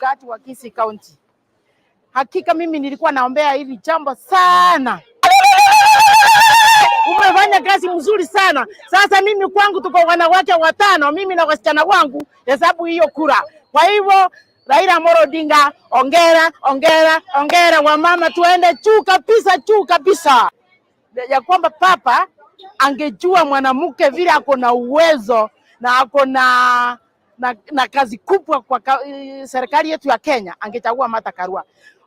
Kati wa Kisii County. Hakika mimi nilikuwa naombea hili jambo sana. Umefanya kazi mzuri sana. Sasa mimi kwangu tuko wanawake 5, mimi na wasichana wangu hesabu hiyo kura. Kwa hivyo Raila Odinga, ongera wamama, tuende juu kabisa. Ya kwamba papa angejua mwanamke vile ako na uwezo na ako na kazi kubwa kwa serikali yetu ya Kenya, angechagua Martha Karua.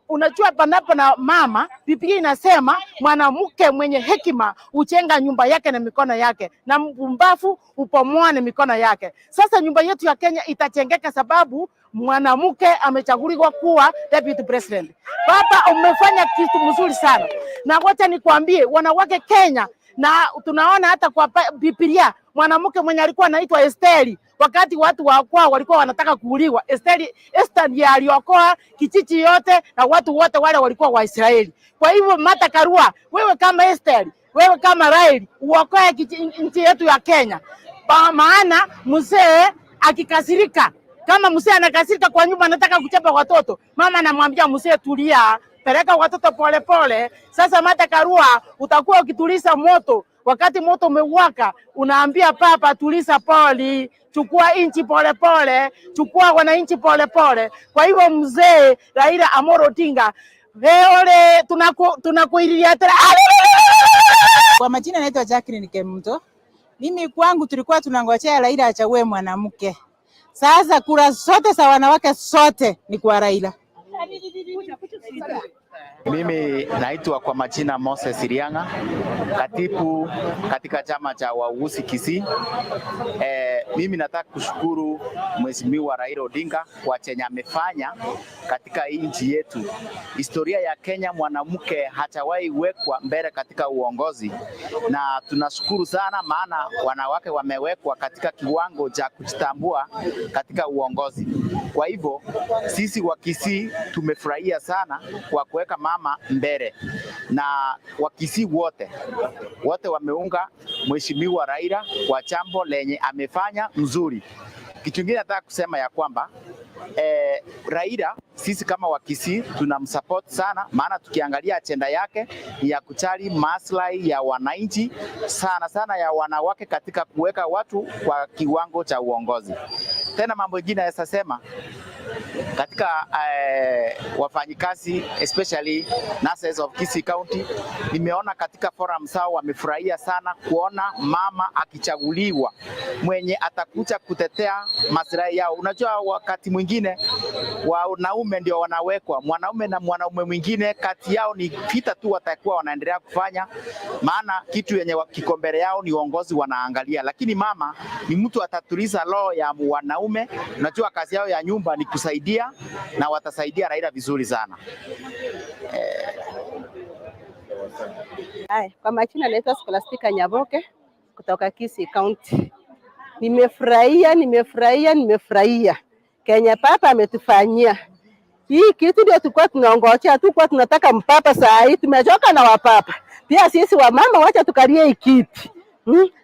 Unajua panapo na mama, Biblia inasema mwanamke mwenye hekima hujenga nyumba yake na mikono yake, na mpumbavu upomoa na mikono yake. Sasa nyumba yetu ya Kenya itajengeka sababu mwanamke amechaguliwa kuwa deputy president. Papa, umefanya kitu mzuri sana. Na wacha nikwambie wanawake Kenya, na tunaona hata kwa Biblia mwanamke mwenye alikuwa anaitwa Esteri, wakati watu wakwa walikuwa wanataka kuuliwa, Esther ndiye aliokoa kijiji yote na watu wote wale walikuwa Waisraeli. Kwa hivyo Martha Karua, wewe kama Esther, wewe kama Raila, uokoe nchi yetu ya Kenya. Maana mzee akikasirika, kama mzee anakasirika kwa nyumba anataka kuchapa watoto, mama anamwambia mzee tulia, peleka watoto pole pole. Sasa Martha Karua, utakuwa ukituliza moto. Wakati moto umewaka, unaambia papa tuliza poli, chukua inchi pole pole, chukua wananchi pole pole. Kwa hivyo mzee Raila Odinga, ole tunakuilia tena. Kwa majina naitwa Jacqueline Kemto. Mimi kwangu tulikuwa tunangojea Raila achague mwanamke. Sasa kura zote za wanawake sote ni kwa Raila. Mimi naitwa kwa majina Moses Irianga, katibu katika chama cha wauguzi Kisii. Mimi nataka kushukuru Mheshimiwa Raila Odinga kwa chenye amefanya katika nchi yetu. Historia ya Kenya mwanamke hajawahi wekwa mbele katika uongozi, na tunashukuru sana maana wanawake wamewekwa katika kiwango cha kujitambua katika uongozi. Kwa hivyo sisi wa Kisii tumefurahia sana kwa kuweka mama mbele, na wa Kisii wote wameunga Mheshimiwa Raila kwa jambo lenye amefanya mzuri. Kitu kingine nataka kusema ya kwamba Raila sisi kama wa Kisii tunamsupport sana, maana tukiangalia agenda yake ya kujali maslahi ya wananchi sana ya wanawake katika kuweka watu kwa kiwango cha uongozi. Tena mambo mengine naweza sema katika wafanyikazi especially nurses of Kisii County, nimeona katika forum sao wamefurahia sana kuona mama akichaguliwa mwenye atakuja kutetea maslahi yao. Unajua wakati mwingine wanaume ndio wanawekwa, mwanaume na mwanaume mwingine kati yao ni vita tu watakuwa wanaendelea kufanya, maana kitu yenye kikombele yao ni uongozi wanaangalia. Lakini mama ni mtu atatuliza roho ya wanaume. Unajua kazi yao ya nyumba ni kusaidia, na watasaidia Raila vizuri sana. Kwa majina naitwa Scholastica Nyaboke kutoka Kisii County. Nimefurahia Kenya papa ametufanyia. Hii kitu ndio tulikuwa tunaongojea, tulikuwa tunataka mpapa saa hii, tumechoka na wapapa. Pia sisi wamama wacha tukalie hii kiti.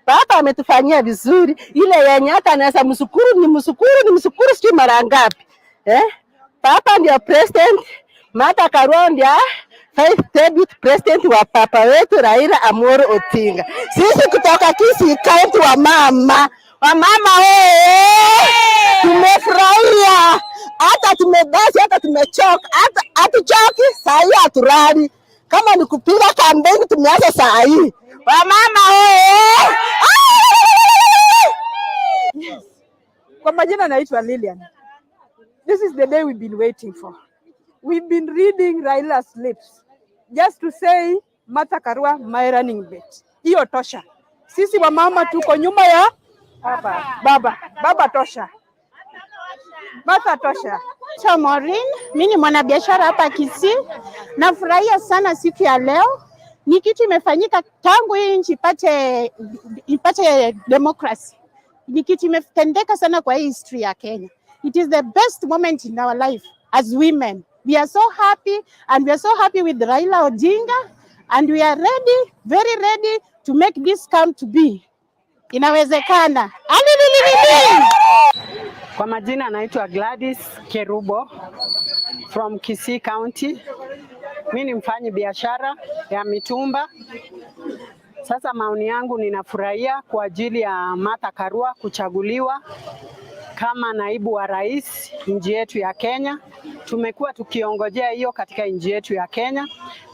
Papa ametufanyia vizuri. Ile yenye hata anaweza mshukuru sijui mara ngapi. Papa ndio president, Martha Karua ndio vice deputy president wa papa wetu Raila Amolo Odinga. Sisi kutoka Kisii County wamama tumefurahia, hata tumebasi, hata tumechoka, hata hatuchoki saa hii, haturali. Kama ni kupiga kampeni tumeanza saa hii. Wamama Yes. Kwa majina naitwa Lilian. This is the day we've been waiting for. We've been reading Raila's lips just to say Martha Karua my running mate. Hiyo tosha. Sisi wamama tuko nyuma ya baba tosha. Martha tosha. Maureen, mimi ni mwanabiashara hapa Kisii. Nafurahia sana siku ya leo. Ni kitu imefanyika tangu hii nchi ipate democracy. Ni kitu imetendeka sana kwa hii history ya Kenya. It is the best moment in our life as women. We are so happy, and we are so happy with Raila Odinga, and we are ready, very ready to make this come to be. Inawezekana. Kwa majina anaitwa Gladys Kerubo from Kisii County. Mimi ni mfanyi biashara ya mitumba. Sasa maoni yangu, ninafurahia kwa ajili ya Martha Karua kuchaguliwa kama naibu wa rais nchi yetu ya Kenya. Tumekuwa tukiongojea hiyo katika nchi yetu ya Kenya.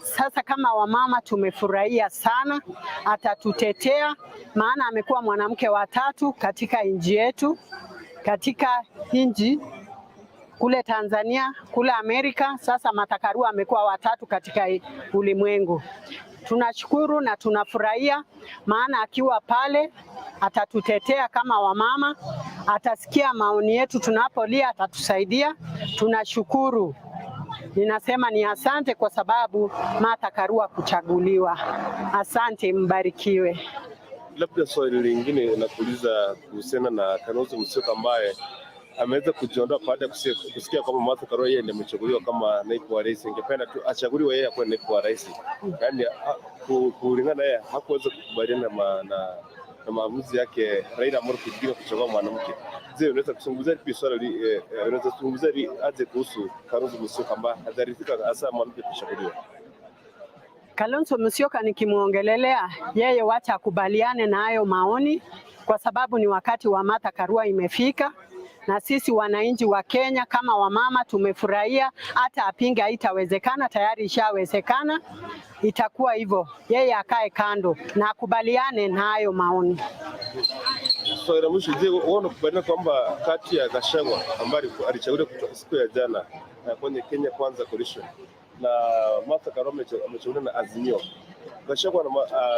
Sasa kama wamama tumefurahia sana, atatutetea maana amekuwa mwanamke wa 3 katika nchi yetu, katika nchi kule Tanzania, kule Amerika. Sasa Martha Karua amekuwa wa 3 katika ulimwengu. Tunashukuru na tunafurahia maana akiwa pale atatutetea kama wamama, atasikia maoni yetu tunapolia, atatusaidia. Tunashukuru. Ninasema ni asante kwa sababu Martha Karua kuchaguliwa. Asante, mbarikiwe. Labda swali lingine nakuuliza kuhusiana na Kalonzo Musyoka ambaye ameweza kujiondoa baada ya kusikia kwamba Martha Karua yeye ndiye amechaguliwa kama naibu wa rais. Ingependa tu achaguliwe yeye akuwe naibu wa rais. Yaani kulingana yeye hakuweza kukubaliana na maamuzi yake Raila Amolo Odinga kuchagua mwanamke. Je, unaweza kuzungumzia pia swali unaweza kuzungumzia aje kuhusu Kalonzo Musyoka ambaye hajaridhika hasa mwanamke kuchaguliwa? Kalonzo Musyoka nikimuongelelea yeye, wacha akubaliane na hayo maoni kwa sababu ni wakati wa Martha Karua imefika, na sisi wananchi wa Kenya kama wamama tumefurahia. Hata apinga haitawezekana, tayari ishawezekana, itakuwa hivyo. Yeye akae kando na akubaliane na hayo maoni. Swali la mwisho, je, unakubaliana kwamba kati ya GACHAGUA ambaye alichaguliwa kutoka siku ya jana kwenye Kenya Kwanza Coalition na Martha Karua amechaguliwa na Azimio, GACHAGUA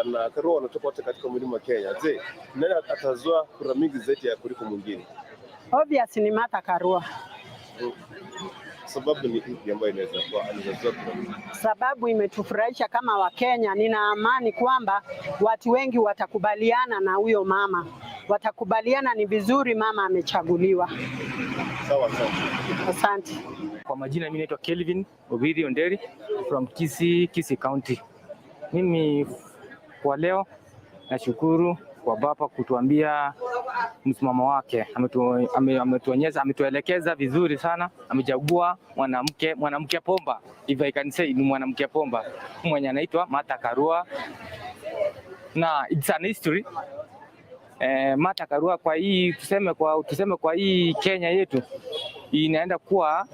na Karua wanatoka wote katika mlima wa Kenya, je, nani atazoa kura mingi zaidi ya kuliko mwingine? Obviously ni Martha Karua. Sababu ni ipi ambayo inaweza kuwa anazoa kura mingi? Sababu imetufurahisha kama Wakenya. Nina amani kwamba watu wengi watakubaliana na huyo mama, watakubaliana ni vizuri mama amechaguliwa. Sawa sawa. Asante. Kwa majina mimi naitwa Kelvin Obiri Onderi from Kisii County. Mimi kwa leo nashukuru kwa baba kutuambia msimamo wake. Ametuonyesha, ametuelekeza vizuri sana. Amechagua mwanamke pomba, if I can say, ni mwanamke pomba mwenye anaitwa Martha Karua, na it's an history. Martha Karua kwa hii tuseme kwa hii Kenya yetu inaenda kuwa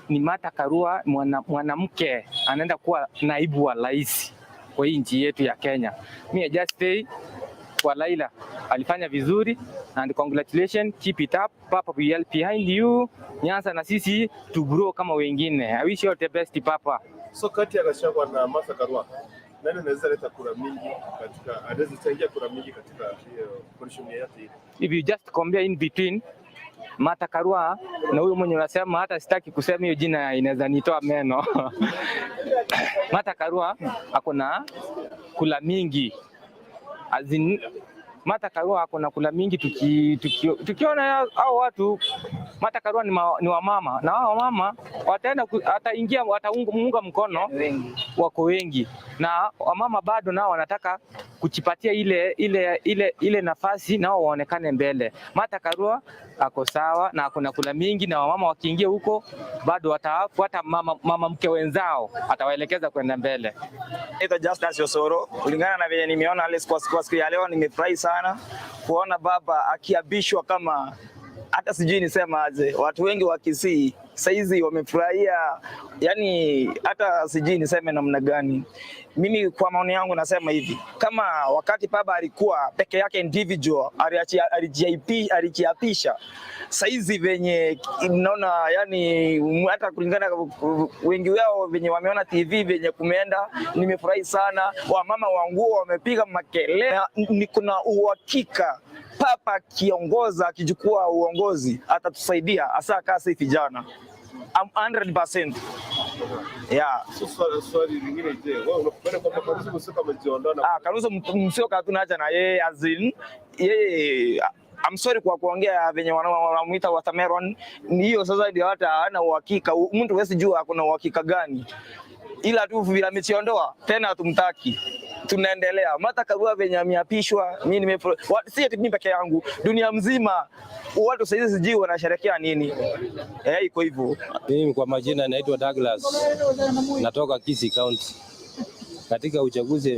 ni Martha Karua mwanamke anaenda kuwa naibu wa rais kwa hii nchi yetu ya Kenya. Mimi just say kwa Raila alifanya vizuri and congratulations, keep it up, papa, we are behind you. Nyanza na sisi to grow kama wengine. I wish you all the best, papa. So kati ya GACHAGUA na Martha Karua, nani anaweza leta kura mingi katika, anaweza changia kura mingi katika hiyo coalition yake? If you just compare in between Martha Karua na huyo mwenye unasema, hata sitaki kusema hiyo jina inaweza nitoa meno. Martha Karua akona kula mingi. Martha Karua akona kula mingi, tukiona hao watu. Martha Karua ni wamama, na hao wamama wataunga mkono wako wengi, na wamama bado nao wanataka kujipatia ile nafasi nao waonekane mbele. Martha Karua ako sawa na akona kula mingi, na wamama wakiingia huko bado watafuata mama mke wenzao, atawaelekeza kwenda mbele. Ito just as Yosoro, kulingana na vile nimeona kwa siku ya leo, nimefurahi sana kuona baba akiabishwa kama, hata sijui nisema aje. Watu wengi wa Kisii saizi wamefurahia, yani hata sijui niseme namna gani. Mimi kwa maoni yangu nasema hivi, kama wakati baba alikuwa peke yake individual, alijiapisha, saizi venye naona, yani hata kulingana wengi wao venye wameona TV venye kumeenda, nimefurahi sana. Wamama wangu wamepiga makelele, niko na uhakika papa kiongoza akichukua uongozi atatusaidia hasa kasi vijana. 100%. Yeah. Swali lingine, je, wewe unakubali kwamba Kalonzo Musyoka amejiondoa na Kalonzo Musyoka tunaacha na yeye, azin yeye, I'm sorry kwa kuongea venye wanamuita watermelon, ni hiyo sasa ndio hata hana uhakika. Mtu hawezi jua kuna uhakika gani, ila tu vile amejiondoa tena hatumtaki. tunaendelea. Martha Karua venye ameapishwa, mimi si eti mimi peke yangu, dunia mzima watu sasa sijui wanasherehekea nini. Iko hivyo. Mimi kwa majina naitwa Douglas, natoka Kisii County. Katika uchaguzi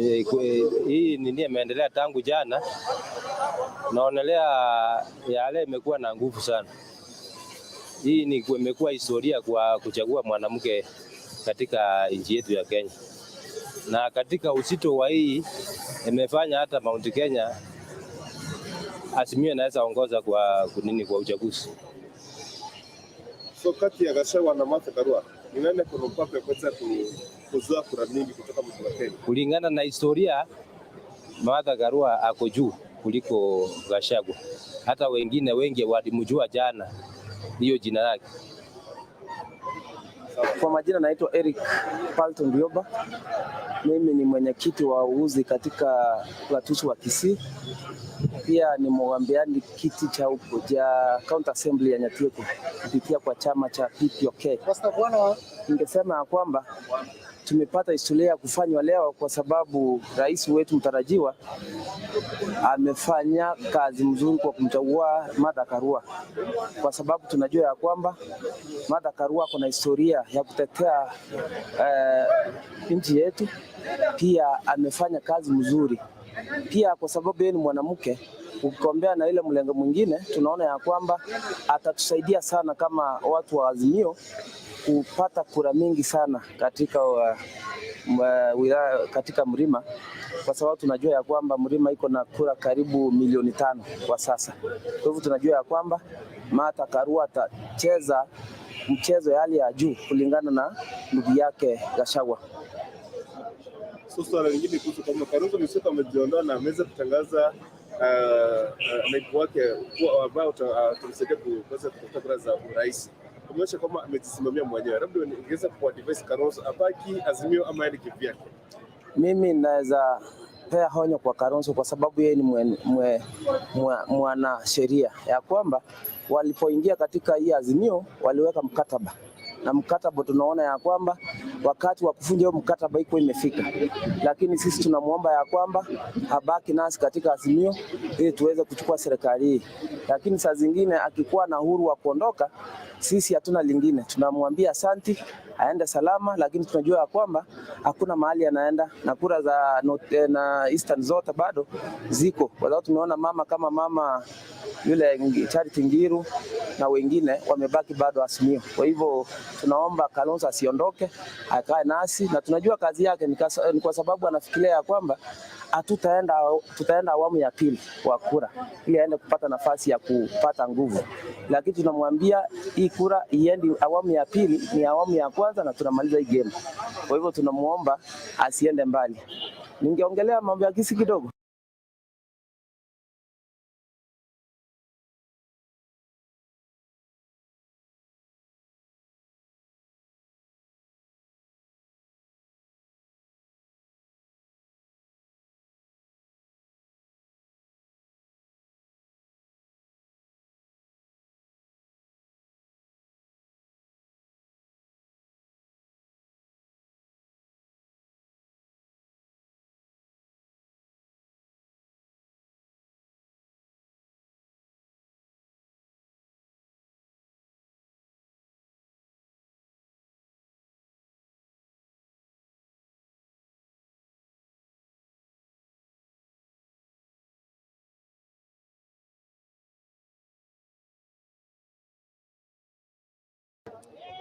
hii nini imeendelea tangu jana, naonelea yale imekuwa na nguvu sana. Hii ni imekuwa historia kwa kuchagua mwanamke katika nchi yetu ya Kenya. Na katika uzito wa hii imefanya hata Mount Kenya Azimio inaweza ongoza kwa uchaguzi. So kati ya GACHAGUA na Martha Karua, ni nani kuna mpaka ya kuweza kuzoa kura mingi kutoka mtu wa Kenya? Kulingana na historia, Martha Karua ako juu kuliko GACHAGUA. Hata wengine wengi walimjua jana hiyo jina lake. Kwa majina naitwa Eric Palton Rioba. Mimi ni mwenyekiti wa uuzi katika Gatuzi wa Kisii. Pia ni mwambiani kiti cha County Assembly ya Nyatieku kupitia kwa chama cha PPOK. Ningesema ya kwamba tumepata historia ya kufanywa leo kwa sababu rais wetu mtarajiwa amefanya kazi mzuri kwa kumchagua Martha Karua, kwa sababu tunajua ya kwamba Martha Karua kuna historia ya kutetea nchi yetu. Pia amefanya kazi mzuri, pia kwa sababu yeye ni mwanamke, ukikombea na ile mlengo mwingine, tunaona ya kwamba atatusaidia sana kama watu wa Azimio kupata kura mingi sana katika wilaya, katika Mlima, kwa sababu tunajua ya kwamba Mlima iko na kura karibu milioni 5 kwa sasa. Kwa hivyo tunajua ya kwamba Martha Karua atacheza mchezo ya hali ya juu kulingana na ndugu yake GACHAGUA. Swala lingine kuhusu kama Kalonzo Musyoka amejiondoa na ameweza kutangaza naibu wake ambao tumsaidia kuweza kutafuta kura za urais. Kuonyesha kama amejisimamia mwenyewe. Labda ungeweza kuadvise Kalonzo abaki Azimio ama aende kivyake? Mimi naweza pea honyo kwa Kalonzo kwa sababu yeye ni mwana sheria ya kwamba walipoingia katika hii Azimio waliweka mkataba, na mkataba tunaona ya kwamba wakati wa kufunja huo mkataba iko imefika, lakini sisi tunamuomba ya kwamba habaki nasi katika Azimio ili tuweze kuchukua serikali hii. Lakini saa zingine akikuwa na uhuru wa kuondoka, sisi hatuna lingine, tunamwambia asanti, aende salama, lakini tunajua ya kwamba hakuna mahali anaenda, na kura za na Eastern zote bado ziko, kwa sababu tumeona mama kama mama yule Charity Ngiru na wengine wamebaki bado Azimio. Kwa hivyo tunaomba Kalonzo asiondoke, akae nasi, na tunajua kazi yake ni kwa sababu anafikiria ya kwamba tutaenda awamu ya pili kwa kura ili aende kupata nafasi ya kupata nguvu, lakini tunamwambia hii kura iendi awamu ya pili, ni awamu ya kwanza na tunamaliza hii game. Kwa hivyo tunamuomba asiende mbali. Ningeongelea mambo ya Kisii kidogo.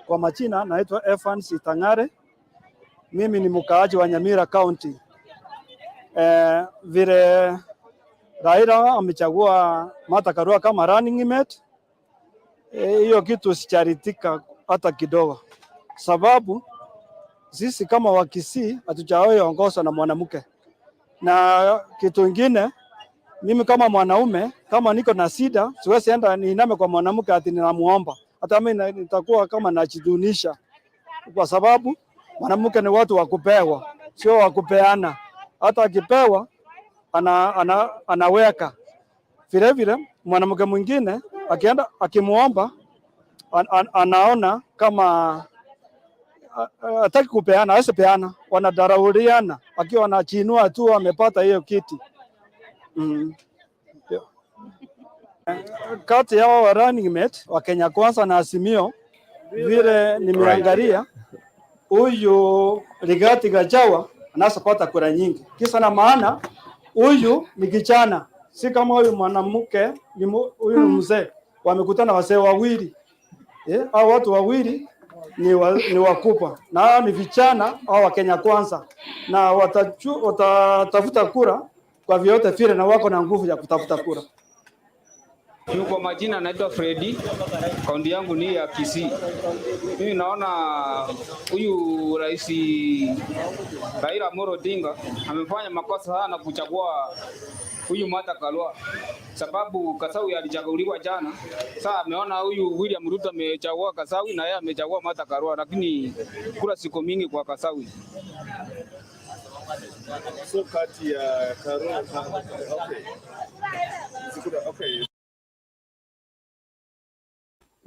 Kwa majina naitwa Evans Itangare. Mimi ni mkaaji wa Nyamira County. Vile Raila amechagua Martha Karua kama running mate, hiyo kitu sicharitika hata kidogo, sababu sisi kama wa Kisii hatujawahi ongozwa na mwanamke. Na kitu kingine, mimi kama mwanaume, kama niko na shida, siwezi enda niiname kwa mwanamke ati ninamuomba. Hata mimi nitakuwa kama najidunisha, kwa sababu mwanamke ni watu wa kupewa, sio wa kupeana. Hata akipewa anaweka. Vile vile mwanamke mwingine akienda akimuomba anaona kama hataki kupeana, hawezi peana, wanadarauliana wakiwa wanachinua tu wamepata hiyo kiti. Kati ya wa running mate wa Kenya Kwanza na Azimio, vile nimeangalia huyu Rigathi Gachagua anasapata kura nyingi. Kisa na maana huyu ni kijana, si kama huyu mwanamke, huyu ni mzee. Wamekutana wazee wawili. Hao watu wawili ni wakubwa na ni vijana au wa Kenya Kwanza, na watatafuta kura kwa vyote vile, na wako na nguvu ya kutafuta kura. Kwa majina naitwa Freddy, kaunti yangu ni ya Kisii. Mimi naona huyu rais Raila Odinga amefanya makosa sana kuchagua huyu Martha Karua, sababu Kasawi alichaguliwa jana. Sasa ameona huyu William Ruto amechagua Kasawi na yeye amechagua Martha Karua, lakini kura siko mingi kwa Kasawi. So kati ya Karua, okay.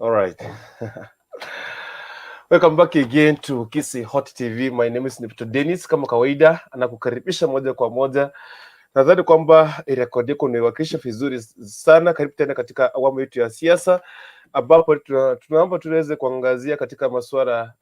All right. Welcome back again to Kisii Hot TV. My name is Nipto Dennis. Kama kawaida anakukaribisha moja kwa moja. Nadhani kwamba rekodi yako niwakilisha vizuri sana. Karibu tena katika awamu yetu ya siasa, ambapo tunaomba tuweze kuangazia katika masuala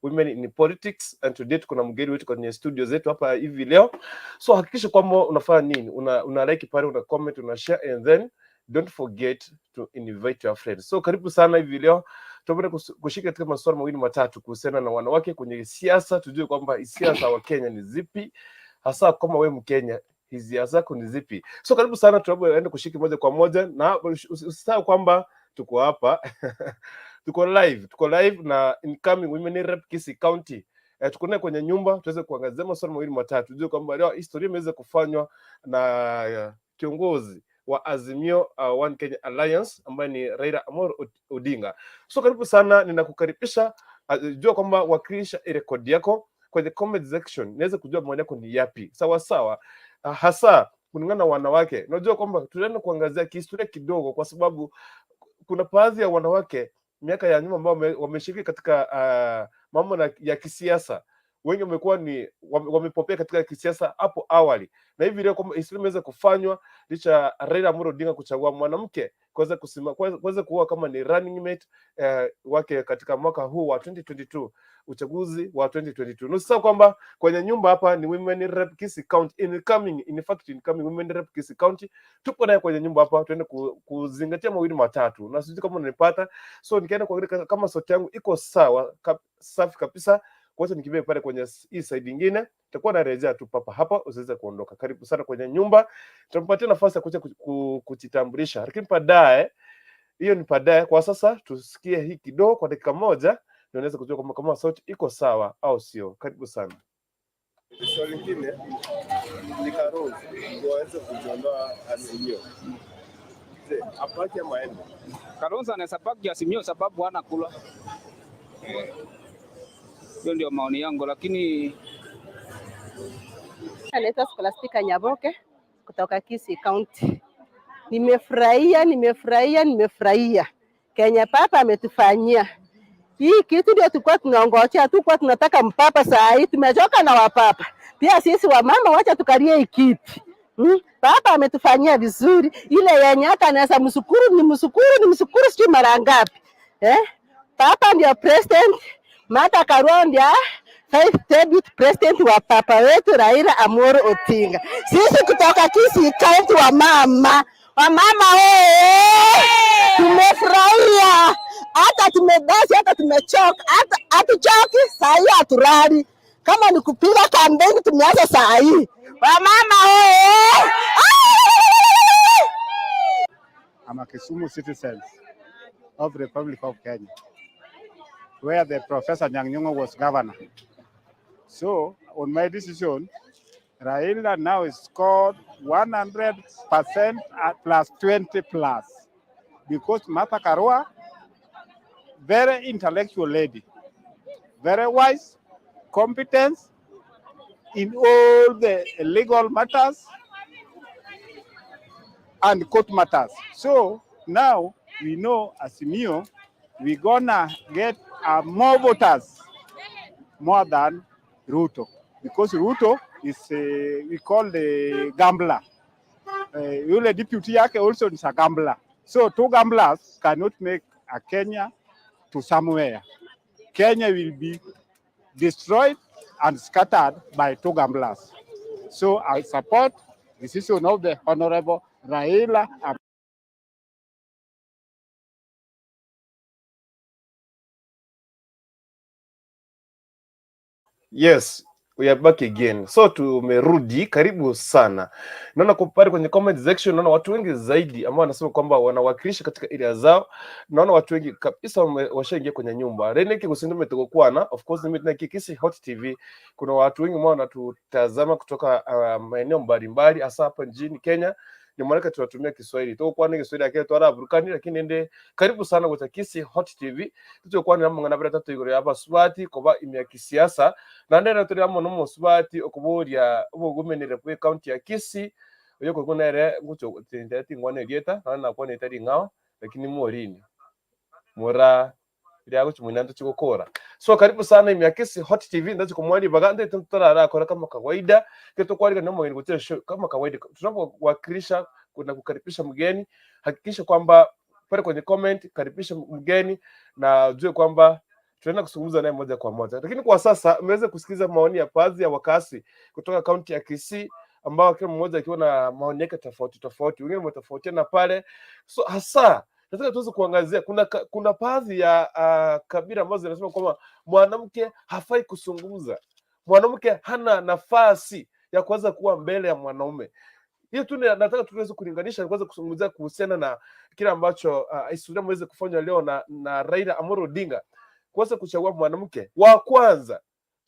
women in politics, and today kuna mgeni wetu kwenye studio zetu hapa hivi leo. So hakikisha kwamba unafanya nini, una like pale, una comment, una share, and then don't forget to invite your friends. So karibu sana hivi leo. Tunataka kushika katika masuala mawili matatu kuhusiana na wanawake kwenye siasa. Tujue kwamba siasa wa Kenya ni zipi, hasa kama wewe Mkenya, hizi zako ni zipi. So karibu sana, tunaenda kushika moja kwa moja, na usisahau kwamba tuko hapa tuko live na incoming women rep Kisii County. Tuko naye kwenye nyumba, tuweze kuangazia masuala mawili matatu. Tujue kwamba leo historia imeweza kufanywa na kiongozi wa Azimio One Kenya Alliance ambaye ni Raila Odinga. So karibu sana, ninakukaribisha. Jua kwamba wakilisha rekodi yako kwenye comment section, naweza kujua maoni yako ni yapi. Sawa sawa, hasa kulingana na wanawake. Unajua kwamba tunaenda kuangazia kihistoria kidogo, kwa sababu kuna baadhi ya wanawake miaka ya nyuma ambao wameshiriki katika mambo ya kisiasa. Wengi wamekuwa ni wamepopea katika kisiasa hapo awali, na hivi leo kwamba historia imeweza kufanywa licha Raila Odinga kuchagua mwanamke kuweza kuwa kama ni running mate wake katika mwaka huu wa 2022, uchaguzi wa 2022. Nusa kwamba kwenye nyumba hapa ni women rep Kisii County, incoming women rep Kisii County. Tupo naye kwenye nyumba hapa, tuende kuzingatia mawili matatu, na sijui kama unanipata. So nikaenda kuangalia kama sauti yangu iko sawa, safi kabisa. Kwa hiyo nikimbie pale kwenye hii side nyingine, tutakuwa narejea tu papa hapa, usiweze kuondoka. Karibu sana kwenye nyumba. Tutampatia nafasi ya kuja kujitambulisha, lakini baadaye, hiyo ni baadaye. Kwa sasa tusikie hii kidogo kwa dakika moja, ndio unaweza kujua kama sauti iko sawa au sio. Karibu sana. Swali lingine ni Karua waweze kujiondoa Azimio. Apaki ya maende. Karua anaweza baki Azimio sababu hana kula. Hiyo ndio maoni yangu, lakini anaitwa Scholastica Nyaboke kutoka Kisii County. Nimefurahia Kenya papa ametufanyia. Hii kitu ndio tulikuwa tunaongojea, tulikuwa tunataka mpapa, saa hii tumechoka na wapapa. Pia sisi wamama wacha tukalie hii kiti. Papa ametufanyia vizuri. Ile yenye hata anaweza mshukuru sijui mara ngapi. Papa ndio president, Martha Karua ndio Vice Deputy President wa papa wetu Raila Odinga. Sisi kutoka Kisii County wamama tumefurahia, hata tumedasi, hata tumechoka, hata hatuchoki saa hii, haturari. Kama ni kupiga kampeni tumeanza saa hii. Wamama I'm a Kisumu citizen of the Republic of Kenya, where the Professor Nyang'nyong'o was governor. So, on my decision, Raila now is scored 100% plus 20 plus, because Martha Karua, very intellectual lady, very wise, competent in all the legal matters and court matters. So now we know Azimio, we're gonna get more voters more than RUTO, because RUTO is we call the gambler. Yule deputy yake also is a gambler. So two gamblers cannot make a Kenya to somewhere. Kenya will be destroyed and scattered by two gamblers. So I support the decision of the Honorable Raila. Yes, we are back again. So tumerudi, karibu sana. Naona kwa pale kwenye comment section, naona watu wengi zaidi ambao wanasema kwamba wanawakilisha katika area zao. Naona watu wengi kabisa washaingia kwenye nyumba. Reneki kusindume tukokwana, of course mimi na Kisii Hot TV. Kuna watu wengi ambao wanatutazama kutoka maeneo mbalimbali hasa hapa nchini Kenya. Ni maana tunatumia Kiswahili. Kwa nini Kiswahili yake tu Arabukani, lakini ende karibu sana kwa Kisii Hot TV. Tuko na mwana bila tatu igoro hapa swati kwa imya kisiasa. Na ndera turi amo no swati okuburia ubugumenere ku county ya Kisii. Oyo ko kunere gucho tindati ngwane dieta na kwa netari ngao lakini Maureen MORAA iriya gucho munando chikokora. So karibu sana imya Kisii Hot TV ndacho kumwali bagande tutarara akora kama kawaida keto kwalika na Maureen gutera show kama kawaida tunapowakilisha kuna kukaribisha mgeni hakikisha kwamba pale kwenye comment karibisha mgeni na ujue kwamba tunaenda kuzungumza naye moja kwa moja. Lakini kwa sasa umeweza kusikiza maoni ya baadhi ya wakazi kutoka kaunti ya Kisii ambao kila mmoja akiwa na maoni yake tofauti tofauti. Wengine wametofautiana pale. So hasa nataka tuweze kuangazia kuna baadhi ya kabila ambazo zinasema kwamba mwanamke hafai kuzungumza. Mwanamke hana nafasi ya kuweza kuwa mbele ya mwanaume. Hiyo tu nataka tuweze kulinganisha kuweza kuzungumzia kuhusiana na kile ambacho historia mweze kufanya leo na Raila Amolo Odinga kuweza kuchagua mwanamke wa kwanza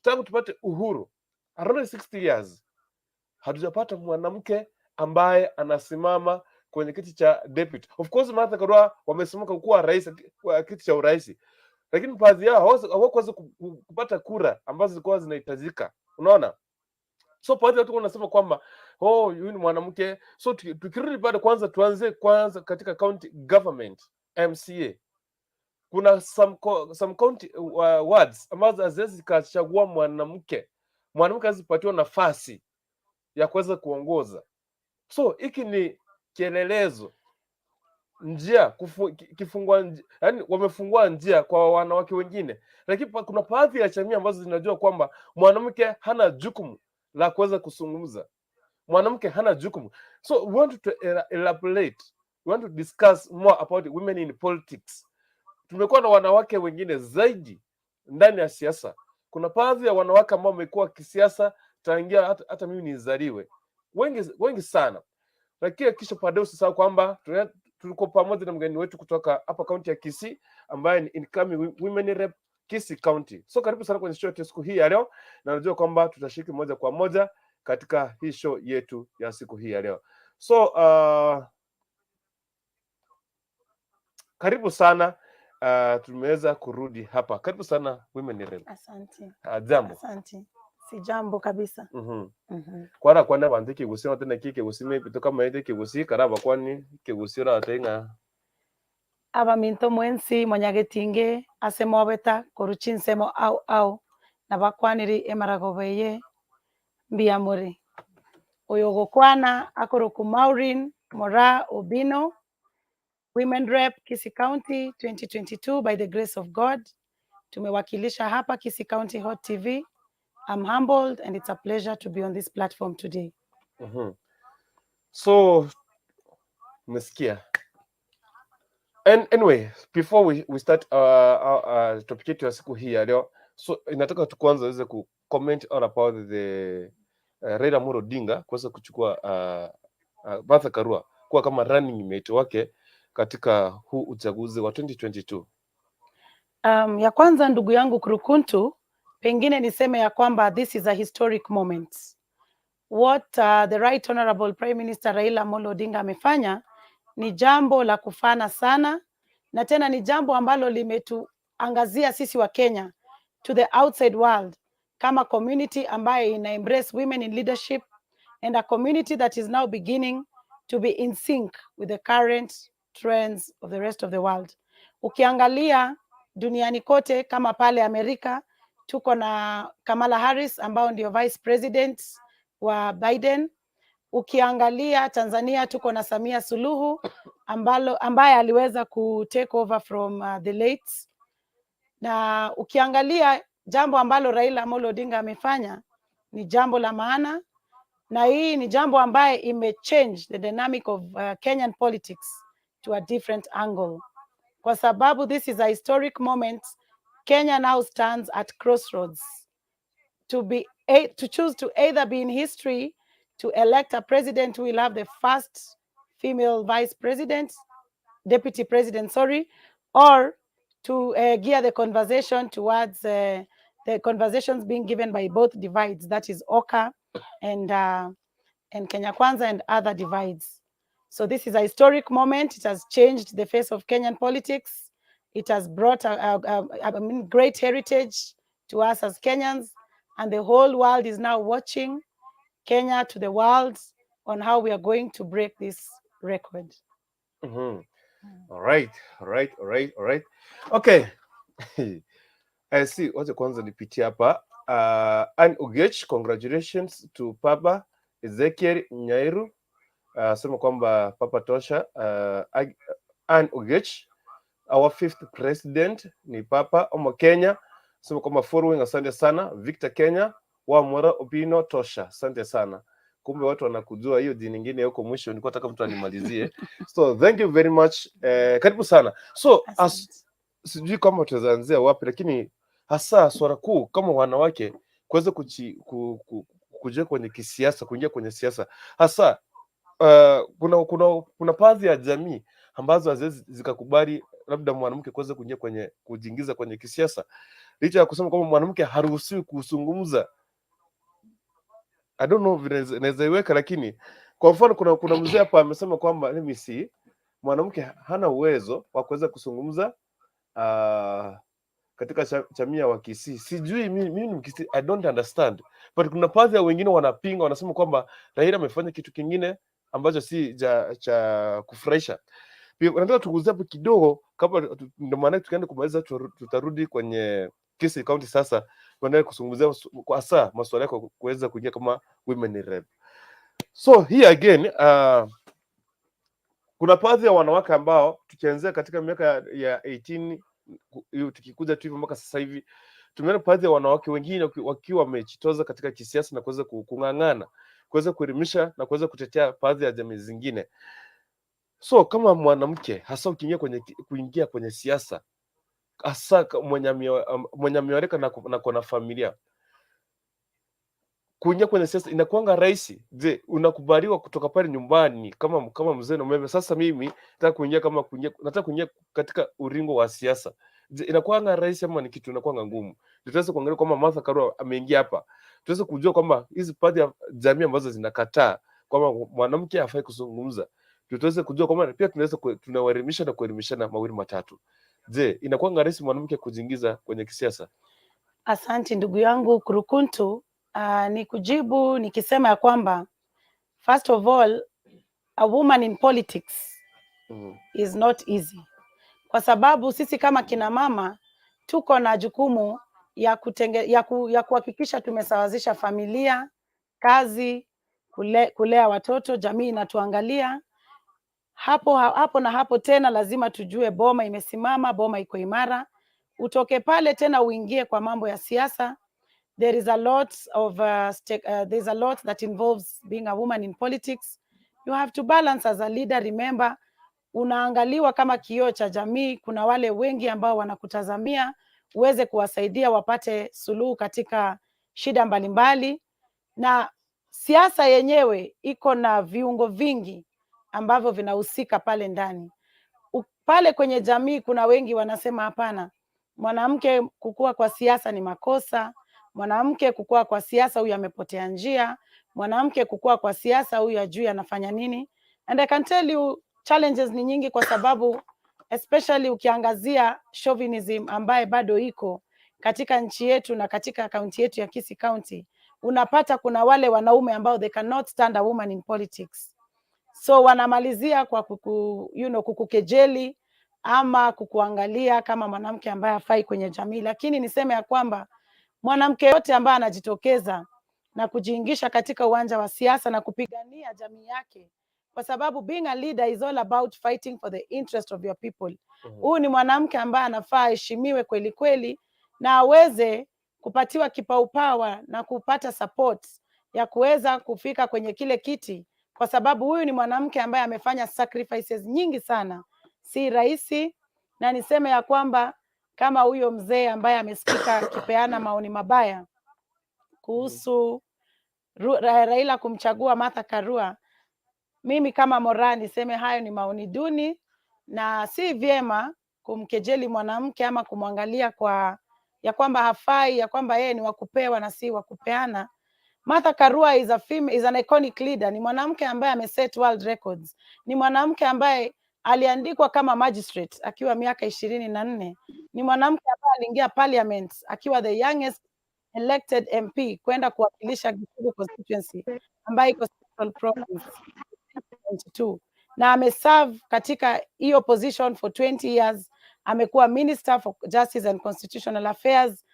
tangu tupate uhuru around 60 years. Hatujapata mwanamke ambaye anasimama kwenye kiti cha deputy. Of course Martha Karua wamesimama kuwa rais kwa kiti cha urais. Lakini baadhi yao hawakuweza kupata kura ambazo zilikuwa zinahitajika. Unaona? So baadhi watu wanasema kwamba huyu ni mwanamke. So tukirudi pale kwanza tuanze katika county government MCA. Kuna some county wards ambazo haziwezi zikachagua mwanamke. Mwanamke hazipatiwa nafasi ya kuweza kuongoza. So hiki ni kielelezo njia kifungua, yani wamefungua njia kwa wanawake wengine. Lakini kuna baadhi ya jamii ambazo zinajua kwamba mwanamke hana jukumu la kuweza kuzungumza. Mwanamke hana jukumu. So we want to elaborate. We want to discuss more about women in politics. Tumekuwa na wanawake wengine zaidi ndani ya siasa. Kuna baadhi ya wanawake ambao wamekuwa kisiasa tangia hata mimi nizaliwe. Wengi sana. Lakini kisha baadaye usisahau kwamba tuliko pamoja na mgeni wetu kutoka hapa kaunti ya Kisii ambaye ni incoming women rep Kisii County. So karibu sana kwenye show yetu siku hii ya leo na najua kwamba tutashiriki moja kwa moja katika hii show yetu ya siku hii ya leo. So karibu sana. Tumeweza kurudi hapa. Karibu sana women rep. Asante. Jambo. Asante. Si jambo kabisa. Kwara kwana bandiki gusira tena kike gusime bitoka maende kigusi karaba kwani kigusira tenga Aba minto mwensi monyagetinge asemo beta koruchinsemo au na bakwaniri emaragobeye mbia muri oyogo kwana akoroku Maureen MORAA Obino Women Rep Kisii County 2022 by the grace of God. Tumewakilisha hapa Kisii County Hot TV. I'm humbled and it's a pleasure to be on this platform today. So umesikia. Anyway, before we start topic yetu ya siku hii ya leo, so inataka tuanze weze ku comment all about the Raila Amolo Odinga kuweza kuchukua Martha Karua kuwa kama running mate wake katika huu uchaguzi wa 2022. Ya kwanza ndugu yangu Kurukuntu, pengine niseme ya kwamba this is a historic moment. What the Right Honorable Prime Minister Raila Amolo Odinga amefanya ni jambo la kufana sana, na tena ni jambo ambalo limetuangazia sisi wa Kenya to the outside world kama community ambayo ina embrace women in leadership and a community that is now beginning to be in sync with the current trends of the rest of the world. Ukiangalia duniani kote kama pale Amerika tuko na Kamala Harris ambao ndio Vice President wa Biden. Ukiangalia Tanzania tuko na Samia Suluhu ambaye aliweza ku take over from the late. Na ukiangalia jambo ambalo Raila Amolo Odinga amefanya ni jambo la maana, na hii ni jambo ambaye imechange the dynamic of Kenyan politics to a different angle. Kwa sababu this is a historic moment. Kenya now stands at crossroads to choose to either be in history to elect a president who will have the first female vice president, deputy president, sorry, or to gear the conversation towards the conversations being given by both divides, that is Oka and Kenya Kwanza and other divides. So this is a historic moment. It has changed the face of Kenyan politics. It has brought a great heritage to us as Kenyans, and the whole world is now watching Kenya to the world on how we are going to break this record. All right. Okay. I see. Wacha kwanza nipitie hapa. Ann Ugech, congratulations to Papa Ezekiel Nyairu. Sema kwamba Papa tosha. Ann Ugech, our 5th president ni Papa Omo Kenya. Sema kwamba following, asante sana. Victor Kenya wa MORAA Opino tosha, asante sana. Kumbe watu wanakujua hiyo dini nyingine huko mwisho, nilikuwa nataka mtu animalizie. So thank you very much. Karibu sana. So sijui kama tutaanzia wapi, lakini hasa swala kuu kama wanawake kuweza kuja kwenye kisiasa, kuingia kwenye siasa. Hasa kuna baadhi ya jamii ambazo haziwezi zikakubali labda mwanamke kuweza kujiingiza kwenye kisiasa. Licha ya kusema kwamba mwanamke haruhusiwi kuzungumza. I don't know vile naweza iweka, lakini kwa mfano kuna mzee hapa amesema kwamba mimi si mwanamke hana uwezo wa kuweza kuzungumza katika jamii ya Kisii. Sijui mimi ni Kisii, I don't understand. But kuna baadhi ya wengine wanapinga, wanasema kwamba Raila amefanya kitu kingine ambacho si cha kufurahisha. Pia nataka tuguzie hapo kidogo kabla, ndio maana tukienda kumaliza tutarudi kwenye Kisii County sasa, tuendelee kuzungumzia kwa hasa masuala yako kuweza kuingia kama women rep. So here again kuna baadhi ya wanawake ambao tukianzia katika miaka ya 18 tukikuja tu hivyo mpaka sasa hivi tumeona baadhi ya wanawake wengine wakiwa wamejitoza katika kisiasa na kuweza kung'ang'ana, kuweza kuelimisha na kuweza kutetea baadhi ya jamii zingine. So kama mwanamke hasa kuingia kwenye siasa, hasa mwenye ameoleka na kuna familia, kuingia kwenye siasa inakuanga rahisi? Je, unakubaliwa kutoka pale nyumbani kama mzee na mume? Sasa mimi nataka kuingia katika uringo wa siasa. Je, inakuanga rahisi ama ni kitu inakuanga ngumu? Tutaweza kuangalia kwamba Martha Karua ameingia hapa, tuweze kujua kwamba hizi baadhi ya jamii ambazo zinakataa kwamba mwanamke hafai kuzungumza, tutaweza kujua kwamba pia tunawaelimisha na kuelimishana mawili matatu. Je, inakuanga rahisi mwanamke kujiingiza kwenye kisiasa? Asante ndugu yangu Kurukuntu. Ni kujibu nikisema ya kwamba first of all, a woman in politics is not easy, kwa sababu sisi kama kina mama tuko na jukumu ya kuhakikisha tumesawazisha familia, kazi, kulea watoto, jamii inatuangalia. Hapo na hapo tena lazima tujue boma imesimama, boma iko imara. Utoke pale tena uingie kwa mambo ya siasa. There is a lot that involves being a woman in politics. You have to balance as a leader. Remember, unaangaliwa kama kioo cha jamii. Kuna wale wengi ambao wanakutazamia uweze kuwasaidia wapate suluhu katika shida mbalimbali, na siasa yenyewe iko na viungo vingi ambavyo vinahusika pale ndani. Pale kwenye jamii kuna wengi wanasema hapana, mwanamke kukua kwa siasa ni makosa, mwanamke kukua kwa siasa huyu amepotea njia, mwanamke kukua kwa siasa huyu ajui anafanya nini. And I can tell you challenges ni nyingi, kwa sababu especially ukiangazia chauvinism ambaye bado iko katika nchi yetu na katika kaunti yetu ya Kisii County, unapata kuna wale wanaume ambao they cannot stand a woman in politics. So wanamalizia kwa kukukejeli ama kukuangalia kama mwanamke ambaye hafai kwenye jamii. Lakini niseme ya kwamba mwanamke yote ambaye anajitokeza na kujiingisha katika uwanja wa siasa na kupigania jamii yake, kwa sababu being a leader is all about fighting for the interest of your people. Huyu ni mwanamke ambaye anafaa aheshimiwe kweli kweli na aweze kupatiwa kipaupawa na kupata support ya kuweza kufika kwenye kile kiti, kwa sababu huyu ni mwanamke ambaye amefanya sacrifices nyingi sana, si rahisi. Na niseme ya kwamba kama huyo mzee ambaye amesikika akipeana maoni mabaya kuhusu Raila kumchagua Martha Karua, mimi kama MORAA niseme hayo ni maoni duni na si vyema kumkejeli mwanamke ama kumwangalia kwa ya kwamba hafai, ya kwamba yeye ni wakupewa na si wakupeana. Martha Karua is an iconic leader. Ni mwanamke ambaye ameset world records. Ni mwanamke ambaye aliandikwa kama magistrate akiwa miaka 24. Ni mwanamke ambaye aliingia parliament akiwa the youngest elected MP kwenda kuwakilisha Kisii constituency ambayo iko Central Province 22. Na ameserve katika hiyo position for 20 years. Amekuwa Minister for Justice and Constitutional Affairs.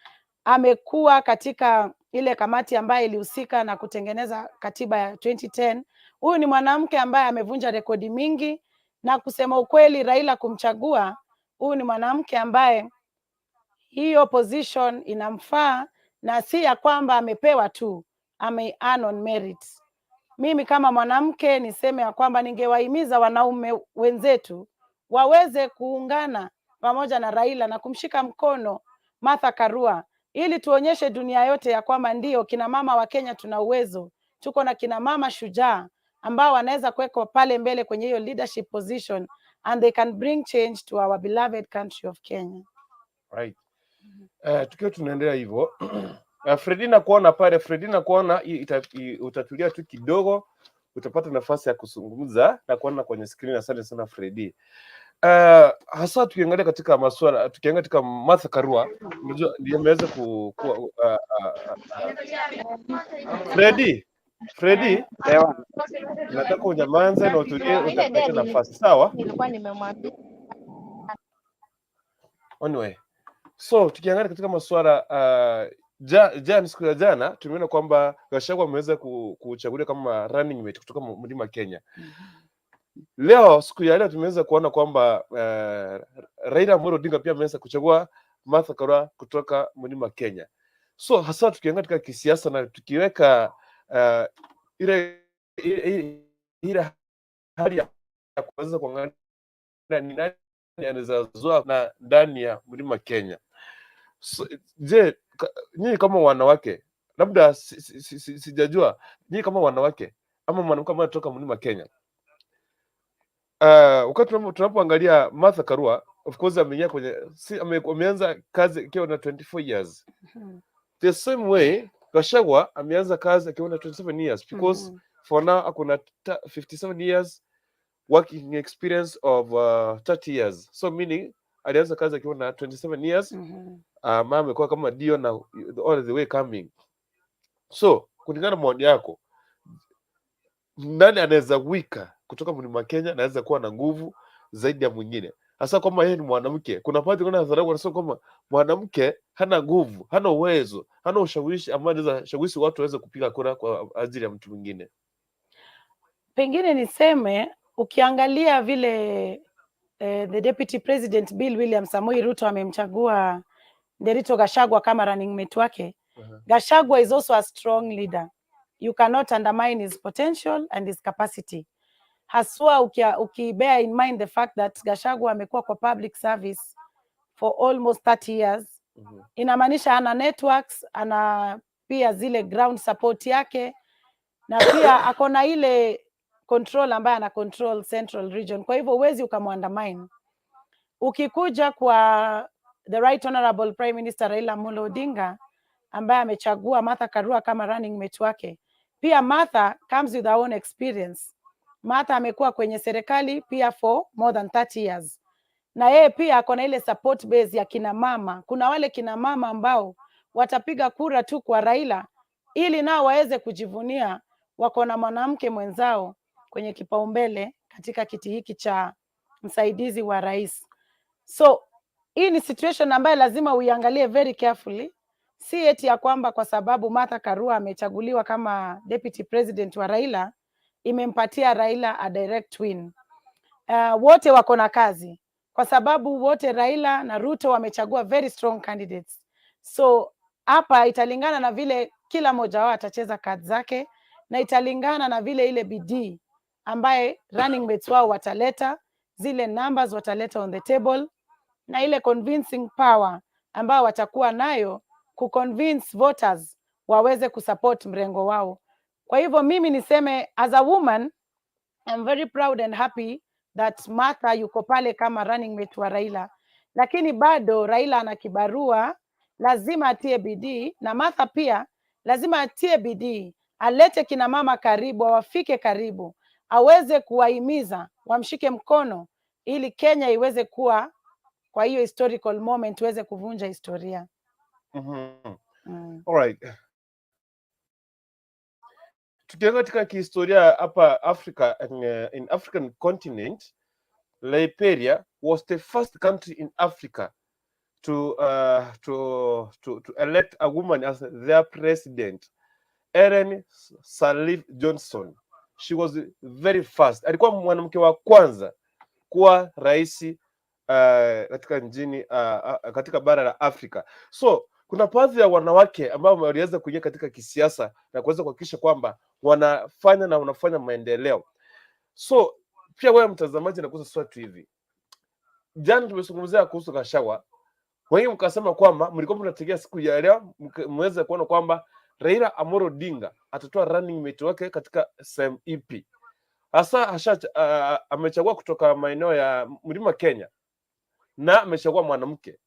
Amekuwa katika ile kamati ambayo ilihusika na kutengeneza katiba ya 2010. Huyu ni mwanamke ambaye amevunja rekodi mingi, na kusema ukweli Raila kumchagua, huyu ni mwanamke ambaye hiyo position inamfaa na si ya kwamba amepewa tu, earn on merit. Mimi kama mwanamke niseme ya kwamba ningewahimiza wanaume wenzetu waweze kuungana pamoja na Raila na kumshika mkono Martha Karua, ili tuonyeshe dunia yote ya kwamba ndio kina mama wa Kenya tuna uwezo. Tuko na kina mama shujaa ambao wanaweza kuwekwa pale mbele kwenye hiyo leadership position and they can bring change to our beloved country of Kenya. Right. Tukiwa tunaendelea hivyo Fredi nakuona pale, Fredi nakuona utatulia tu kidogo, utapata nafasi ya kuzungumza na kuona kwenye screen. Asante sana Fredi. Hasa tukiangalia katika masuala, tukiangalia katika Martha Karua, unajua ndiye ameweza Fredi, nataka unyamanze na utulie, utapata nafasi, sawa? Nilikuwa nimemwambia. Anyway, so tukiangalia katika masuala siku ya jana tumeona kwamba Gachagua ameweza kuchaguliwa kama running mate kutoka Mlima Kenya. Leo siku ya leo tumeweza kuona kwamba Raila Odinga pia ameweza kuchagua Martha Karua kutoka Mlima Kenya. So hasa tukiangalia katika kisiasa na tukiweka ile hali ya kuweza kuangalia ni nani anaweza zoa na ndani ya Mlima Kenya. So, je, nyinyi kama wanawake, labda sijajua nyinyi kama wanawake ama mwanamke ambaye anatoka Mlima Kenya, wakati tunapoangalia Martha Karua, of course ameingia kwenye ameanza kazi akiwa na 24 years. The same way Gachagua ameanza kazi akiwa na 27 years because for now akona 57 years working experience of 30 years. So meaning alianza kazi akiwa na 27 years. Mama amekuwa kama dio na all the way coming. So kulingana na maoni yako, nani anaweza wika kutoka Mlima Kenya, anaweza kuwa na nguvu zaidi ya mwingine, hasa kama yeye ni mwanamke? Kuna pande kuna hadharau wanasema kwamba mwanamke hana nguvu, hana uwezo, hana ushawishi ambao anaweza shawishi watu waweze kupiga kura kwa ajili ya mtu mwingine. Pengine niseme ukiangalia vile the Deputy President Bill William Samoei Ruto amemchagua Nderitu Gachagua kama running mate wake. Gachagua is also a strong leader. You cannot undermine his potential and his capacity. Haswa bear in mind the fact that Gachagua amekuwa kwa public service for almost 30 years. Inamaanisha ana networks, ana pia zile ground support yake, na pia akona ile control ambaye ana control Central Region. Kwa hivyo huwezi ukamwandamine. Ukikuja kwa the Right Honorable Prime Minister Raila Odinga ambaye amechagua Martha Karua kama running mate wake, pia Martha comes with her own experience. Martha amekuwa kwenye serikali pia for more than 30 years. Na yeye pia akona ile support base ya kina mama. Kuna wale kina mama ambao watapiga kura tu kwa Raila ili nao waweze kujivunia wako na mwanamke mwenzao kwenye kipaumbele katika kiti hiki cha msaidizi wa rais. So hii ni situation ambayo lazima uiangalie very carefully. si eti ya kwamba kwa sababu Martha Karua amechaguliwa kama deputy president wa Raila imempatia Raila a direct win. Wote wako na kazi kwa sababu wote Raila na Ruto wamechagua very strong candidates. So hapa italingana na vile kila mmoja wao atacheza kazi zake, na italingana na vile ile bidii ambaye running mates wao wataleta, zile numbers wataleta on the table, na ile convincing power ambao watakuwa nayo kuconvince voters waweze kusupport mrengo wao. Kwa hivyo mimi niseme as a woman I'm very proud and happy that Martha yuko pale kama running mate wa Raila, lakini bado Raila ana kibarua, lazima atie bidii, na Martha pia lazima atie bidii, alete kina mama karibu, wafike karibu, aweze kuwahimiza wamshike mkono ili Kenya iweze kuwa kwa hiyo historical moment, tuweze kuvunja historia. Alright. Tukiangalia katika kihistoria hapa Africa, in African continent, Liberia was the first country in Africa to elect a woman as their president, Ellen Sirleaf Johnson. She was very fast. Alikuwa mwanamke wa kwanza kuwa rais katika nchini katika bara la Afrika. So kuna baadhi ya wanawake ambao waliweza kuingia katika kisiasa na kuweza kuhakikisha kwamba wanafanya maendeleo. So pia wewe mtazamaji, nakuza swali tu hivi. Jana tumezungumzia kuhusu GACHAGUA. Wengi mkasema kwamba mlikuwa mnategea siku ya leo mweze kuona kwamba Raila Amolo Odinga atatoa running mate wake katika sehemu ipi. Hasa amechagua kutoka maeneo ya Mlima Kenya na amechagua mwanamke.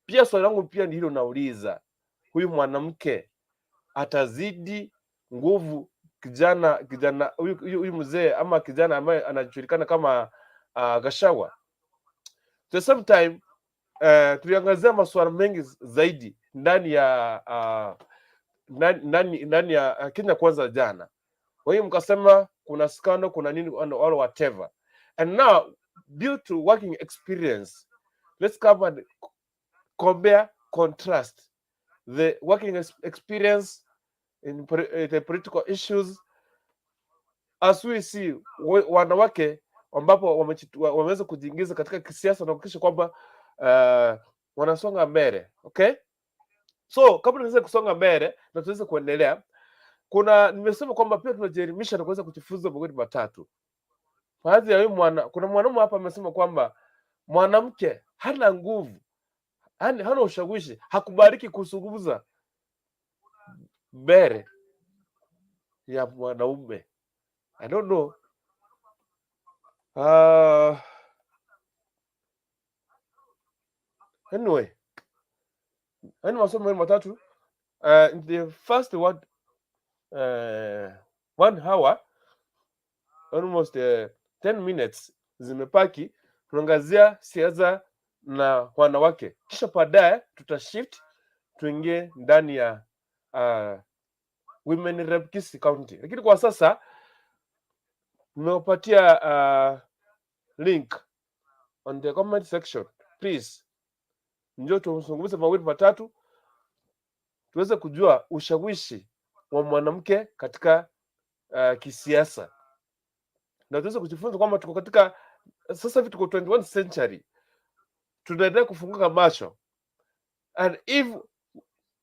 Pia swali langu pia ni hilo nauliza. Huyu mwanamke atazidi nguvu kijana huyu mzee ama kijana ambaye anajulikana kama GACHAGUA? The same time tuliangazia masuala mengi zaidi ndani ya Kenya Kwanza jana. Wengi mkasema kuna scandal, kuna nini or whatever. And now due to working experience, let's come and compare, contrast the working experience in the political issues as we see wanawake ambapo wameweza kujiingiza katika kisiasa na kuhakikisha kwamba wanasonga mbele. Okay, so kabla tuweze kusonga mbele na tuweze kuendelea, nimesema kwamba pia tunajielimisha na kuweza kujifunza mambo matatu. Baadhi ya kuna mwanamume hapa amesema kwamba mwanamke hana nguvu, hana ushawishi, hakubariki kuzungumza mbele ya mwanaume. I don't know. Anyway, masomo matatu. In the first 1 hour, almost 10 minutes zimepaki, tunaangazia siasa na wanawake, kisha baadaye tutashift tuingie ndani ya women rep Kisii County. Lakini kwa sasa nimewapatia link on the comment section. Please njoo tuzungumze mawili matatu tuweze kujua ushawishi wa mwanamke katika kisiasa, na tuweze kujifunza kwamba tuko katika sasa hivi tuko 21st century, tunaendelea kufunguka macho, and if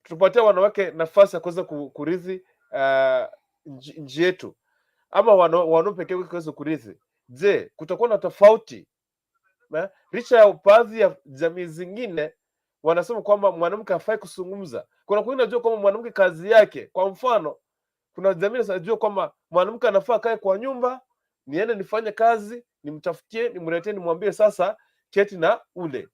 tupatia wanawake nafasi ya kuweza kurithi nchi yetu, ama wanaume pekee kuweza kurithi, je, kutakuwa na tofauti? Licha ya baadhi ya jamii zingine wanasema kwamba mwanamke hafai kuzungumza, kuna kwingine najua kwamba mwanamke kazi yake, kwa mfano kuna jamii zinajua kwamba mwanamke anafaa kae kwa nyumba, niende nifanye kazi, nimtafutie, nimletee, nimwambie sasa keti na ule.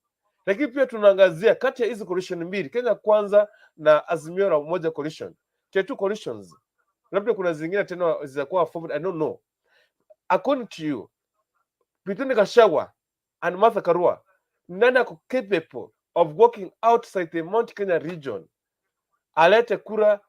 Lakini pia tunaangazia kati ya hizi coalition mbili, Kenya Kwanza na Azimio la Umoja coalition, two coalitions, labda kuna zingine tena zitakuwa formed, I don't know. According to you, between GACHAGUA and Martha Karua, nani ako capable of working outside the Mount Kenya region alete kura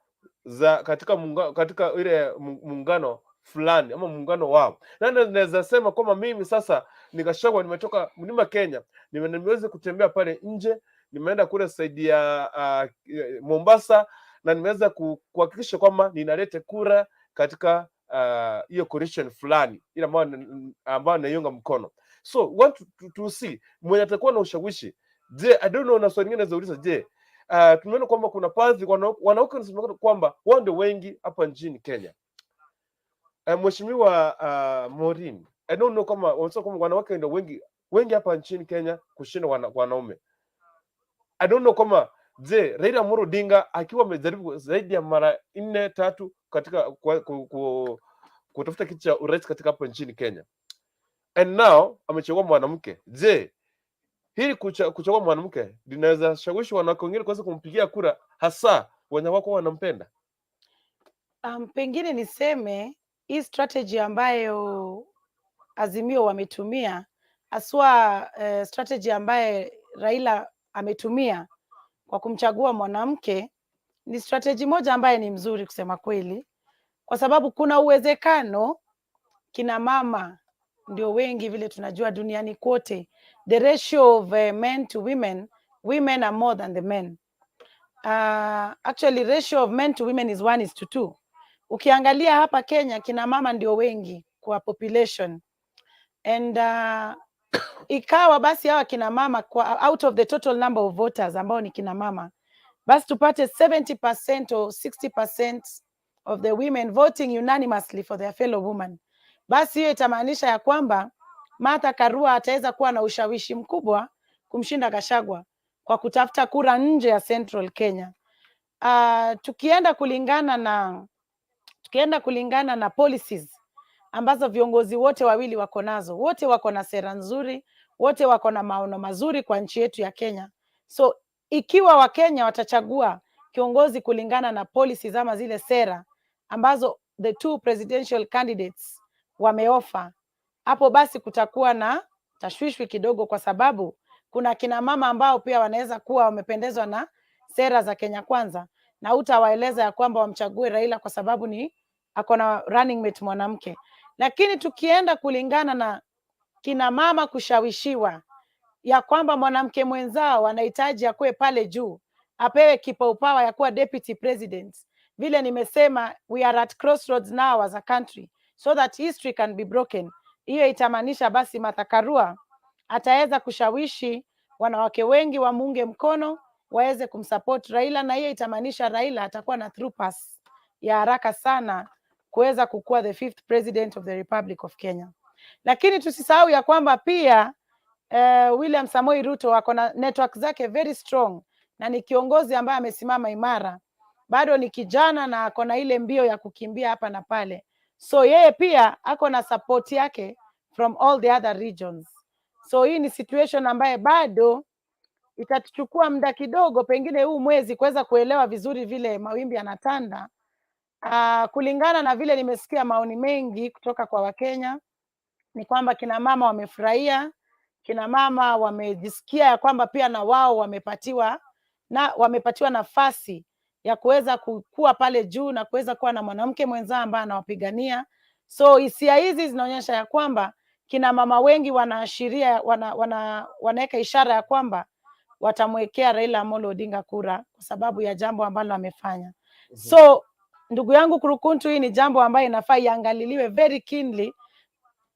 za katika ile muungano fulani ama muungano wao? Nani anaweza sema kwamba mimi sasa ni GACHAGUA, nimetoka Mlima Kenya, nimeweza kutembea pale nje, nimeenda kule saidi ya Mombasa, na nimeweza kuhakikisha kwamba ninalete kura katika hiyo coalition fulani ile ambayo naiunga mkono. So want to see mwenye atakuwa na ushawishi. Je, I don't know, na swali nyingine nauliza, je, tumeona kwamba kuna baadhi wanawake wanasema kwamba wao ndio wengi hapa nchini Kenya. Mheshimiwa Maureen, I don't know kama wanasema kwamba wanawake ndio wengi hapa nchini Kenya kushinda wanaume. I don't know kama, je, Raila Amolo Odinga akiwa amejaribu zaidi ya mara 4-3 katika kutafuta kiti cha urais katika hapa nchini Kenya, and now amechagua mwanamke, je, hili kuchagua mwanamke linaweza shawishi wanawake wengine kuweza kumpigia kura, hasa wenye wako wanampenda? Pengine niseme hii strategy ambayo Azimio wametumia, aswa strategy ambaye Raila ametumia kwa kumchagua mwanamke, ni strategy moja ambaye ni mzuri kusema kweli, kwa sababu kuna uwezekano kina mama ndio wengi vile tunajua duniani kote. The ratio of men to women are more than the men. Actually ratio of men to women is 1:2. Ukiangalia hapa Kenya kina mama ndio wengi kwa population, and ikawa basi hawa kina mama kwa out of the total number of voters ambao ni kina mama, basi tupate 70% or 60% of the women voting unanimously for their fellow woman. Basi hiyo itamaanisha ya kwamba Martha Karua ataweza kuwa na ushawishi mkubwa kumshinda GACHAGUA kwa kutafuta kura nje ya Central Kenya. Tukienda kulingana na policies ambazo viongozi wote wawili wako nazo, wote wako na sera nzuri, wote wako na maono mazuri kwa nchi yetu ya Kenya. So ikiwa Wakenya watachagua kiongozi kulingana na policies ama zile sera ambazo the two presidential candidates wameofa, hapo basi kutakuwa na tashwishwi kidogo, kwa sababu kuna kina mama ambao pia wanaweza kuwa wamependezwa na sera za Kenya Kwanza, na utawaeleza ya kwamba wamchague Raila kwa sababu ni ako na running mate mwanamke. Lakini tukienda kulingana na kina mama kushawishiwa ya kwamba mwanamke mwenzao anahitaji akuwe pale juu, apewe kipaupawa ya kuwa deputy president, vile nimesema, we are at crossroads now as a country so that history can be broken. Hiyo itamaanisha basi Martha Karua ataweza kushawishi wanawake wengi wamuunge mkono waweze kumsupport Raila, na hiyo itamaanisha Raila atakuwa na through pass ya haraka sana kuweza kukua the 5th president of the Republic of Kenya. Lakini tusisahau ya kwamba pia William Samoei Ruto ako na network zake very strong, na ni kiongozi ambaye amesimama imara, bado ni kijana na ako na ile mbio ya kukimbia hapa na pale. So yeye pia ako na support yake from all the other regions. So hii ni situation ambaye bado itachukua muda kidogo, pengine huu mwezi, kuweza kuelewa vizuri vile mawimbi yanatanda. Kulingana na vile nimesikia maoni mengi kutoka kwa Wakenya, ni kwamba kina mama wamefurahia, kina mama wamejisikia ya kwamba pia na wao wamepatiwa nafasi ya kuweza kukua pale juu na kuweza kuwa na mwanamke mwenzao ambaye anawapigania. So hisia hizi zinaonyesha ya kwamba kina mama wengi wanaashiria wanaweka ishara ya kwamba watamwekea Raila Amolo Odinga kura kwa sababu ya jambo ambalo amefanya. So ndugu yangu Kurukuntu, hii ni jambo ambayo inafaa iangaliliwe very keenly.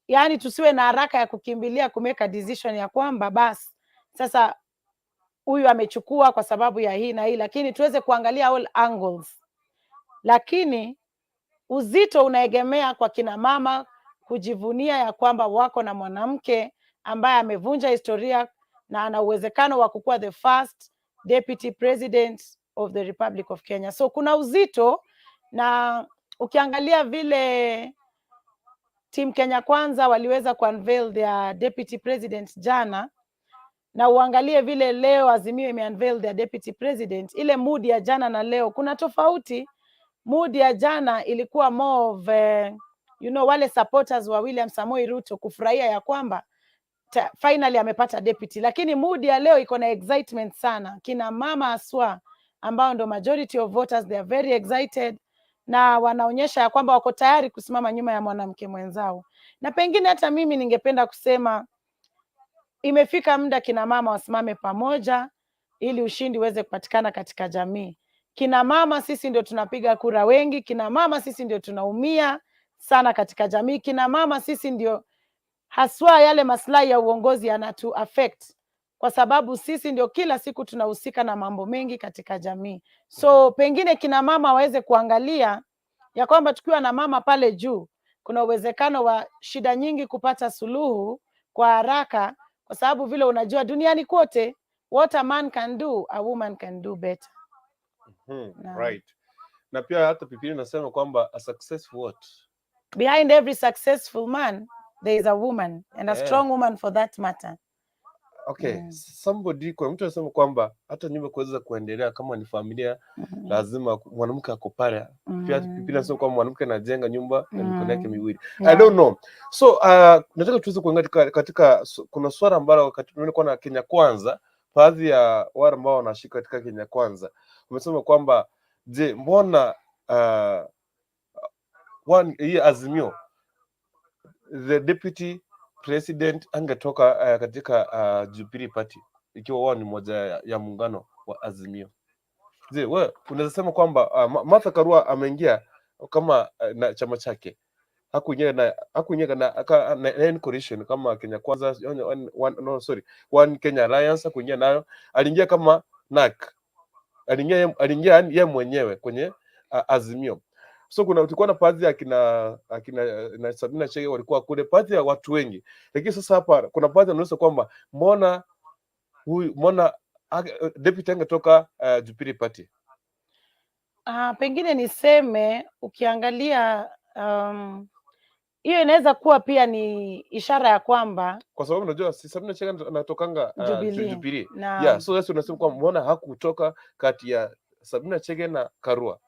Yani tusiwe na haraka ya kukimbilia kumeka decision ya kwamba basi sasa huyu amechukua kwa sababu ya hii na hii, lakini tuweze kuangalia all angles. Lakini uzito unaegemea kwa kina mama kujivunia ya kwamba wako na mwanamke ambaye amevunja historia na ana uwezekano wa kukuwa the first deputy president of the Republic of Kenya. So kuna uzito, na ukiangalia vile Team Kenya Kwanza waliweza ku-unveil their deputy president jana, na uangalie vile leo Azimio ime-unveil their deputy president, ile mood ya jana na leo kuna tofauti. Mood ya jana ilikuwa more of wale supporters wa William Samoei Ruto kufurahia ya kwamba finally amepata deputy, lakini mood ya leo iko na excitement sana. Kina mama aswa ambao ndo majority of voters, they are very excited na wanaonyesha ya kwamba wako tayari kusimama nyuma ya mwanamke mwenzao. Na pengine hata mimi ningependa kusema imefika muda kina mama wasimame pamoja, ili ushindi uweze kupatikana katika jamii. Kina mama sisi ndio tunapiga kura wengi, kina mama sisi ndio tunaumia sana katika jamii, kina mama sisi ndio haswa yale maslahi ya uongozi yanatu affect, kwa sababu sisi ndio kila siku tunahusika na mambo mengi katika jamii. So pengine kina mama waweze kuangalia ya kwamba tukiwa na mama pale juu, kuna uwezekano wa shida nyingi kupata suluhu kwa haraka, kwa sababu vile unajua duniani kote, what a man can do, a woman can do better. Right. Na pia hata Biblia inasema kwamba a successful what? Behind every successful man, there is a woman, and a strong woman for that matter. Okay, somebody, kuna mtu anasema kwamba hata nyumba kuweza kuendelea kama ni familia, lazima mwanamke akopare. Pia Biblia inasema kwamba mwanamke anajenga nyumba na mikono yake miwili. I don't know. So nataka tuweze kuangalia katika kuna swala ambalo wakati tunaona na Kenya Kwanza, baadhi ya wale ambao wanashika katika Kenya Kwanza wamesema kwamba je, mbona hii azimio the deputy president angetoka katika Jubilee Party ikiwa wao ni moja ya muungano wa Azimio. Je, wewe unaweza sema kwamba Martha Karua ameingia kama na chama chake, hakuingia na coalition kama Kenya Kwanza, One Kenya Alliance, hakuingia nayo, aliingia kama NAK, aliingia yeye mwenyewe kwenye Azimio. So tulikuwa na baadhi ya akina Sabina Chege walikuwa kule, baadhi ya watu wengi, lakini sasa hapa kuna baadhi wanaona kwamba mbona deputy angetoka Jubilee Party. Pengine niseme ukiangalia hiyo inaweza kuwa pia ni ishara ya kwamba, kwa sababu unajua Sabina Chege anatokanga Jubilee. Yeah, so sasa unasema kwamba mbona hakutoka kati ya Sabina Chege na Karua.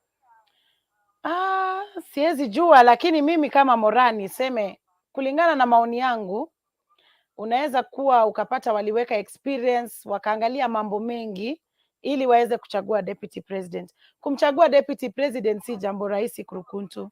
Siwezi jua, lakini mimi kama MORAA niseme kulingana na maoni yangu, unaweza kuwa ukapata waliweka experience, wakaangalia mambo mengi ili waweze kuchagua deputy president. Kumchagua deputy president si jambo rahisi Kurukuntu.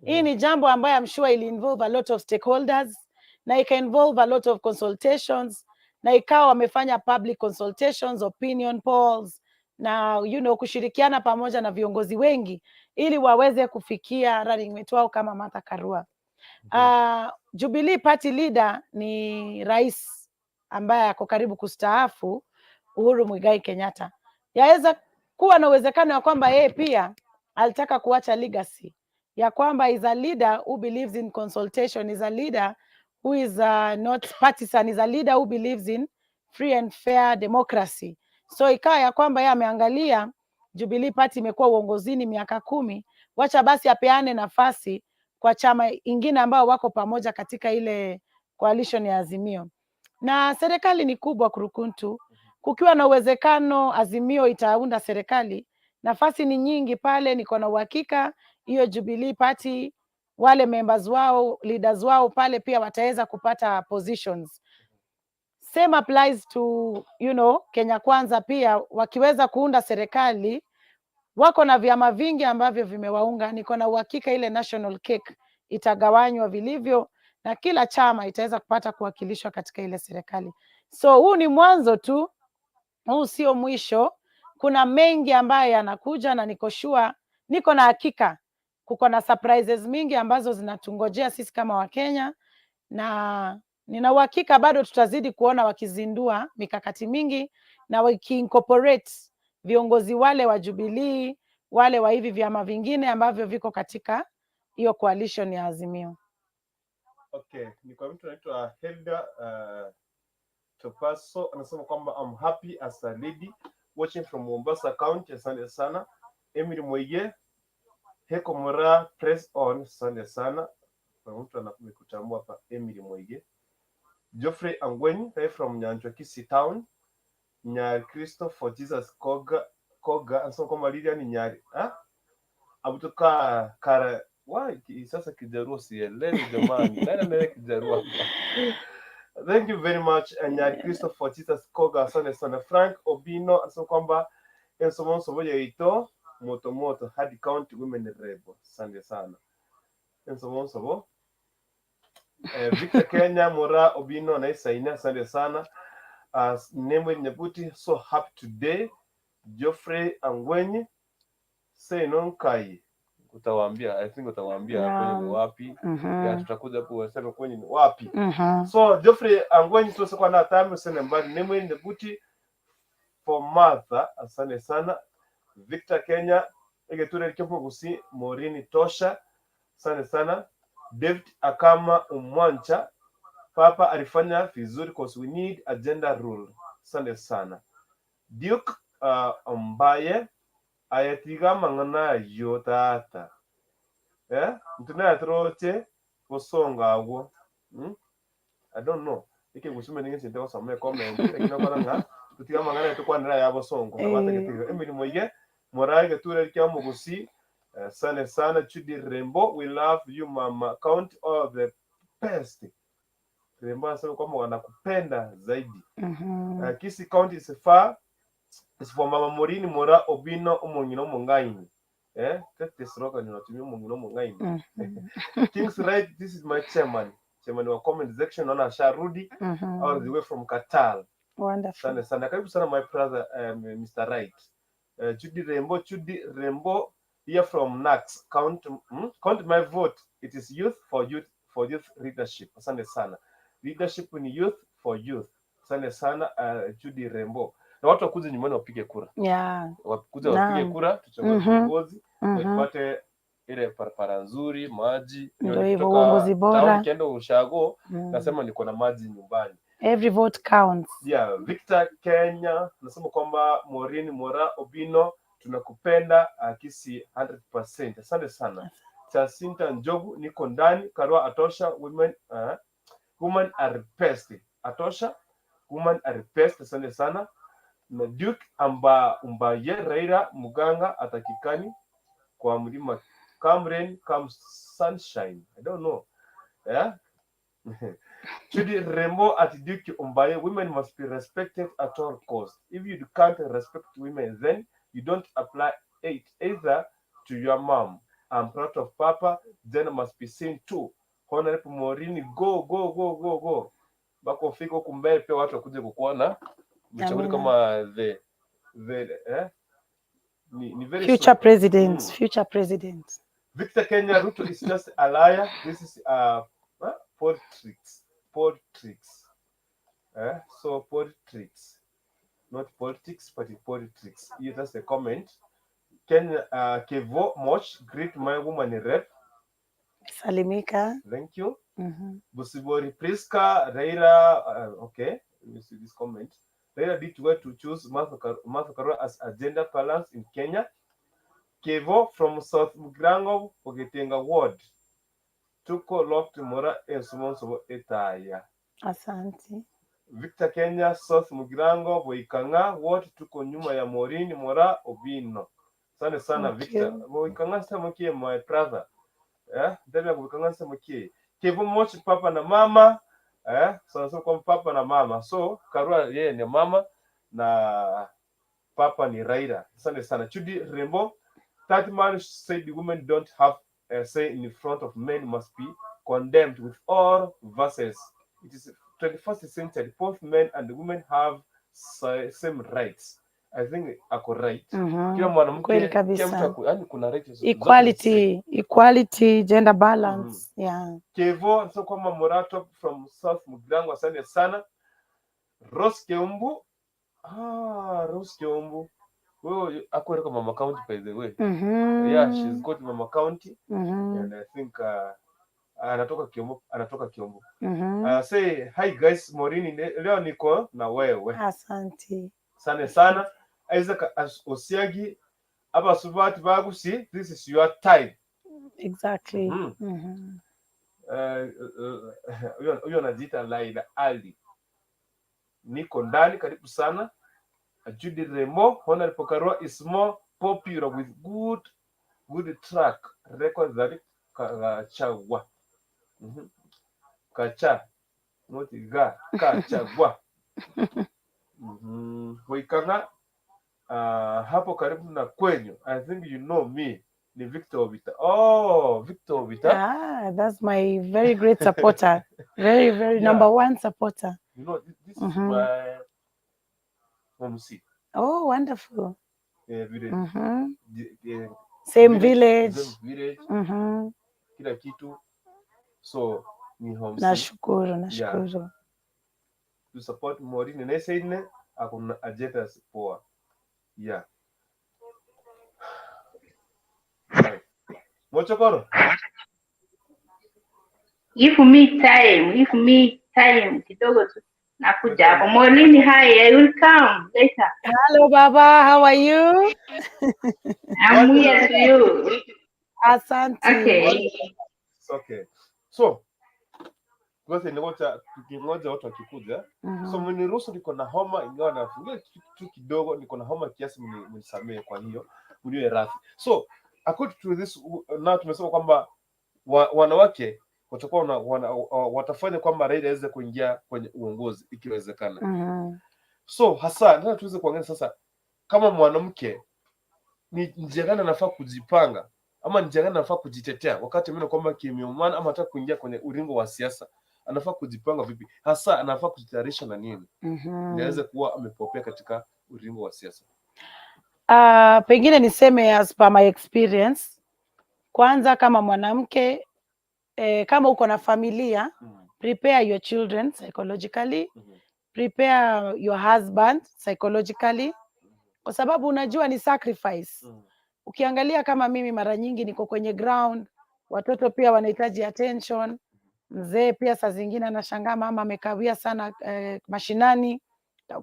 Hii ni jambo ambayo I'm sure ili involve a lot of stakeholders, na ika involve a lot of consultations, na ikawa wamefanya public consultations, opinion polls, na kushirikiana pamoja na viongozi wengi ili waweze kufikia running mate wao kama Martha Karua. Jubilee Party leader ni rais ambaye ako karibu kustaafu, Uhuru Muigai Kenyatta. Yaweza kuwa na uwezekano ya kwamba yeye pia alitaka kuacha legacy ya kwamba is a leader who believes in consultation, is a leader who is not partisan, is a leader who believes in free and fair democracy. So ikawa ya kwamba yeye ameangalia Jubilee Party imekuwa uongozini miaka 10, wacha basi apeane nafasi kwa chama ingine ambao wako pamoja katika ile coalition ya Azimio. Na serikali ni kubwa Kurukuntu, kukiwa na uwezekano Azimio itaunda serikali, nafasi ni nyingi pale. Niko na uhakika hiyo Jubilee Party wale members wao, leaders wao pale pia wataweza kupata positions. Same applies to Kenya Kwanza pia, wakiweza kuunda serikali wako na vyama vingi ambavyo vimewaunga. Niko na uhakika ile national cake itagawanywa vilivyo na kila chama itaweza kupata kuwakilishwa katika ile serikali. So huu ni mwanzo tu, huu sio mwisho. Kuna mengi ambayo yanakuja, na niko na hakika kuko na surprises mingi ambazo zinatungojea sisi kama Wakenya, na nina uhakika bado tutazidi kuona wakizindua mikakati mingi na wakiincorporate viongozi wale wa Jubilee, wale wa hivi vyama vingine ambavyo viko katika hiyo coalition ya Azimio. Okay, ni kwa mtu anaitwa Helda Topaso anasema kwamba I'm happy as a lady watching from Mombasa County. Asante sana. Emily Moige, Heko MORAA press on. Asante sana. Kwa mtu anakutambua hapa Emily Moige. Geoffrey Angweni from Nyanchwa Kisii town. Nyari Christopher for Jesus Koga anasema kwamba Lydia ni Nyari. Abutoka kara sasa Kijaruo sielewi jamani. Nani Kijaruo? Thank you very much. Nyari Christopher for Jesus Koga, asante sana. Frank Obino anasema kwamba ensomo soboye ito moto hadi county women rebo. Asante sana. Ensomo Victor Kenya MORAA Obino na Isaina, asante sana. as Nemwe Nyabuti, so happy today. Geoffrey Angwenyi, say nonkai. Utawaambia, I think utawaambia kwenye ni wapi. Ya tutakuja kusema kwenye ni wapi. So Geoffrey Angwenyi tuweze kwa na time usene mbali Nemwe Nyabuti for Martha, asante sana. Victor Kenya, egeture kipo gusi Maureen tosha. Asante sana. David Akama Umwancha, Papa alifanya vizuri because we need a gender rule. Asante sana. Duke Mbaye ayatiga mangana yotata. Mtuna troche kusonga awo. I don't know. Ike gusuma ninge sinte ko some comment. Ekina kwa nga tutiga mangana to kwa ndira yabo songo. Abata getiga. Emili moye MORAA geture kya mugusi. Asante sana. Chudi Rembo, we love you mama. Count all the best. Rembo anasema kwamba wanakupenda zaidi. Kisii County is far. It's for Mama Maureen MORAA Obino umongino mongaini. Tete sroka ni natumia umongino mongaini. King's right, this is my chairman. Chairman wa comment section naona asharudi all the way from Qatar. Wonderful. Sana karibu sana my brother Mr. Right. Chudi Rembo here from Nax. Count my vote. It is youth for youth leadership. Asante sana. Leadership in youth for youth. Asante sana Chudi Rembo. Na watu wakuze nyumbani wapige kura. Wakuze wapige kura, tuchague viongozi, tupate ile parapara nzuri, maji, ndio hivyo uongozi bora. Nikienda ushago, nasema niko na maji nyumbani. Every vote counts. Yeah, Victor Kenya, nasema kwamba Maureen MORAA Obino tunakupenda Kisii 100%. Asante sana. Chasinta Njogu niko ndani, Karua Atosha, women are best. Atosha, women are best. Asante sana. Na Duke Umbaye Raila Muganga atakikani kwa mlima Cameron come sunshine. I don't know. Chudi Rembo at Duke Umbaye, women must be respected at all costs. If you can't respect women, then you don't apply it either to your mom. I'm proud of Papa, then must be seen too. Honorable Maureen, go. Bako fiko kumbele pe watu wakuje kukuona. Mchauri kama ni very future presidents, future presidents. Victor Kenya, RUTO is just a liar. This is politics. So politics, not politics, but politics. Here that's the comment. Kenya Kevo Moch, great my woman rep. Salimika. Thank you. Busibori Priska, Raila. Okay, let me see this comment. Raila did well to choose Martha Karua as a gender balance in Kenya. Kevo from South Mugrango, Ogetenga Ward. Tuko locked MORAA Esmonso Etaya. Asante. Victor Kenya, South Mugrango, Boikanga Ward. Tuko nyuma ya Maureen MORAA Obino. Asante sana Victor. Boikanga sema kie my brother. Ndani Boikanga sema kie. Kevo mochi papa na mama. So kwa papa na mama. So Karua yeye ni mama na papa ni Raila. Asante sana. Chudi Rembo, that man said the women don't have a say in front of men must be condemned with all verses. It is 21st century. Both men and women have same rights. I think ako right. Kila mwanamke yani kuna rights. Equality, gender balance. Yeah. Kevo so kama MORAA from South Mugrango, asante sana. Rose Keumbu. Rose Keumbu. Well, ako Mama County by the way. Yeah, she's got Mama County. And I think anatoka Kiombo. Say hi guys, Maureen leo niko na wewe. Asante. Asante sana. Isaac Osiagi aba subati bagusi, this is your time. Exactly. Huyo anajiita Laila Ali. Niko ndani karibu sana. Judy Remo, Honorable Karua is more popular with good track record than GACHAGUA. GACHAGUA. Waikanga hapo karibu na kwenyu. I think you know me. Ni Victor Obita. Oh, Victor Obita. That's my very great supporter. Very number one supporter. You know, this is my homsi. Oh, wonderful. Vile Same village. Same village. Kila kitu. So ni homsi. Nashukuru. Yeah. To support Maureen na saidne akuna ajeta poa. Yeah. Mochokoro. Give me time kidogo tu. Nakuja hapo. Maureen, hi, I will come later. Hello Baba, how are you? I'm here to you. Asante. Okay. So ngoja ningoja tukingoja watu wakikuja. So mniruhusu niko na homa ingawa nafungia tu kidogo, niko na homa kiasi, mnisamee kwa hiyo mniwe radhi. So according to this now tumesema kwamba wanawake watakuwa watafanya kwamba Raila aweze kuingia kwenye uongozi ikiwezekana. So hasa nataka tuweze kuangalia sasa kama mwanamke ni njia gani anafaa kujipanga ama njia gani anafaa kujitetea wakati mimi kwamba kimeumana ama hata kuingia kwenye ulingo wa siasa, anafaa kujipanga vipi, hasa anafaa kujitayarisha na nini niweze kuwa amepopea katika ulingo wa siasa. Pengine niseme as per my experience, kwanza kama mwanamke kama uko na familia, prepare your children psychologically, prepare your husband psychologically, kwa sababu unajua ni sacrifice. Ukiangalia kama mimi mara nyingi niko kwenye ground, watoto pia wanahitaji attention, mzee pia saa zingine anashangaa mama amekawia sana mashinani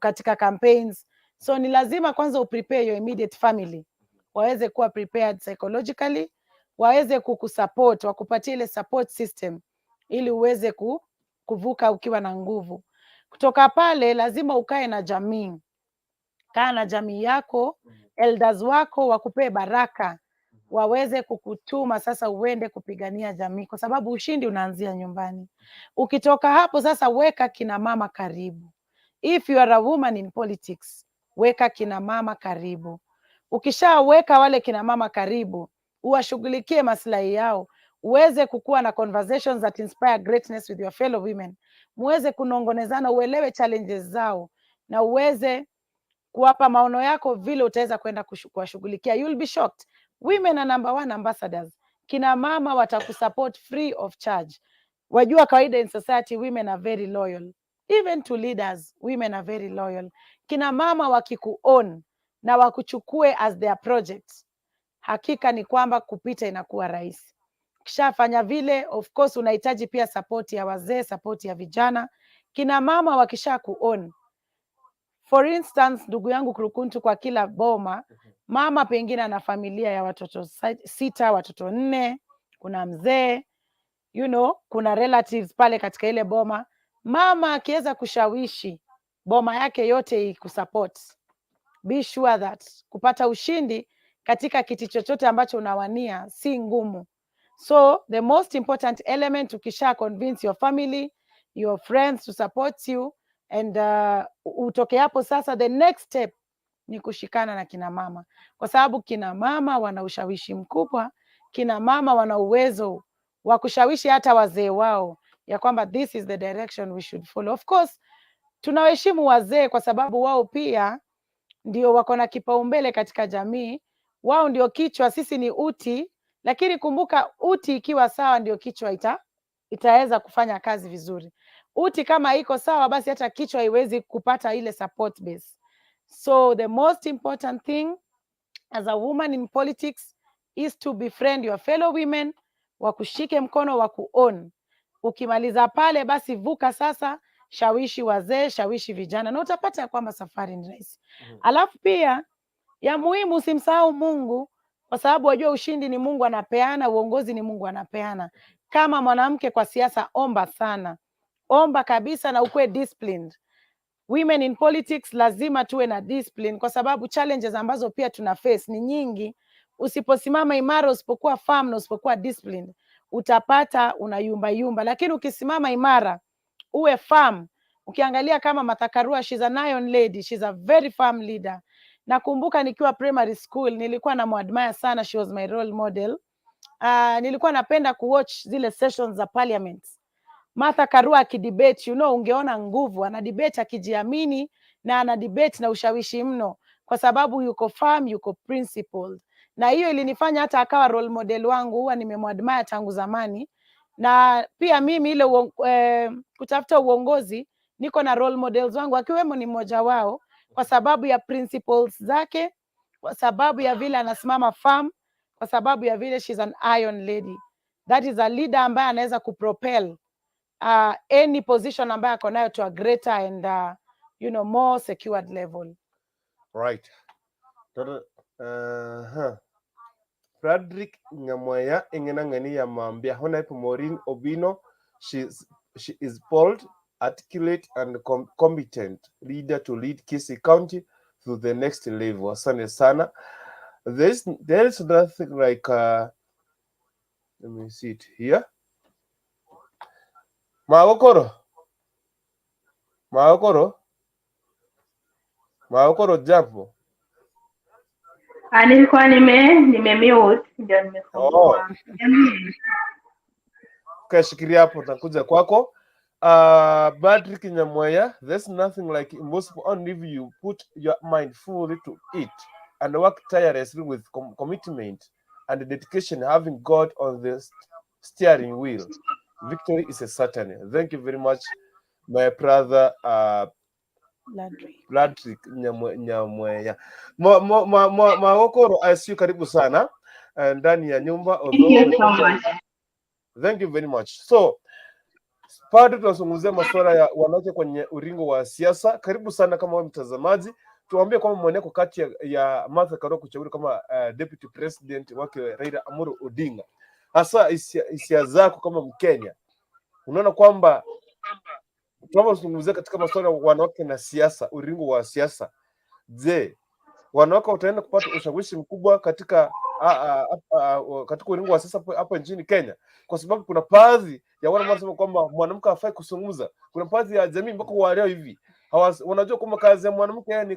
katika campaigns. So ni lazima kwanza uprepare your immediate family, waweze kuwa prepared psychologically, waweze kukusupport, wakupatie ile support system ili uweze kuvuka ukiwa na nguvu. Kutoka pale lazima ukae na jamii. Kaa na jamii yako, elders wako wakupee baraka, waweze kukutuma sasa uende kupigania jamii, kwa sababu ushindi unaanzia nyumbani. Ukitoka hapo sasa weka kina mama karibu. If you are a woman in politics, weka kina mama karibu. Ukishaweka wale kina mama karibu, uwashughulikie maslahi yao, uweze kukua na conversations that inspire greatness with your fellow women, muweze kunongonezana, uelewe challenges zao na uweze kuwapa maono yako vile utaweza kwenda kuwashughulikia. You will be shocked. Women are number one ambassadors. Kina mama watakusupport free of charge. Wajua kawaida in society women are very loyal. Even to leaders, women are very loyal. Kina mama wakikuown na wakuchukue as their projects, hakika ni kwamba kupita inakuwa rahisi. Kishafanya vile, of course unahitaji pia support ya wazee, support ya vijana. Kina mama wakisha kuown, for instance, ndugu yangu Krukuntu, kwa kila boma mama pengine ana familia ya watoto 6, watoto 4, kuna mzee, kuna relatives pale katika ile boma. Mama akiweza kushawishi boma yake yote ikusupport, be sure that kupata ushindi katika kiti chochote ambacho unawania si ngumu. So the most important element, ukisha convince your family, your friends to support you, and utoke hapo sasa, the next step ni kushikana na kina mama, kwa sababu kina mama wana ushawishi mkubwa. Kina mama wana uwezo wa kushawishi hata wazee wao ya kwamba this is the direction we should follow. Of course tunawaheshimu wazee kwa sababu wao pia ndio wako na kipaumbele katika jamii. Wao ndio kichwa, sisi ni uti, lakini kumbuka uti ikiwa sawa ndio kichwa itaweza kufanya kazi vizuri. Uti kama iko sawa, basi hata kichwa haiwezi kupata ile support base. So the most important thing as a woman in politics is to befriend your fellow women, wakushike mkono, wakuown. Ukimaliza pale basi vuka sasa, shawishi wazee, shawishi vijana, na utapata kwamba safari ni rahisi. Alafu pia ya muhimu, usimsahau Mungu, kwa sababu wajua ushindi ni Mungu anapeana, uongozi ni Mungu anapeana. Kama mwanamke kwa siasa, omba sana, omba kabisa, na ukue disciplined. Women in politics lazima tuwe na discipline, kwa sababu challenges ambazo pia tuna face ni nyingi. Usiposimama imara, usipokuwa firm na usipokuwa disciplined, utapata unayumba yumba. Lakini ukisimama imara, uwe firm. Ukiangalia kama Martha Karua, she's an iron lady, she's a very firm leader. Nakumbuka nikiwa primary school nilikuwa na muadmire sana, she was my role model. Nilikuwa napenda kuwatch zile sessions za parliament. Martha Karua akidebate, ungeona nguvu, ana debate akijiamini, na ana debate na ushawishi mno, kwa sababu yuko firm, yuko principled. Na hiyo ilinifanya hata akawa role model wangu, huwa nimemwadmire tangu zamani. Na pia mimi ile kutafuta uongozi, niko na role models wangu, akiwemo ni mmoja wao, kwa sababu ya principles zake, kwa sababu ya vile anasimama firm, kwa sababu ya vile she's an iron lady. That is a leader ambaye anaweza kupropel any position ambayo ako nayo to a greater and more secured level. Right. Frederick Nyamoya ingena ya mambia hona Maureen Obino, she is bold, articulate and competent leader to lead Kisii County to the next level. Asante sana. There is nothing like let me see it here. Maokoro jambo. Nilikuwa nime-mute ndio nimefungua. Kashikilia hapo takuja kwako. Patrick Nyamoya, there's nothing like impossible only if you put your mind fully to it and work tirelessly with commitment and dedication, having God on the steering wheel. Victory is a certainty. Thank you very much, my brother Patrick Nyamoya. Maokoro, I see you karibu sana ndani ya nyumba. Thank you so much. Thank you very much. So, bado tunazungumzia masuala ya wanawake kwenye uringo wa siasa. Karibu sana kama wewe mtazamaji. Tuambie kwamba maoni yako kati ya Martha Karua kuchaguliwa kama deputy president wake Raila Amolo Odinga. Hasa hisia zako kama Mkenya. Unaona kwamba tunapozungumzia katika masuala ya wanawake na siasa, uringo wa siasa, je, wanawake wataenda kupata ushawishi mkubwa katika ulingo wa siasa hapa nchini Kenya? Kwa sababu kuna baadhi ya wale wanasema kwamba mwanamke hafai kuzungumza. Kuna baadhi ya jamii mpaka waleo hivi wanajua kwamba kazi ya mwanamke ni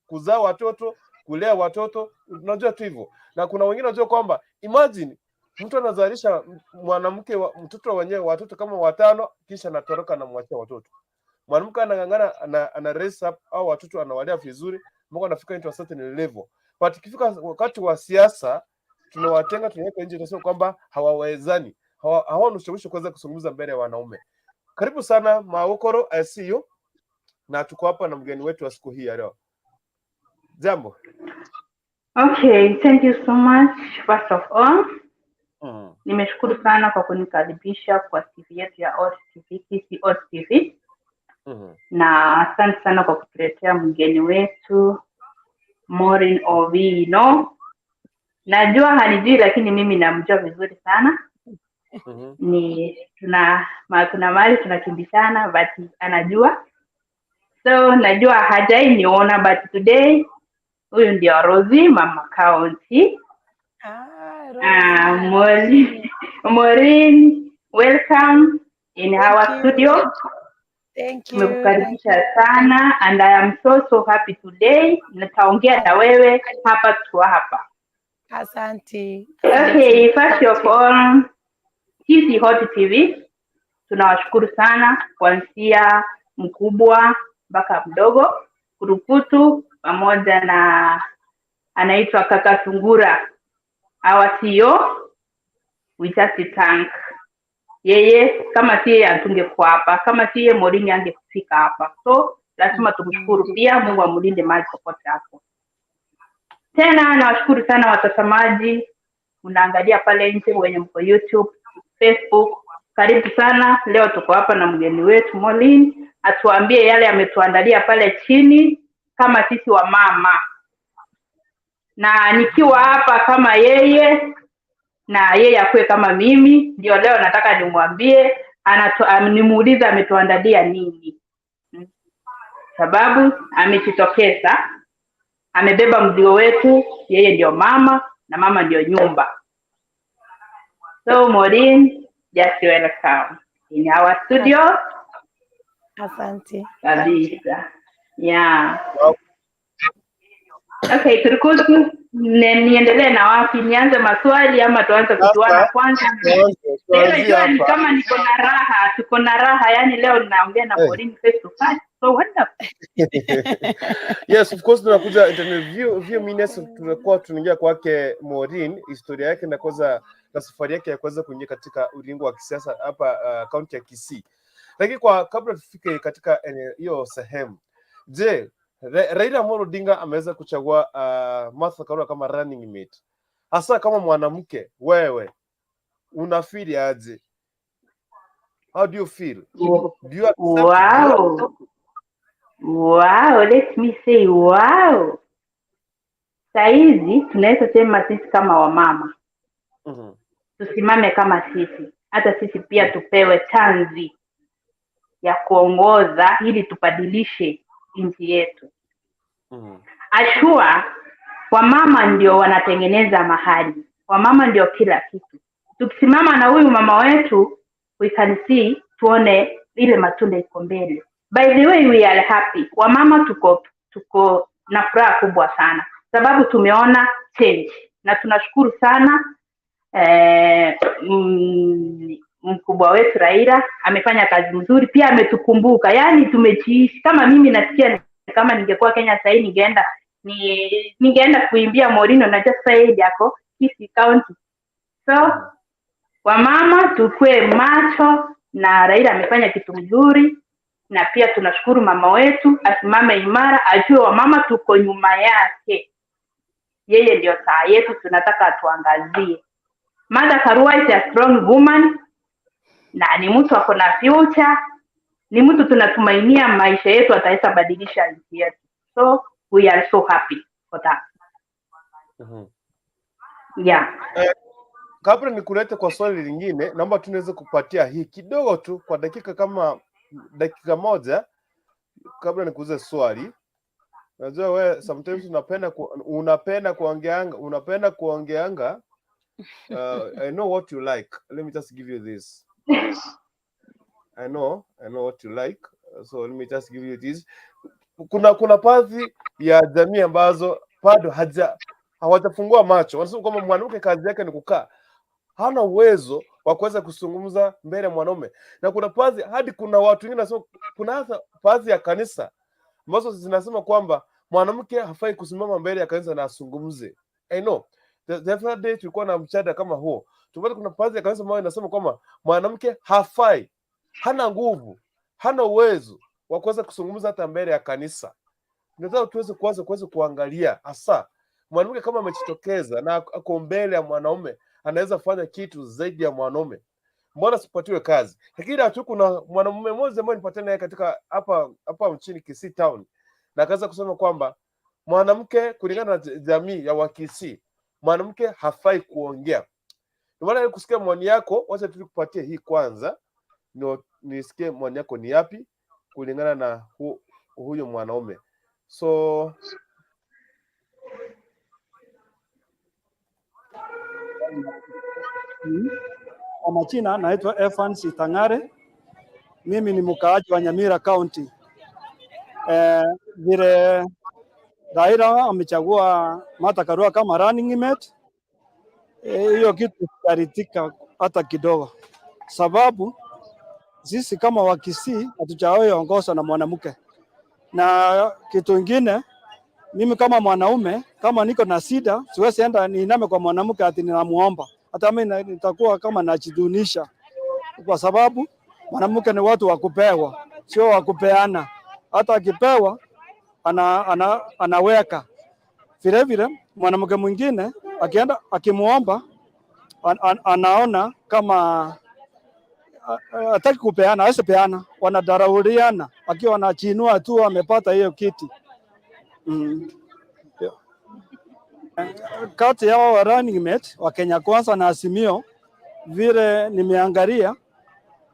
kuzaa watoto, kulea watoto, unajua tu hivyo. Na kuna wengine wanajua kwamba imagine mtu anazalisha mwanamke mtoto wenyewe watoto kama 5 kisha anatoroka na mwachia watoto. Mwanamke anangangana ana raise up au watoto anawalea vizuri mpaka anafika into a certain level. But ikifika wakati wa siasa tunawatenga, tunaweka nje, tunasema kwamba hawawezani, hawana ushawishi kuweza kuzungumza mbele ya wanaume. Karibu sana Maokoro, I see you. Na tuko hapa na mgeni wetu wa siku hii ya leo. Jambo. Okay, thank you so much. First of all, nimeshukuru sana kwa kunikaribisha kwa TV yetu ya Kisii TV. Na asante sana kwa kutuletea mgeni wetu Maureen Obino. Najua hanijui lakini mimi namjua vizuri sana. Kuna mahali tunakimbishana but anajua. So najua hajai niona but today huyu ndio Rosie Mama County. Maureen, welcome in our studio. Thank you. Nimekukaribisha sana and I am so happy today. Nitaongea na wewe hapa tu hapa. Asante. Okay, first of all, Kisii Hot TV tunawashukuru sana kuanzia mkubwa mpaka mdogo, kurukutu pamoja na anaitwa Kaka Sungura. Our CEO, we just thank yeye, kama si yeye atungekuwa hapa, kama si yeye Maureen angefika hapa. So lazima tumshukuru pia, Mungu amlinde mahali popote hapo. Tena nawashukuru sana watazamaji, mnaangalia pale nje wenye mko YouTube, Facebook. Karibu sana. Leo tuko hapa na mgeni wetu Maureen, atuambie yale ametuandalia pale chini kama sisi wa mama. Na nikiwa hapa kama yeye na yeye akue kama mimi, ndio leo nataka nimwambie, nimuulize ametuandalia nini. Sababu amejitokeza, amebeba mzigo wetu, yeye ndio mama na mama ndio nyumba. So Maureen, just welcome in our studio. Asante. Kabisa. Yeah. Okay, niendelee na wapi? Nianze maswali ama tuanze kujuana kwanza? Leo ni kama niko na raha, tuko na raha. Yani leo ninaongea na Maureen face to face. So wonderful. Yes, of course tunakuja interview few minutes, tunakuwa tunaingia kwake Maureen, historia yake na kwanza na safari yake ya kwanza kuingia katika ulingo wa kisiasa hapa kaunti ya Kisii. Lakini kwa kabla tufike katika hiyo sehemu, je, Raila Amolo Odinga ameweza kuchagua Martha Karua kama running mate. Hasa kama mwanamke, wewe unafeel aje? How do you feel? Do you accept Wow, let me say wow. Saizi tunaweza sema sisi kama wamama tusimame kama sisi, hata sisi pia tupewe chanzi ya kuongoza ili tubadilishe nchi yetu. Ashua wamama ndio wanatengeneza mahali, wamama ndio kila kitu. Tukisimama na huyu mama wetu, we can see, tuone ile matunda iko mbele. By the way, we are happy. Wamama tuko na furaha kubwa sana sababu tumeona change, na tunashukuru sana mkubwa wetu Raila amefanya kazi nzuri, pia ametukumbuka. Yani tumechiishi. Kama mimi nasikia kama ningekuwa Kenya sasa ningeenda kuimbia Maureen na just say yako Kisii County. So wamama tukue macho, na Raila amefanya kitu mzuri, na pia tunashukuru mama wetu asimame imara, ajue wamama tuko nyuma yake. Yeye ndio saa yetu, tunataka tuangazie. Martha Karua is a strong woman, na ni mtu ako na future, ni mtu tunatumainia maisha yetu ataweza badilisha nchi yetu. So we are so happy for that. Yeah. Kabla nikulete kwa swali lingine, naomba tunaweza kupatia hii kidogo tu kwa dakika kama dakika moja kabla nikuulize swali. Najua wewe sometimes unapenda kuongeanga. I know what you like. Let me just give you this. I know what you like. So let me just give you this. Kuna baadhi ya jamii ambazo bado hawajafungua macho. Wanasema kwamba mwanamke kazi yake ni kukaa. Hana uwezo wa kuweza kuzungumza mbele ya mwanaume. Na kuna baadhi, hadi kuna watu wengine wanasema, kuna hata baadhi ya kanisa ambazo zinasema kwamba mwanamke hafai kusimama mbele ya kanisa na azungumze. I know. The other day tulikuwa na mchada kama huo. Tupata kuna baadhi ya kanisa ambao inasema kwamba mwanamke hafai, hana nguvu, hana uwezo wa kuweza kuzungumza hata mbele ya kanisa. Nataka tuweze kuanza kuangalia hasa mwanamke kama amejitokeza na ako mbele ya mwanaume, anaweza fanya kitu zaidi ya mwanaume. Mbona sipatiwe kazi? Lakini hatu kuna mwanamume mmoja ambaye nipatana naye katika hapa mchini Kisii town, na akaanza kusema kwamba mwanamke kulingana na jamii ya Wakisii, mwanamke hafai kuongea. Ndio maana kusikia maoni yako, wacha tulikupatie hii kwanza ndio nisikie maoni yako ni yapi kulingana na huyo mwanaume. So kwa majina naitwa Evans Tangare. Mimi ni mkaaji wa Nyamira County. Vile Raila amechagua Martha Karua kama running mate, hiyo kitu karitika hata kidogo, sababu sisi kama Wakisii hatujawahi ongozwa na mwanamke. Na kitu kingine, mimi kama mwanaume, kama niko na shida, siwezi enda niiname kwa mwanamke ati ninamuomba. Hata mimi nitakuwa kama najidunisha, kwa sababu mwanamke ni watu wa kupewa, sio wa kupeana. Hata akipewa anaweka. Vile vile mwanamke mwingine akienda akimuomba anaona kama hataki kupeana, hawezi peana, wanadarauliana, akiwa anachinua tu amepata hiyo kiti. Kati ya wa running mate wa Kenya Kwanza na Azimio, vile nimeangalia,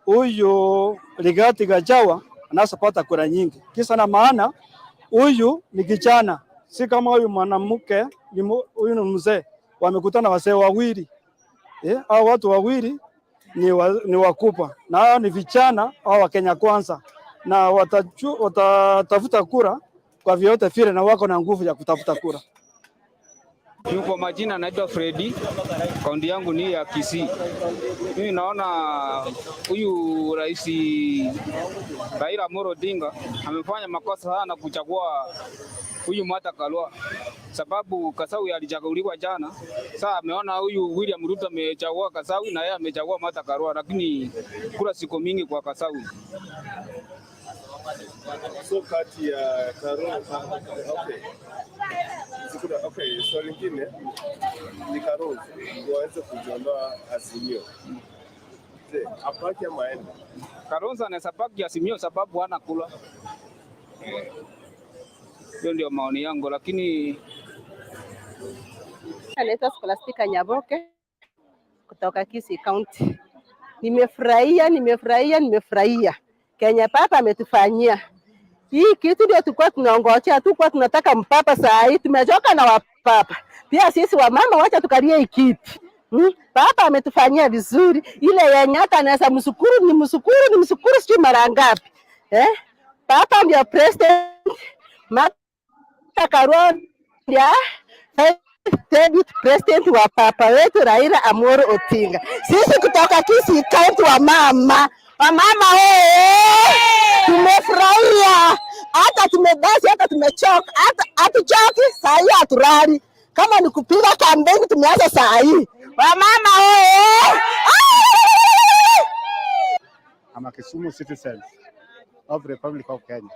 huyu Rigathi Gachagua anasapata kura nyingi. Kisa na maana huyu ni kijana, si kama huyu mwanamke, huyu ni mzee. Wamekutana wazee wawili. Hao watu wawili ni wakubwa, na hao ni vijana hao wa Kenya Kwanza, na watatafuta kura kwa vyote vile, na wako na nguvu ya kutafuta kura. Kwa majina naitwa Freddy, kaunti yangu ni ya Kisii. Mimi naona huyu rais Raila Unveils amefanya makosa sana kuchagua huyu Martha Karua, sababu Kasawi alichaguliwa jana. Sasa ameona huyu William Ruto amechagua Kasawi na yeye amechagua Martha Karua, lakini kura siku mingi kwa Kasawi. So kati ya Karua, okay, swali lingine ni Karua ndio aweze kujiondoa Azimio. Je, apaki ama aende? Karua anaweza baki Azimio sababu hana kula. Hiyo ndio maoni yangu, lakini anaitwa Scholastica Nyaboke kutoka Kisii County. Nimefurahia Kenya papa ametufanyia. Hii kitu ndio tulikuwa tunaongojea, tulikuwa tunataka mpapa saa hii, tumechoka na wapapa. Pia sisi wamama wacha tukalie hii kiti. Papa ametufanyia vizuri. Ile yenye hata anaweza mshukuru sijui mara ngapi. Papa ndio president, Martha Karua ndio president wa papa wetu Raila Amolo Odinga. Sisi kutoka Kisii County wamama tumefurahia, hata tumebasi, hata tumechoka, hata hatuchoki saa hii, haturari. Kama ni kupiga kampeni tumeanza saa hii. Wamama I'm a Kisumu citizen of Republic of Kenya,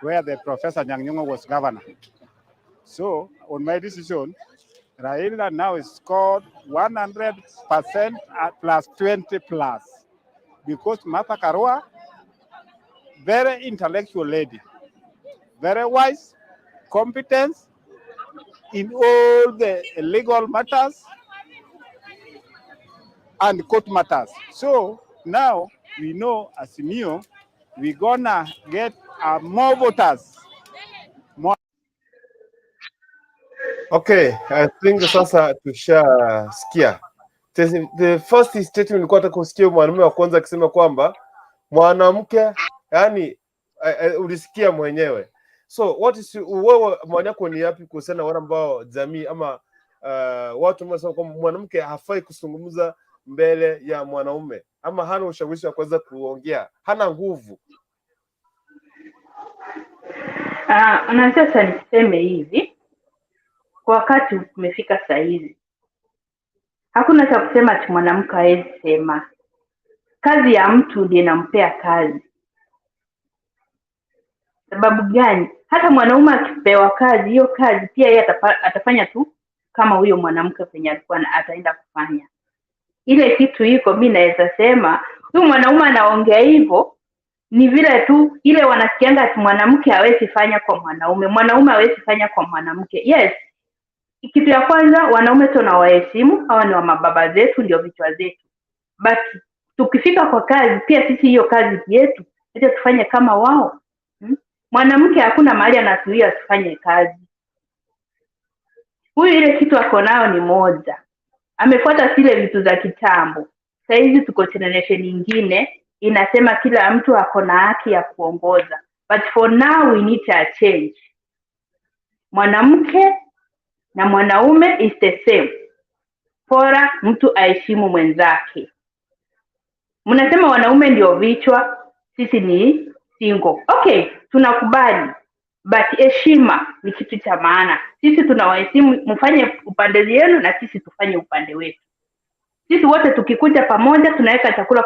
where the Professor Nyang'nyong'o was governor. So, on my decision, Raila now is scored 100% plus 20 plus. Because Martha Karua, very intellectual lady, very wise, competent in all the legal matters and court matters. So now we know Azimio, we're gonna get more voters. Okay, I think sasa tushasikia. The first statement nilikuwa nataka kusikia mwanamume wa kwanza akisema kwamba mwanamke, yani ulisikia mwenyewe. So what is wewe maoni yako ni yapi kuhusiana na wale ambao jamii ama watu wanasema kwamba mwanamke hafai kuzungumza mbele ya mwanaume ama hana ushawishi wa kuweza kuongea, hana nguvu? Na sasa niseme hivi, kwa wakati umefika saa hizi, hakuna cha kusema ati mwanamke hawezi sema. Kazi ya mtu ndiye inampea kazi. Sababu gani? Hata mwanaume akipewa kazi, hiyo kazi pia yeye atafanya tu kama huyo mwanamke penye alikuwa ataenda kufanya. Ile kitu iko, mimi naweza sema huyu mwanaume anaongea hivyo ni vile tu ile wanasikianga ati mwanamke hawezi fanya kwa mwanaume, mwanaume hawezi fanya kwa mwanamke. Yes, kitu ya kwanza, wanaume tunawaheshimu, hawa ni wa mababa zetu, ndio vichwa zetu. But tukifika kwa kazi, pia sisi hiyo kazi yetu acha tufanye kama wao. Mwanamke hakuna mahali anazuia asifanye kazi. Huyu ile kitu ako nayo ni moja, amefuata zile vitu za kitambo. Sasa hizi tuko generation nyingine inasema kila mtu ako na haki ya kuongoza. But for now we need a change. Mwanamke na mwanaume is the same. Bora mtu aheshimu mwenzake. Mnasema wanaume ndio vichwa, sisi ni single. Okay, tunakubali. But heshima ni kitu cha maana. Sisi tunawaheshimu, mfanye upande wenu na sisi tufanye upande wetu. Sisi wote tukikuja pamoja, tunaweka chakula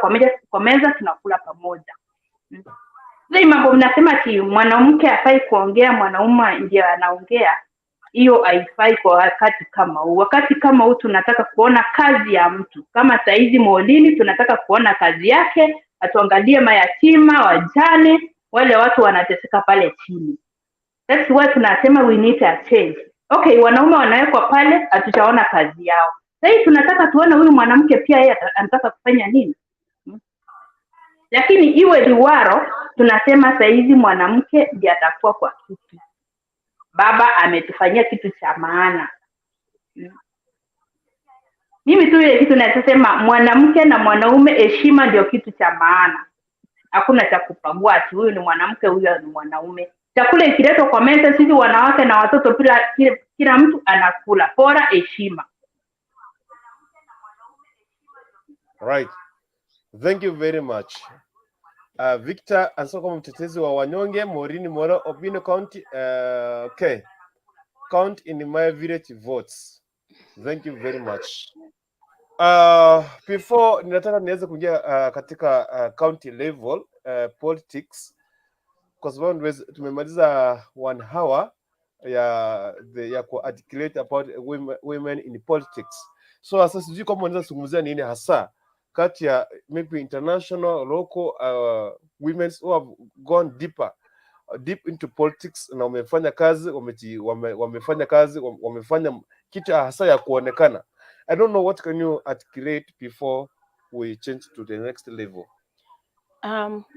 kwa meza, tunakula pamoja. Sasa mambo mnasema ati mwanamke hafai kuongea, mwanaume ndiye anaongea, hiyo haifai kwa wakati kama huu. Wakati kama huu tunataka kuona kazi ya mtu. Kama saizi Maureen tunataka kuona kazi yake, atuangalie mayatima, wajane, wale watu wanateseka pale chini. That's why tunasema we need a change. Okay, wanaume wanawekwa pale, hatutaona kazi yao. Sasa tunataka tuone huyu mwanamke pia yeye anataka kufanya nini. Lakini iwe liwaro, tunasema saizi mwanamke ndiye atakuwa kwa kitu. Baba ametufanyia kitu cha maana. Mimi tu ile kitu nasema mwanamke na mwanaume, heshima ndio kitu cha maana. Hakuna cha kupagua ati huyu ni mwanamke, huyu ni mwanaume. Chakula ikiletwa kwa meza, sisi wanawake na watoto kila mtu anakula, bora heshima. Right. Thank you very much. Victor anasema kama mtetezi wa wanyonge, Maureen Mora, Obino County, okay. Count in my village votes. Thank you very much. Before ninataka niweze kuingia katika county level politics, kwa sababu tumemaliza 1 hour ya ku articulate about women in politics. So sasa sijui kama unaweza kuzungumzia nini hasa kati ya maybe international, local women who have gone deep into politics na wamefanya kazi, wamefanya kitu hasa ya kuonekana. I don't know what can you articulate before we change to the next level.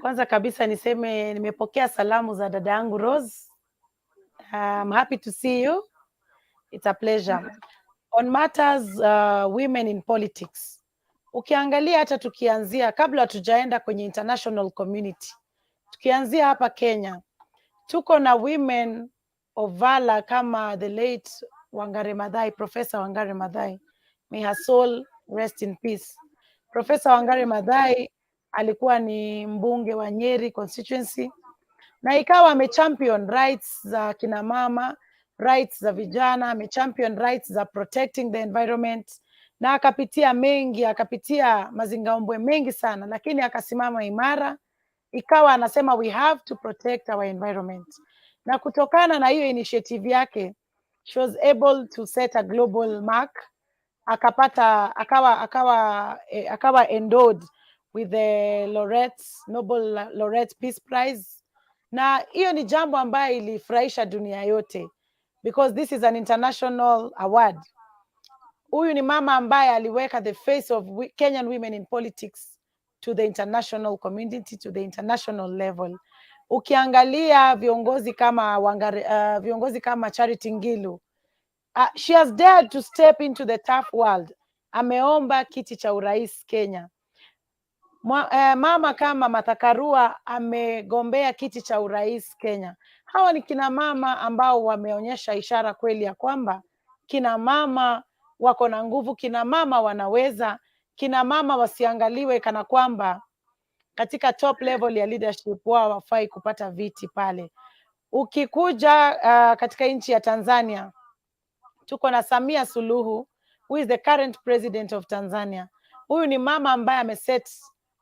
Kwanza kabisa niseme nimepokea salamu za dada yangu Rose. I'm happy to see you. It's a pleasure. On matters women in politics. Ukiangalia hata tukianzia kabla hatujaenda kwenye international community. Tukianzia hapa Kenya, tuko na women of valor kama the late Wangari Maathai, Professor Wangari Maathai. May her soul rest in peace. Professor Wangari Maathai alikuwa ni mbunge wa Nyeri constituency na ikawa amechampion rights za kina mama, rights za vijana, amechampion rights za protecting the environment, na akapitia mengi, akapitia mazingaombwe mengi sana, lakini akasimama imara, ikawa anasema we have to protect our environment. Na kutokana na hiyo initiative yake, she was able to set a global mark, akawa endowed with the Nobel Laureate Peace Prize. Na hiyo ni jambo ambayo ilifurahisha dunia yote, because this is an international award. Huyu ni mama ambaye aliweka the face of Kenyan women in politics to the international community, to the international level. Ukiangalia viongozi kama Charity Ngilu, she has dared to step into the tough world. Ameomba kiti cha urais Kenya. Mama kama Martha Karua amegombea kiti cha urais Kenya. Hawa ni kina mama ambao wameonyesha ishara kweli ya kwamba kina mama wako na nguvu, kina mama wanaweza, kina mama wasiangaliwe kana kwamba katika top level ya leadership wao wafai kupata viti pale. Ukikuja katika nchi ya Tanzania, tuko na Samia Suluhu, who is the current president of Tanzania. Huyu ni mama ambaye ameset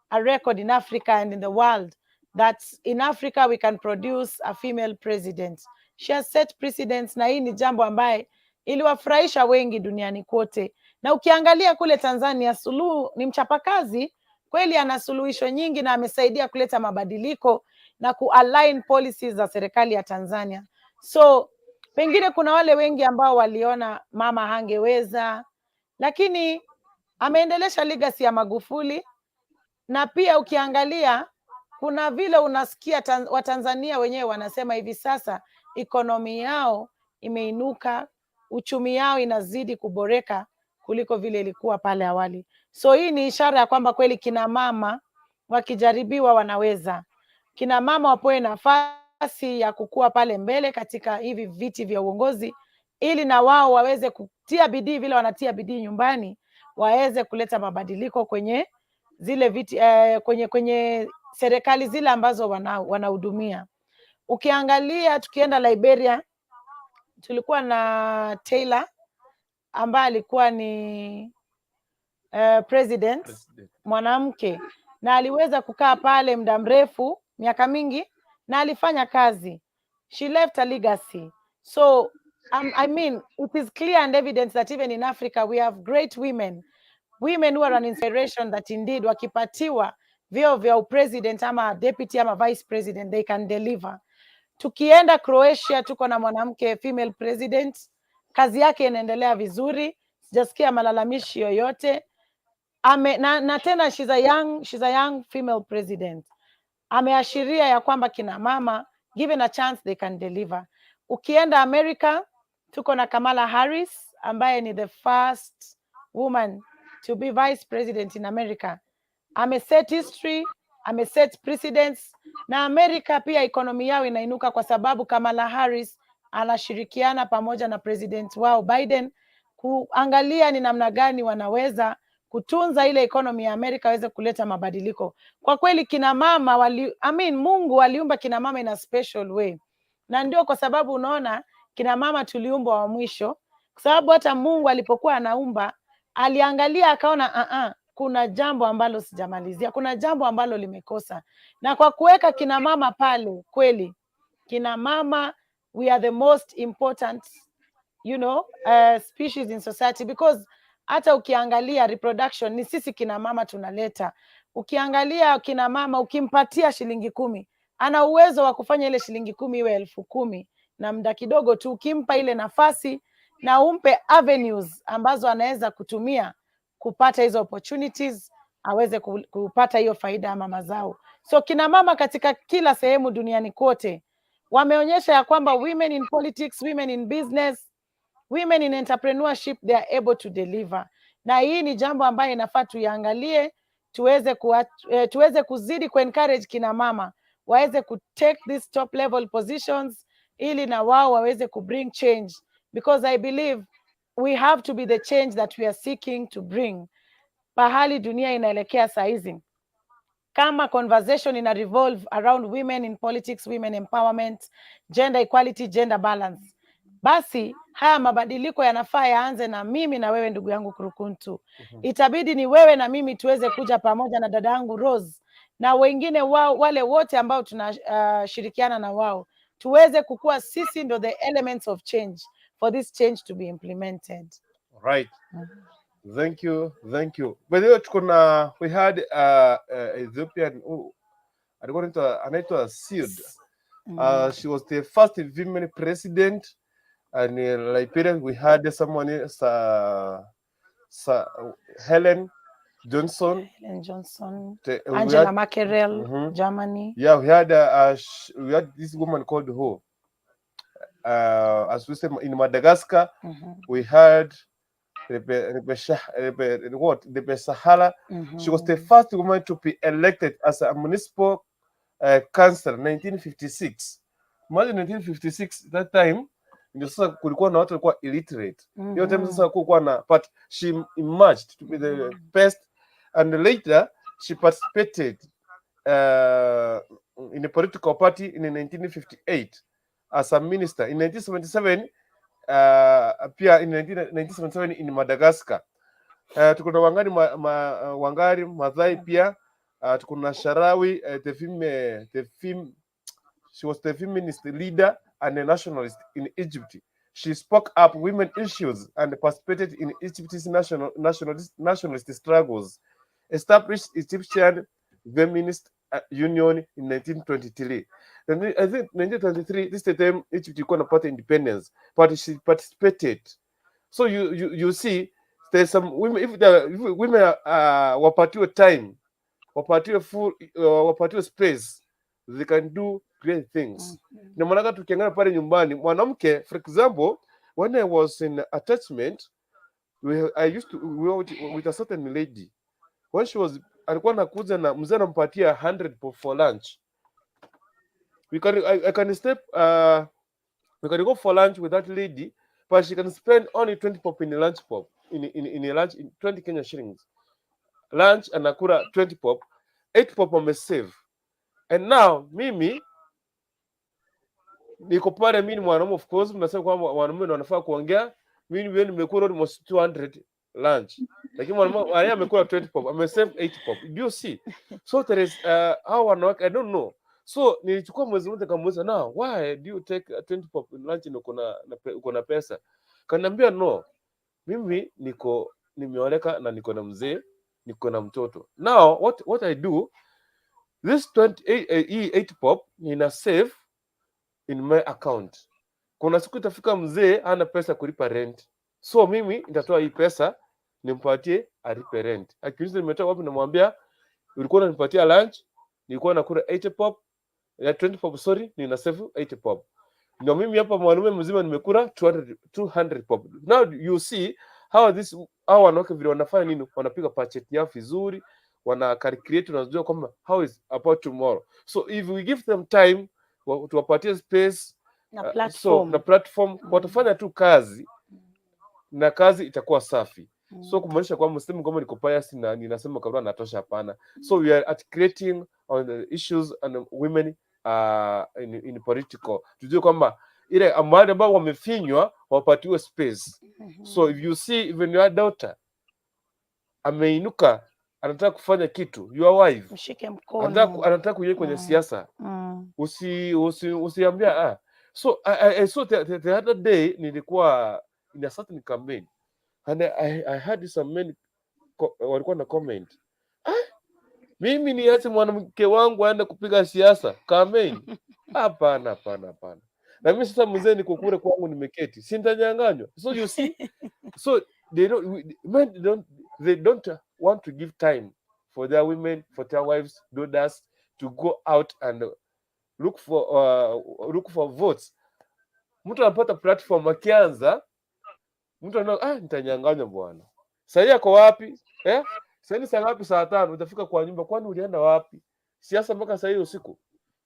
a record in Africa and in the world that in Africa we can produce a female president. She has set precedents, na hii ni jambo ambaye iliwafurahisha wengi duniani kote. Na ukiangalia kule Tanzania, Suluhu ni mchapakazi kweli, ana suluhisho nyingi na amesaidia kuleta mabadiliko na ku-align policies za serikali ya Tanzania. So pengine kuna wale wengi ambao waliona mama hangeweza, lakini ameendelesha legacy ya Magufuli. Na pia ukiangalia kuna vile unasikia Watanzania wenyewe wanasema hivi sasa ekonomi yao imeinuka, uchumi yao inazidi kuboreka kuliko vile ilikuwa pale awali. So hii ni ishara ya kwamba kweli kina mama wakijaribiwa wanaweza. Kina mama wapewe nafasi ya kukua pale mbele katika hivi viti vya uongozi, ili na wao waweze kutia bidii vile wanatia bidii nyumbani, waweze kuleta mabadiliko kwenye zile viti kwenye serikali zile ambazo wanahudumia. Ukiangalia tukienda Liberia, tulikuwa na Taylor ambaye alikuwa ni president mwanamke, na aliweza kukaa pale muda mrefu, miaka mingi, na alifanya kazi. She left a legacy. So I mean, it is clear and evident that even in Africa we have great women who are an inspiration, that indeed wakipatiwa vyeo vya president ama deputy ama vice president they can deliver. Tukienda Croatia, tuko na mwanamke female president, kazi yake inaendelea vizuri, sijasikia malalamishi yoyote. Na tena she's a young female president. Ameashiria ya kwamba kina mama given a chance they can deliver. Ukienda America, tuko na Kamala Harris ambaye ni the first woman to be vice president in America. Ameset history, ameset precedents, na America pia ekonomi yao inainuka kwa sababu Kamala Harris anashirikiana pamoja na president wao Biden kuangalia ni namna gani wanaweza kutunza ile economy ya Amerika waweze kuleta mabadiliko. Kwa kweli kina mama Mungu aliumba kina mama in a special way. Na ndio kwa sababu unaona kina mama tuliumbwa wa mwisho, kwa sababu hata Mungu alipokuwa anaumba aliangalia akaona kuna jambo ambalo sijamalizia, kuna jambo ambalo limekosa. Na kwa kuweka kina mama pale, kweli kina mama, we are the most important species in society, because hata ukiangalia reproduction ni sisi kina mama tunaleta. Ukiangalia kina mama ukimpatia shilingi 10 ana uwezo wa kufanya ile shilingi 10 iwe 10,000 na muda kidogo tu, ukimpa ile nafasi na umpe avenues ambazo anaweza kutumia kupata hizo opportunities, aweze kupata hiyo faida ya mama zao. So kina mama katika kila sehemu duniani kote wameonyesha ya kwamba women in politics, women in business, women in entrepreneurship, they are able to deliver. Na hii ni jambo ambayo inafaa tuiangalie, tuweze kuzidi encourage kina mama waweze take these top level positions, ili na wao waweze bring change, because I believe we have to be the change that we are seeking to bring. Pahali dunia inaelekea saizi, kama conversation ina revolve around women in politics, women empowerment, gender equality, gender balance, basi haya mabadiliko yanafaa yaanze na mimi na wewe ndugu yangu Kurukuntu. Itabidi ni wewe na mimi tuweze kuja pamoja na dada yangu Rose na wengine wale wote ambao tunashirikiana na wao, tuweze kukua sisi ndo the elements of change for this change to be implemented. Right. Thank you. By the way, we had Ethiopian anaitwa Seed. She was the first women president, and in Liberia we had someone Helen Johnson, Angela Merkel, Germany. Yeah, we had this woman called who? As we say in Madagascar, we had Sahala. She was the first woman to be elected as a municipal councillor 1956. Imagine 1956, that time ndio sasa kulikuwa na watu walikuwa illiterate. Hiyo time sasa kulikuwa na, but she emerged to be the best, and later she participated in a political party in 1958 as a minister. In 1977 pia in 1977 in Madagascar. Tuko na Wangari Maathai pia. Tuko na Sharawi, she was the feminist leader and a nationalist in Egypt. She spoke up women issues and participated in Egypt's nationalist struggles. Established Egyptian Feminist Union in 1923. And I think 1923, this is the time Egypt got a party independence, but she participated. So you see, there's some women, if women wapatiwe time, wapatiwe full, wapatiwe space, they can do great things. Na maana tukiangalia pale nyumbani, mwanamke, for example, when I was in attachment, I used to work with a certain lady. When she was, alikuwa nakuja na mzee anampatia 100 for lunch. I can step, we can go for lunch with that lady, but she can spend only 20 pop in a lunch pop, in a lunch, in 20 Kenya shillings. Lunch anakula 20 pop, 8 pop amesave. And now, mimi, niko pale mimi mwanaume, of course, mnasema kwamba wanaume ndio wanafaa kuongea. Mimi nimekula almost 200 lunch. Lakini mwanaume amekula 20 pop, amesave 8 pop. Do you see? So there is how wanawake, I don't know. So nilichukua mwezi mmoja kamuuliza, now why do you take 20 pop in lunch na uko na pesa? Kaniambia no. Mimi nimeoleka na niko na mzee, niko na mtoto. Now what I do, this 8 pop nina save in my account. Kuna siku itafika mzee hana pesa kulipa rent. So mimi nitatoa hii pesa nimpatie alipe rent. Akiuliza nimetoa wapi, namwambia ulikuwa unanipatia lunch, nilikuwa nakula 8 pop, ya 20 pop, sorry, nina save 8 pop. Ndio mimi hapa mwanaume mzima nimekula 200 pop. Now you see how wanawake vile wanafanya nini, wanapiga budget yao vizuri, wana calculate, wanajua kwamba how is about tomorrow. So if we give them time, tuwapatie space, na platform watafanya tu kazi na kazi itakuwa safi. So kumaanisha kwamba msemo kama niko bias na ninasema Karua anatosha, hapana. So we are articulating on the issues and women in political. Tujue kwamba ile amani ambao wamefinywa wapatiwe space. So if you see even your daughter ameinuka anataka kufanya kitu, your wife mshike mkono, anataka kuingia kwenye siasa, usiambia So I saw the other day nilikuwa in a certain campaign and I had some men walikuwa na comment, mimi niache mwanamke wangu aende kupiga siasa campaign? Hapana. Na mimi sasa mzee niko kule kwangu nimeketi, si nitanyang'anywa? So you see, so they don't want to give time for their women, for their wives, daughters to go out and look for votes. Mtu anapata platform akianza, mtu anaona nitanyang'anywa bwana. Sasa yako wapi? Sasa saa ngapi? Saa 5 utafika kwa nyumba, kwani ulienda wapi? Siasa mpaka saa hiyo usiku.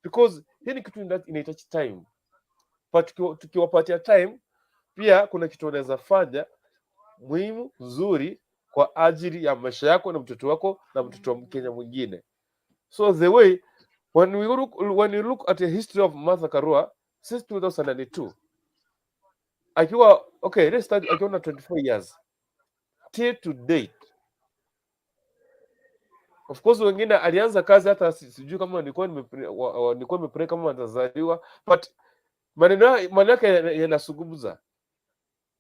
Because hii ni kitu inahitaji time. But tukiwapatia time, pia kuna kitu unaweza fanya muhimu nzuri kwa ajili ya maisha yako na mtoto wako na mtoto wa Mkenya mwingine. So the way when you look at the history of Martha Karua since 2002, akiwa let's start akiwa na 24 years till to date. Of course wengine alianza kazi hata sijui kama nilikuwa nimepeleka kama atazaliwa, but maneno yake yanasungumza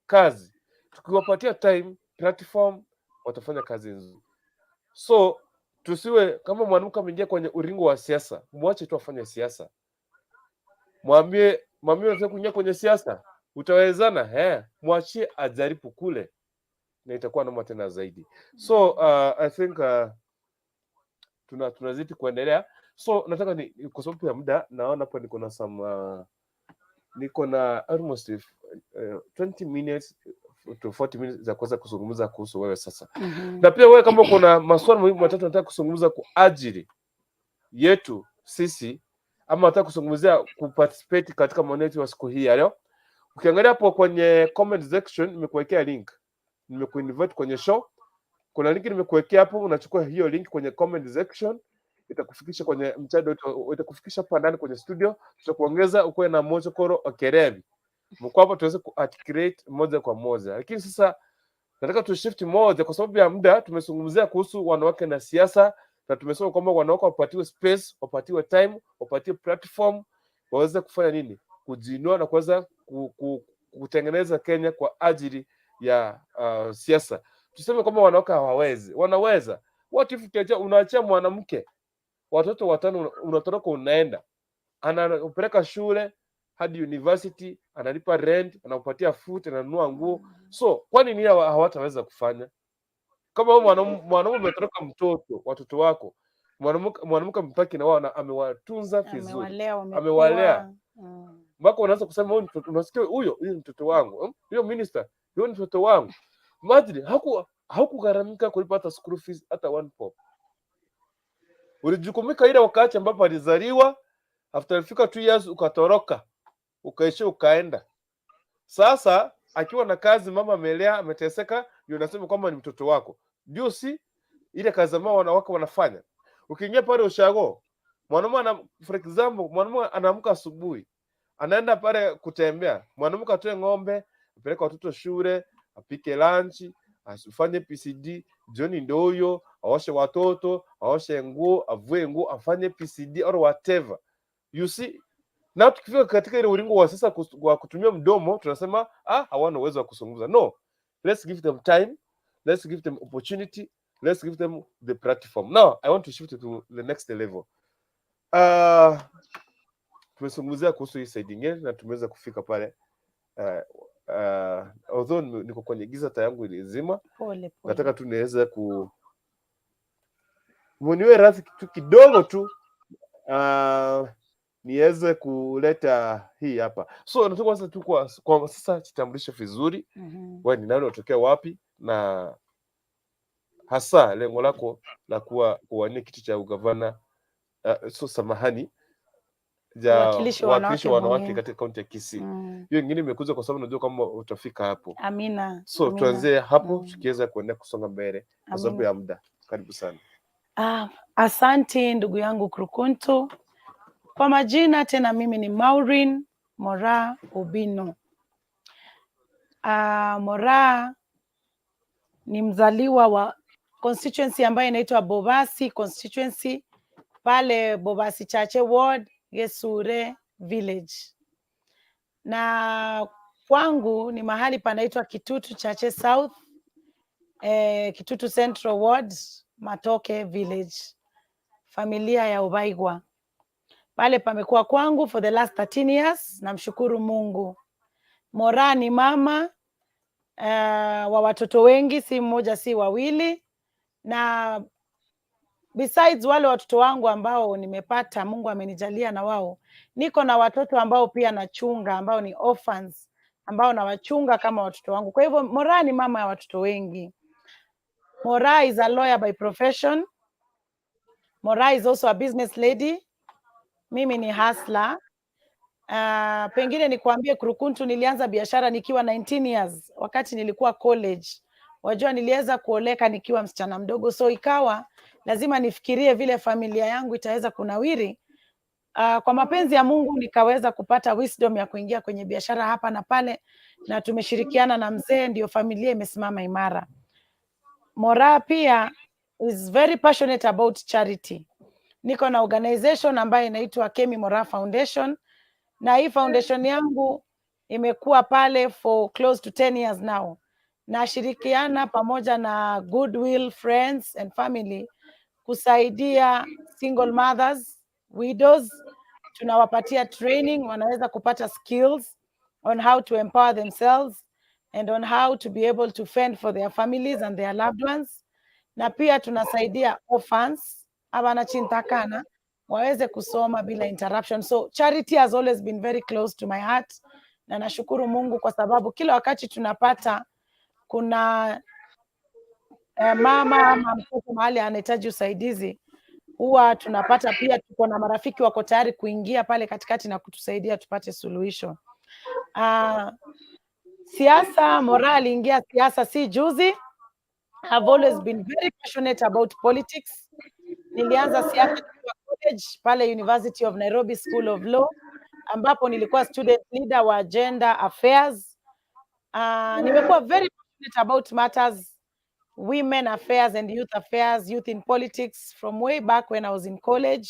kazi. Tukiwapatia time, platform, watafanya kazi nzuri. So tusiwe kama mwanamke ameingia kwenye uringo wa siasa, mwache tu afanye siasa. Mwambie unataka kuingia kwenye siasa, utawezana? Mwachie ajaribu kule na itakuwa noma tena zaidi. So I think tunazidi kuendelea. So nataka kwa sababu ya muda, naona hapa niko na almost 20 minutes to 40 minutes za kuweza kuzungumza kuhusu wewe sasa. Na pia wewe kama kuna maswali muhimu matatu nataka kuzungumza kwa ajili yetu sisi, ama nataka kuzungumzia kuparticipate katika maonezo wa siku hii ya leo, ukiangalia hapo kwenye comment section nimekuwekea link. Nimekuinvite kwenye show. Kuna link nimekuwekea hapo, unachukua hiyo link kwenye comment section, itakufikisha kwenye mchado, itakufikisha hapa ndani kwenye studio. Tutakuongeza ukuwe na moja koro okerevi. Mko hapa tuweze kuarticulate moja kwa moja. Lakini sasa nataka tu shift moja kwa sababu ya muda. Tumezungumzia kuhusu wanawake na siasa, na tumesema kwamba wanawake wapatiwe space, wapatiwe time, wapatiwe platform, waweze kufanya nini? Kujinua na kuweza kutengeneza Kenya kwa ajili ya siasa. Tuseme kwamba wanawake hawawezi, wanaweza. What if unaachia mwanamke watoto 5 unatoroka, unaenda anapeleka shule hadi university, analipa rent, anampatia food, ananunua nguo. So kwani nini hawataweza kufanya? Kama wewe mwanaume umetoroka watoto wako, mwanamke mpaki na wao amewatunza vizuri, amewalea mpaka unaanza kusema huyu mtoto, unasikia huyo ni mtoto wangu, huyo minister huyo ni mtoto wangu. Imagine hakugharamika kulipa hata school fees hata 1 pop. Ulijukumika ile wakati ambapo alizaliwa, after alifika 2 years ukatoroka, ukaisha ukaenda. Sasa akiwa na kazi, mama amelea, ameteseka, ndio unasema kwamba ni mtoto wako. Ndio si ile kazi ambao wanawake wanafanya. Ukiingia pale ushago, mwanamume for example, mwanamume anaamka asubuhi, anaenda pale kutembea, mwanamke atoe ng'ombe, apeleke watoto shule, apike lunch, asifanye PCD, jioni ndio huyo, aoshe watoto, aoshe nguo, avue nguo, afanye PCD or whatever. You see, na tukifika katika ile ulingo wa sasa kwa kutumia mdomo, tunasema hawana uwezo wa kuzungumza. No, let's give them time, let's give them opportunity, let's give them the platform. Now I want to shift to the next level. Tumezungumzia kuhusu hii side nyingine na tumeweza kufika pale. Although niko kwenye giza yangu ilizima, nataka tu niweze mniwe radhi kitu kidogo tu, niweze kuleta hii hapa. So nataka kwanza tu kwa sasa jitambulishe vizuri. Wewe ni nani, unatokea wapi, na hasa lengo lako la kuwania kiti cha ugavana, samahani, Uwakilishi wa wanawake muhimu. katika kaunti ya Kisii. Hiyo ingine imekuja kwa sababu najua kama utafika hapo. Amina. So tuanzie hapo tukiweza kuendelea kusonga mbele kwa sababu ya muda. Karibu sana. Asante ndugu yangu Krukuntu. Kwa majina tena mimi ni Maureen MORAA Obino. MORAA ni mzaliwa wa constituency ambayo inaitwa Bobasi constituency pale Bobasi Chache Ward, Gesure Village. Na kwangu ni mahali panaitwa Kitutu Chache South, Kitutu Central Ward, Matoke Village. Familia ya Ubaigwa. Pale pamekuwa kwangu for the last 13 years. Namshukuru Mungu. MORAA ni mama wa watoto wengi, si mmoja si wawili, na besides wale watoto wangu ambao nimepata, Mungu amenijalia na wao, niko na watoto ambao pia nachunga, ambao ni orphans, ambao nawachunga kama watoto wangu. Kwa hivyo MORAA ni mama ya watoto wengi. MORAA is a lawyer by profession. MORAA is also a business lady. Mimi ni hustler. Pengine nikuambie Krukuntu, nilianza biashara nikiwa 19 years wakati nilikuwa college. Wajua niliweza kuoleka nikiwa msichana mdogo, so ikawa lazima nifikirie vile familia yangu itaweza kunawiri. Kwa mapenzi ya Mungu nikaweza kupata wisdom ya kuingia kwenye biashara hapa na pale, na tumeshirikiana na mzee, ndio familia imesimama imara. MORAA pia is very passionate about charity. Niko na organization ambayo inaitwa Kemi MORAA Foundation, na hii foundation yangu imekuwa pale for close to 10 years now. Nashirikiana pamoja na Goodwill Friends and Family kusaidia single mothers, widows. Tunawapatia training, wanaweza kupata skills on how to empower themselves and on how to be able to fend for their families and their loved ones. Na pia tunasaidia orphans, abana chintakana, waweze kusoma bila interruption. So charity has always been very close to my heart, na nashukuru Mungu kwa sababu kila wakati tunapata kuna mama ama mtoto mahali anahitaji usaidizi, huwa tunapata pia, tuko na marafiki wako tayari kuingia pale katikati na kutusaidia tupate suluhisho. Siasa, MORAA aliingia siasa si juzi. I've always been very passionate about politics. Nilianza siasa nikiwa college pale University of Nairobi School of Law, ambapo nilikuwa student leader wa gender affairs. Nimekuwa very passionate about matters, women affairs and youth affairs, youth in politics from way back when I was in college.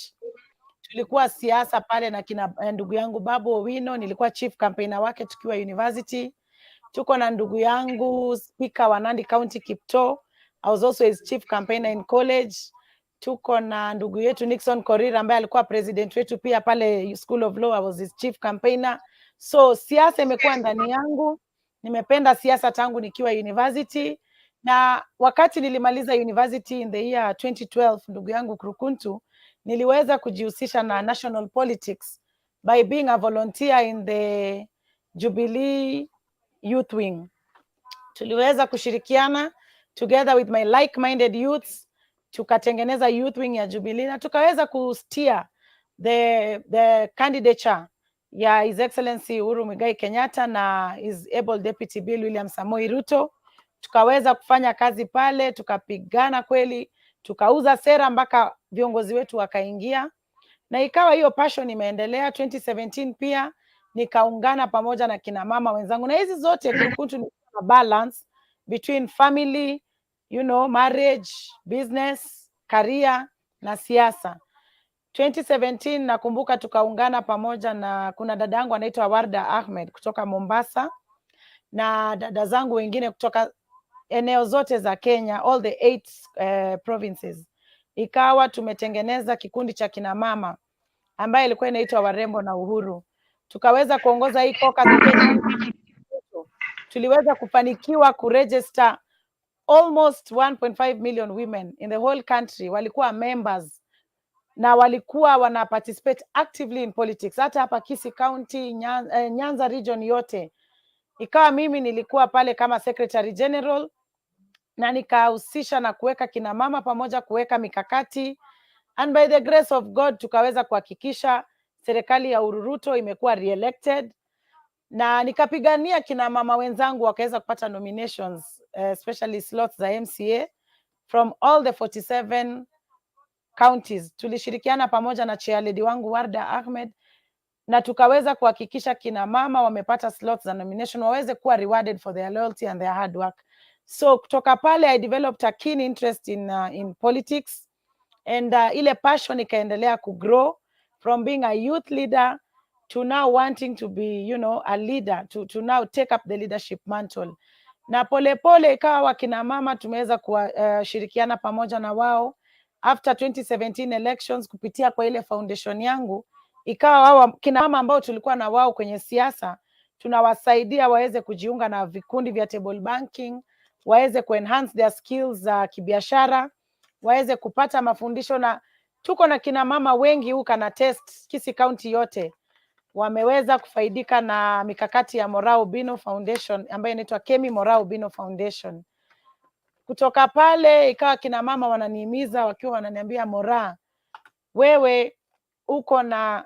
Tulikuwa siasa pale na kina ndugu yangu Babu Owino, nilikuwa chief campaigner wake tukiwa university. Tuko na ndugu yangu speaker wa Nandi County Kipto, I was also his chief campaigner in college. Tuko na ndugu yetu Nixon Korir ambaye alikuwa president wetu pia pale School of Law, I was his chief campaigner. So siasa imekuwa ndani yangu. Nimependa siasa tangu nikiwa university, na wakati nilimaliza university in the year 2012, ndugu yangu Krukuntu, niliweza kujihusisha na national politics by being a volunteer in the Jubilee Youth Wing. Tuliweza kushirikiana together with my like-minded youths, tukatengeneza youth wing ya Jubilee na tukaweza kusteer the candidature ya His Excellency Uhuru Muigai Kenyatta na his able deputy Bill William Samoei RUTO. Tukaweza kufanya kazi pale, tukapigana kweli, tukauza sera mpaka viongozi wetu wakaingia, na ikawa hiyo passion imeendelea. 2017 pia nikaungana pamoja na kina mama wenzangu, na hizi zote Krukuntu ni balance between family, you know, marriage, business, career na siasa. 2017 nakumbuka tukaungana pamoja na kuna dada yangu anaitwa Warda Ahmed kutoka Mombasa na dada zangu wengine kutoka eneo zote za Kenya, all the 8 provinces. Ikawa tumetengeneza kikundi cha kina mama ambaye ilikuwa inaitwa Warembo na Uhuru. Tukaweza kuongoza hii koka Kenya. Tuliweza kufanikiwa kuregister almost 1.5 million women in the whole country walikuwa members na walikuwa wana participate actively in politics. Hata hapa Kisii County, Nyanza region yote. Ikawa mimi nilikuwa pale kama Secretary General na nikahusisha na kuweka kina mama pamoja, kuweka mikakati, and by the grace of God tukaweza kuhakikisha serikali ya RUTO imekuwa re-elected, na nikapigania kina mama wenzangu wakaweza kupata nominations, especially slots za MCA from all the 47 counties. Tulishirikiana pamoja na chairlady wangu Warda Ahmed, na tukaweza kuhakikisha kina mama wamepata slots za nomination waweze kuwa rewarded for their loyalty and their hard work. So kutoka pale I developed a keen interest in politics, and ile passion ikaendelea kugrow from being a youth leader to now wanting to be, you know, a leader, to now take up the leadership mantle. Na polepole ikawa wakina mama tumeweza kushirikiana pamoja na wao after 2017 elections kupitia kwa ile foundation yangu. Ikawa wao kina mama ambao tulikuwa na wao kwenye siasa tunawasaidia waweze kujiunga na vikundi vya table banking, waweze kuenhance their skills za kibiashara, waweze kupata mafundisho. Na tuko na kina mama wengi huko na test Kisii County yote wameweza kufaidika na mikakati ya MORAA Ubino Foundation ambayo inaitwa Kemi MORAA Ubino Foundation. Kutoka pale ikawa kina mama wananihimiza wakiwa wananiambia, MORAA, wewe uko na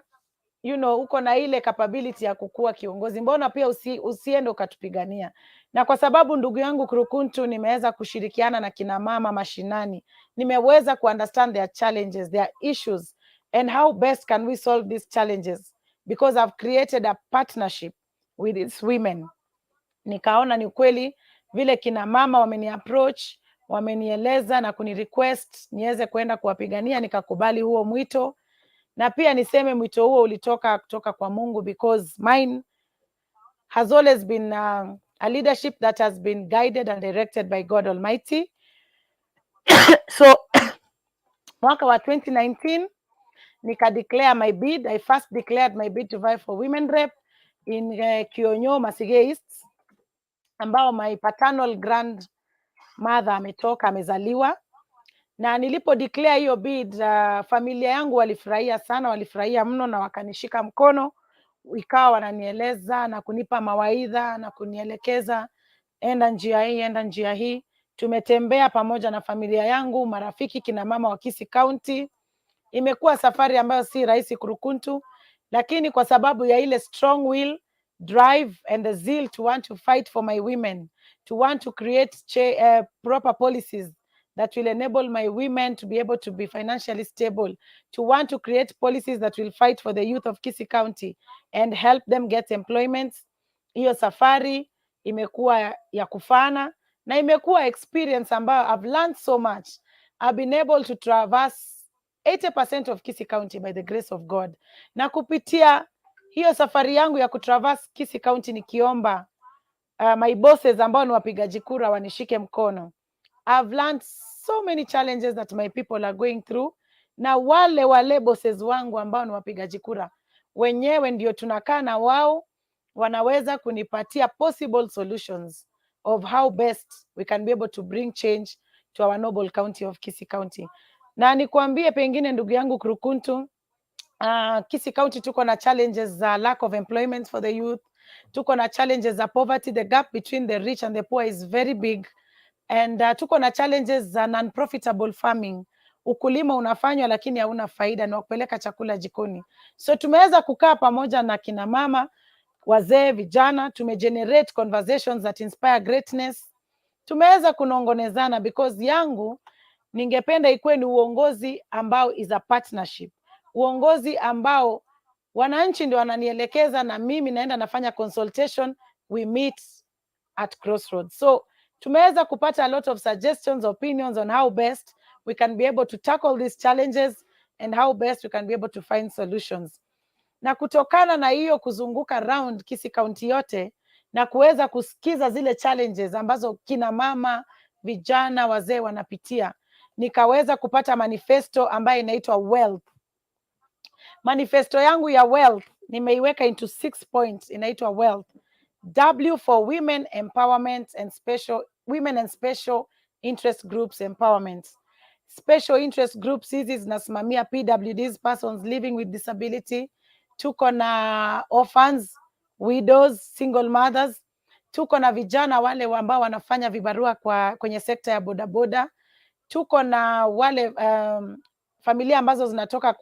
uko na ile capability ya kukua kiongozi, mbona pia usiende ukatupigania? Na kwa sababu ndugu yangu Kurukuntu nimeweza kushirikiana na kina mama mashinani, nimeweza kuunderstand their challenges, their issues, and how best can we solve these challenges, because I've created a partnership with these women. Nikaona ni kweli vile kina mama wameni approach, wamenieleza na kuni request niweze kwenda kuwapigania, nikakubali huo mwito. Na pia niseme mwito huo ulitoka kutoka kwa Mungu, because mine has always been a leadership that has been guided and directed by God Almighty. So mwaka wa 2019 nika declare my bid. I first declared my bid to vie for women rep in Kionyo Masige East, ambao my paternal grandmother ametoka, amezaliwa. Na nilipo declare hiyo bid, familia yangu walifurahia sana, walifurahia mno na wakanishika mkono, ikawa wananieleza na kunipa mawaidha na kunielekeza, enda njia hii, enda njia hii. Tumetembea pamoja na familia yangu, marafiki, kina mama wa Kisii County. Imekuwa safari ambayo si rahisi Kurukuntu, lakini kwa sababu ya ile strong will, drive and the zeal to want to fight for my women, to want to create proper policies that will enable my women to be able to be financially stable, to want to create policies that will fight for the youth of Kisii County and help them get employment. Hiyo safari imekuwa ya kufana na imekuwa experience ambayo I've learned so much. I've been able to traverse 80% of Kisii County by the grace of God. Na kupitia hiyo safari yangu ya kutraverse Kisii County nikiomba my bosses ambao ni wapigaji kura wanishike mkono, I've learned so many challenges that my people are going through. Na wale bosses wangu ambao ni wapigaji kura wenyewe ndio tunakaa na wao, wanaweza kunipatia possible solutions of how best we can be able to bring change to our noble county of Kisii County. Na nikwambie pengine ndugu yangu Kurukuntu, Kisii County tuko na challenges za lack of employment for the youth, tuko na challenges za poverty, the gap between the rich and the poor is very big, and tuko na challenges za non-profitable farming. Ukulima unafanywa lakini hauna faida na kupeleka chakula jikoni. So tumeweza kukaa pamoja na kina mama, wazee, vijana, tumegenerate conversations that inspire greatness. Tumeweza kunongonezana, because yangu ningependa ikuwe ni uongozi ambao is a partnership, uongozi ambao wananchi ndio wananielekeza na mimi naenda nafanya consultation, we meet at crossroads. So tumeweza kupata a lot of suggestions, opinions on how best we can be able to tackle these challenges and how best we can be able to find solutions. Na kutokana na hiyo kuzunguka round Kisii County yote na kuweza kusikiza zile challenges ambazo kina mama, vijana, wazee wanapitia, nikaweza kupata manifesto ambayo inaitwa Wealth. Manifesto yangu ya Wealth nimeiweka into 6 points, inaitwa Wealth. W for women empowerment and women and special interest groups empowerment. Special interest groups hizi zinasimamia PWDs, persons living with disability. Tuko na orphans, widows, single mothers. Tuko na vijana wale ambao wanafanya vibarua kwenye sekta ya bodaboda. Tuko na wale familia ambazo zinatoka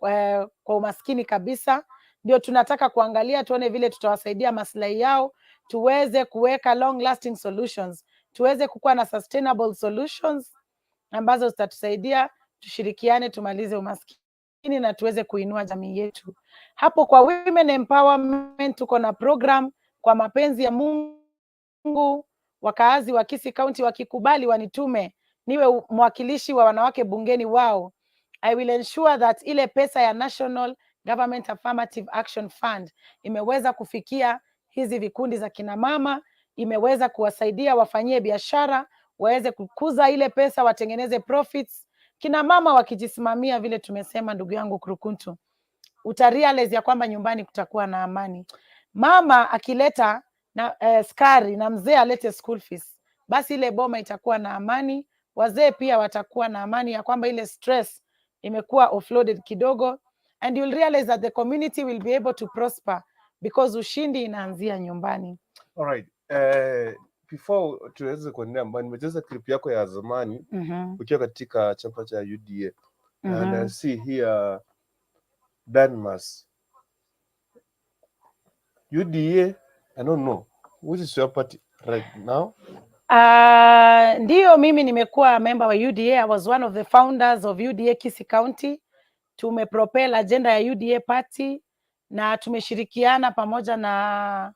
kwa umaskini kabisa, ndio tunataka kuangalia tuone vile tutawasaidia maslahi yao, tuweze kuweka long lasting solutions, tuweze kukuwa na sustainable solutions ambazo zitatusaidia tushirikiane tumalize umaskini na tuweze kuinua jamii yetu. Hapo kwa women empowerment tuko na program kwa mapenzi ya Mungu. Wakaazi wa Kisii County wakikubali wanitume niwe mwakilishi wa wanawake bungeni wao, I will ensure that ile pesa ya National Government Affirmative Action Fund imeweza kufikia hizi vikundi za kina mama, imeweza kuwasaidia wafanyie biashara, waweze kukuza ile pesa, watengeneze profits. Kina mama wakijisimamia vile tumesema, ndugu yangu Krukuntu, utarealize ya kwamba nyumbani kutakuwa na amani. Mama akileta na skari na mzee alete school fees, basi ile boma itakuwa na amani. Wazee pia watakuwa na amani ya kwamba ile stress imekuwa offloaded kidogo, and you'll realize that the community will be able to prosper because ushindi inaanzia nyumbani. All right. Before tuweze kuendelea mbali, nimecheza clip yako ya zamani ukiwa katika chama cha UDA. And I see here Denmas. UDA, I don't know. Which is your party right now? Ndio, mimi nimekuwa member wa UDA. I was one of the founders of UDA Kisii County. Tumepropel agenda ya UDA party na tumeshirikiana pamoja na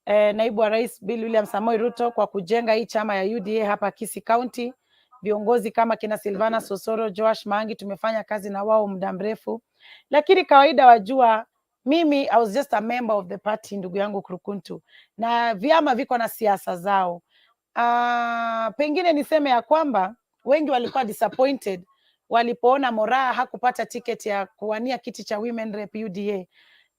naibu wa rais Bill William Samoei Ruto kwa kujenga hii chama ya UDA hapa Kisii County. Viongozi kama kina Silvana Sosoro, Joash Mangi tumefanya kazi na wao muda mrefu, lakini kawaida wajua mimi I was just a member of the party, ndugu yangu Krukuntu, na vyama viko na siasa zao. Pengine niseme ya kwamba wengi walikuwa disappointed walipoona MORAA hakupata ticket ya kuwania kiti cha women rep UDA,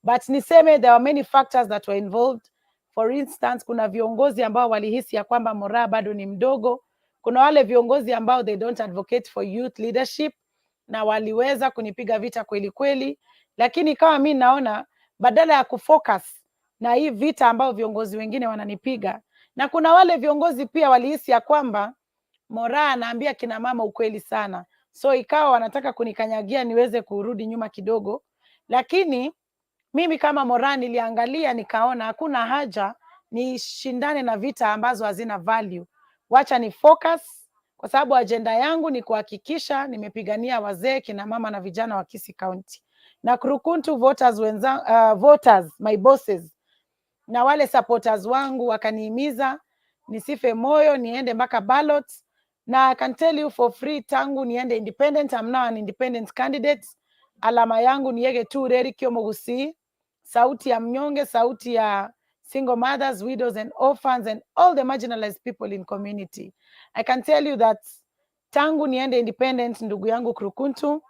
but niseme there were many factors that were involved. For instance, kuna viongozi ambao walihisi ya kwamba MORAA bado ni mdogo. Kuna wale viongozi ambao they don't advocate for youth leadership na waliweza kunipiga vita kweli kweli, lakini kama mimi naona badala ya kufocus na hii vita ambao viongozi wengine wananipiga, na kuna wale viongozi pia walihisi ya kwamba MORAA anaambia kina mama ukweli sana, so ikawa wanataka kunikanyagia niweze kurudi nyuma kidogo. Lakini mimi kama MORAA niliangalia nikaona hakuna haja nishindane na vita ambazo hazina value. Wacha ni focus, kwa sababu agenda yangu ni kuhakikisha nimepigania wazee, kina mama na vijana wa Kisii County. Na Krukuntu voters voters, my bosses na wale supporters wangu wakanihimiza nisife moyo, niende mpaka ballots, na I can tell you for free, tangu niende independent, I'm now an independent candidate. Alama yangu ni Yege tu Reri Kiomogusi, sauti ya mnyonge, sauti ya single mothers, widows and orphans and all the marginalized people in community. I can tell you that tangu niende independent, ndugu yangu Krukuntu,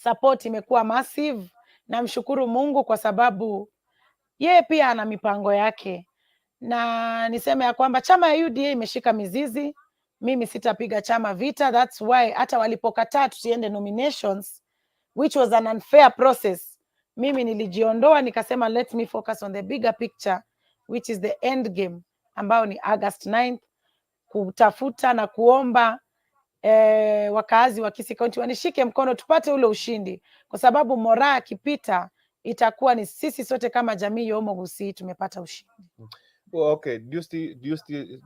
support imekuwa massive. Namshukuru Mungu kwa sababu yeye pia ana mipango yake, na niseme ya kwamba chama ya UDA imeshika mizizi. Mimi sitapiga chama vita. That's why hata walipokataa tusiende nominations, which was an unfair process, mimi nilijiondoa nikasema let me focus on the bigger picture, which is the end game ambao ni August 9th, kutafuta na kuomba wakaazi wa Kisii County wanishike mkono tupate ule ushindi, kwa sababu MORAA akipita itakuwa ni sisi sote kama jamii ya Kisii tumepata ushindi. Well, okay. Do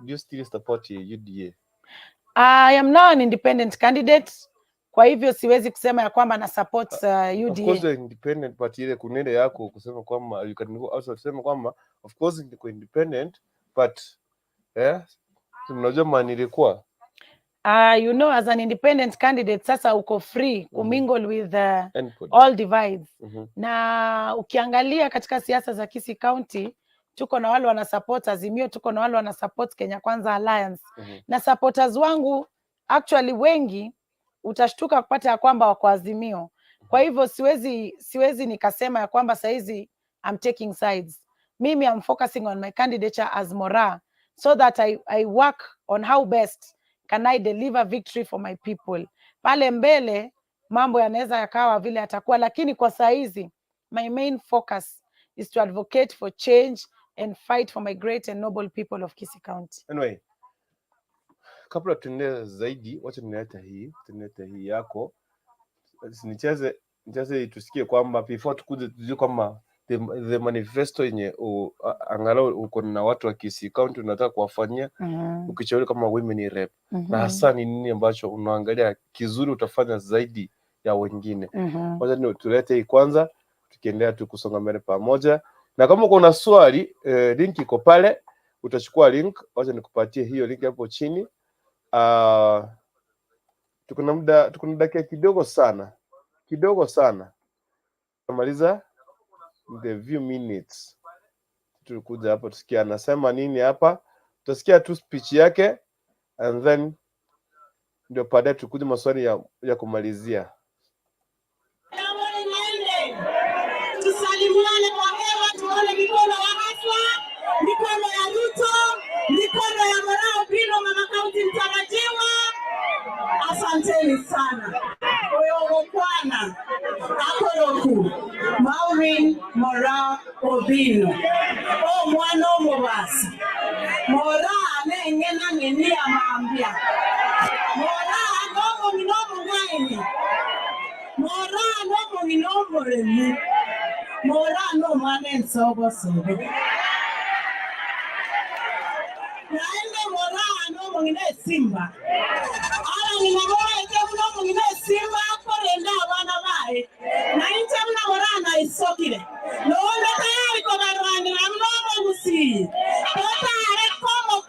you still support UDA? I am now an independent candidate, kwa hivyo siwezi kusema ya kwamba na support UDA. Of course you're independent, but ile kunende yako kusema kwamba you can also kusema kwamba of course niko independent but unajua maana ilikuwa you know, as an independent candidate sasa uko free kumingle with all divides. Na ukiangalia katika siasa za Kisii County, tuko na wale wana support Azimio, tuko na wale wana support Kenya Kwanza Alliance. Na supporters wangu actually wengi utashtuka kupata ya kwamba wako Azimio. Kwa hivyo siwezi nikasema ya kwamba saizi I'm taking sides. Mimi I'm focusing on my candidature as MORAA, so that I work on how best can I deliver victory for my people. Pale mbele mambo yanaweza yakawa vile atakuwa, lakini kwa saizi my main focus is to advocate for change and fight for my great and noble people of Kisii County. Anyway, kabla tuendelee zaidi, wacha tunileta hii yako. Nicheze tusikie kwamba before tukuje tujue kwamba the manifesto yenye angalau uko na watu wa Kisii County unataka kuwafanyia ukichauri kama women rep, na hasa ni nini ambacho unaangalia kizuri utafanya zaidi ya wengine. Kwanza ni tulete hii kwanza, tukiendelea tu kusonga mbele pamoja. Na kama uko na swali, link iko pale, utachukua link, wacha nikupatie hiyo link hapo chini. Tuko na dakika kidogo sana. Tumaliza the few minutes. Tulikuja hapa tusikia anasema nini hapa. Tutasikia tu speech yake and then ndio baadaye tukuje maswali ya kumalizia. Tusalimiane kwa hewa, tuone mikono ya haswa, mikono ya RUTO, mikono ya MORAA Bino, mama kaunti mtarajiwa. Asanteni sana. Oyo kwana akoroku Maureen MORAA Obino o mwana omubasi MORAA nengena ngeni amambia MORAA nomo minomo ngaini MORAA nomo minomo remi MORAA no mwana ensobo naende MORAA nomo ngine simba ala nginamoa ete nomo ngine simba korenda abana bae na inche mna MORAA na isokire noonda tayari kwa barwani na mnomo musi tayari komo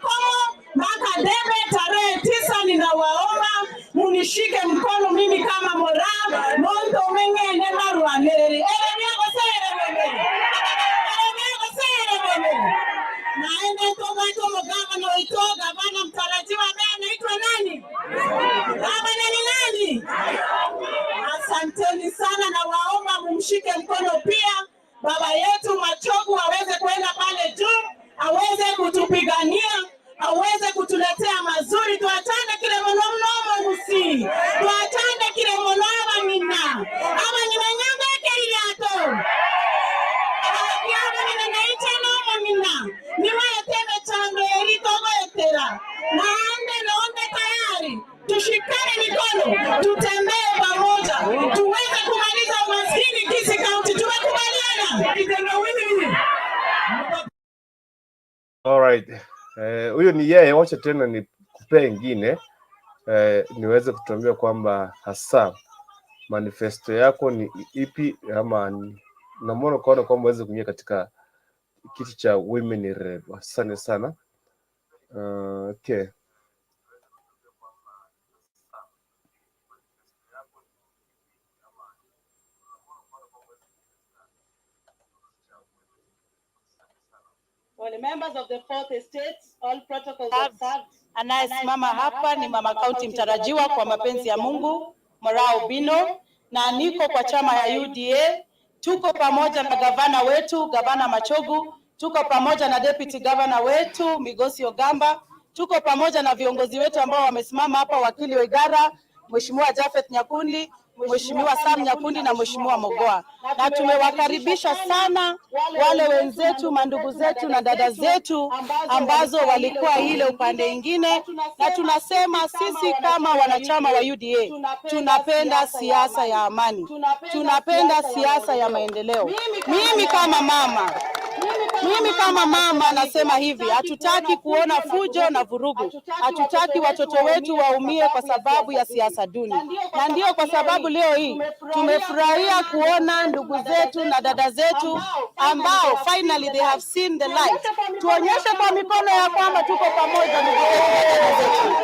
maka debe tarehe 9 ninawaomba munishike mkono mimi kama MORAA mondo mengene marwanere naende tomato mgavana itoga bana mtarajiwa ambaye anaitwa nani? Baba nani? Asanteni sana na waomba mumshike mkono pia baba yetu Machogu aweze kwenda pale juu, aweze kutupigania, aweze kutuletea mazuri. Tuachane kile mnomo musi, tuachane kile mnoma mina ama nimenyanga kiliato tushikane mikono, tutembee pamoja, tuweze kumaliza umaskini Kisii County. Tumekubaliana? All right. Huyo ni yeye, wacha tena ni kupea ingine niweze kutuambia kwamba hasa manifesto yako ni ipi, ama namwona kwaona kwamba uweze kuingia katika kiti cha women rep. Asante sana. Okay. Well, members of the fourth estate, all protocols observed. Anayesimama hapa ni mama kaunti mtarajiwa kwa mapenzi ya Mungu, MORAA Obino, na niko kwa chama ya UDA. Tuko pamoja na gavana wetu, gavana Machogu, tuko pamoja na deputy governor wetu Migosi Ogamba, tuko pamoja na viongozi wetu ambao wamesimama hapa, wakili Wegara, Mheshimiwa Jafeth Nyakundi, Mheshimiwa Sam Nyakundi na Mheshimiwa Mogoa. Na tumewakaribisha sana wale wenzetu, mandugu zetu na dada zetu ambazo walikuwa ile upande ingine, na tunasema sisi kama wanachama wa UDA tunapenda siasa ya amani, tunapenda siasa ya maendeleo. Mimi kama mama nasema hivi, hatutaki kuona fujo na vurugu, hatutaki watoto wetu waumie kwa sababu ya siasa duni. Na ndio kwa sababu leo hii tumefurahia kuona ndugu zetu na dada zetu ambao finally they have seen the light. Tuonyeshe kwa mikono ya kwamba tuko pamoja ndugu zetu.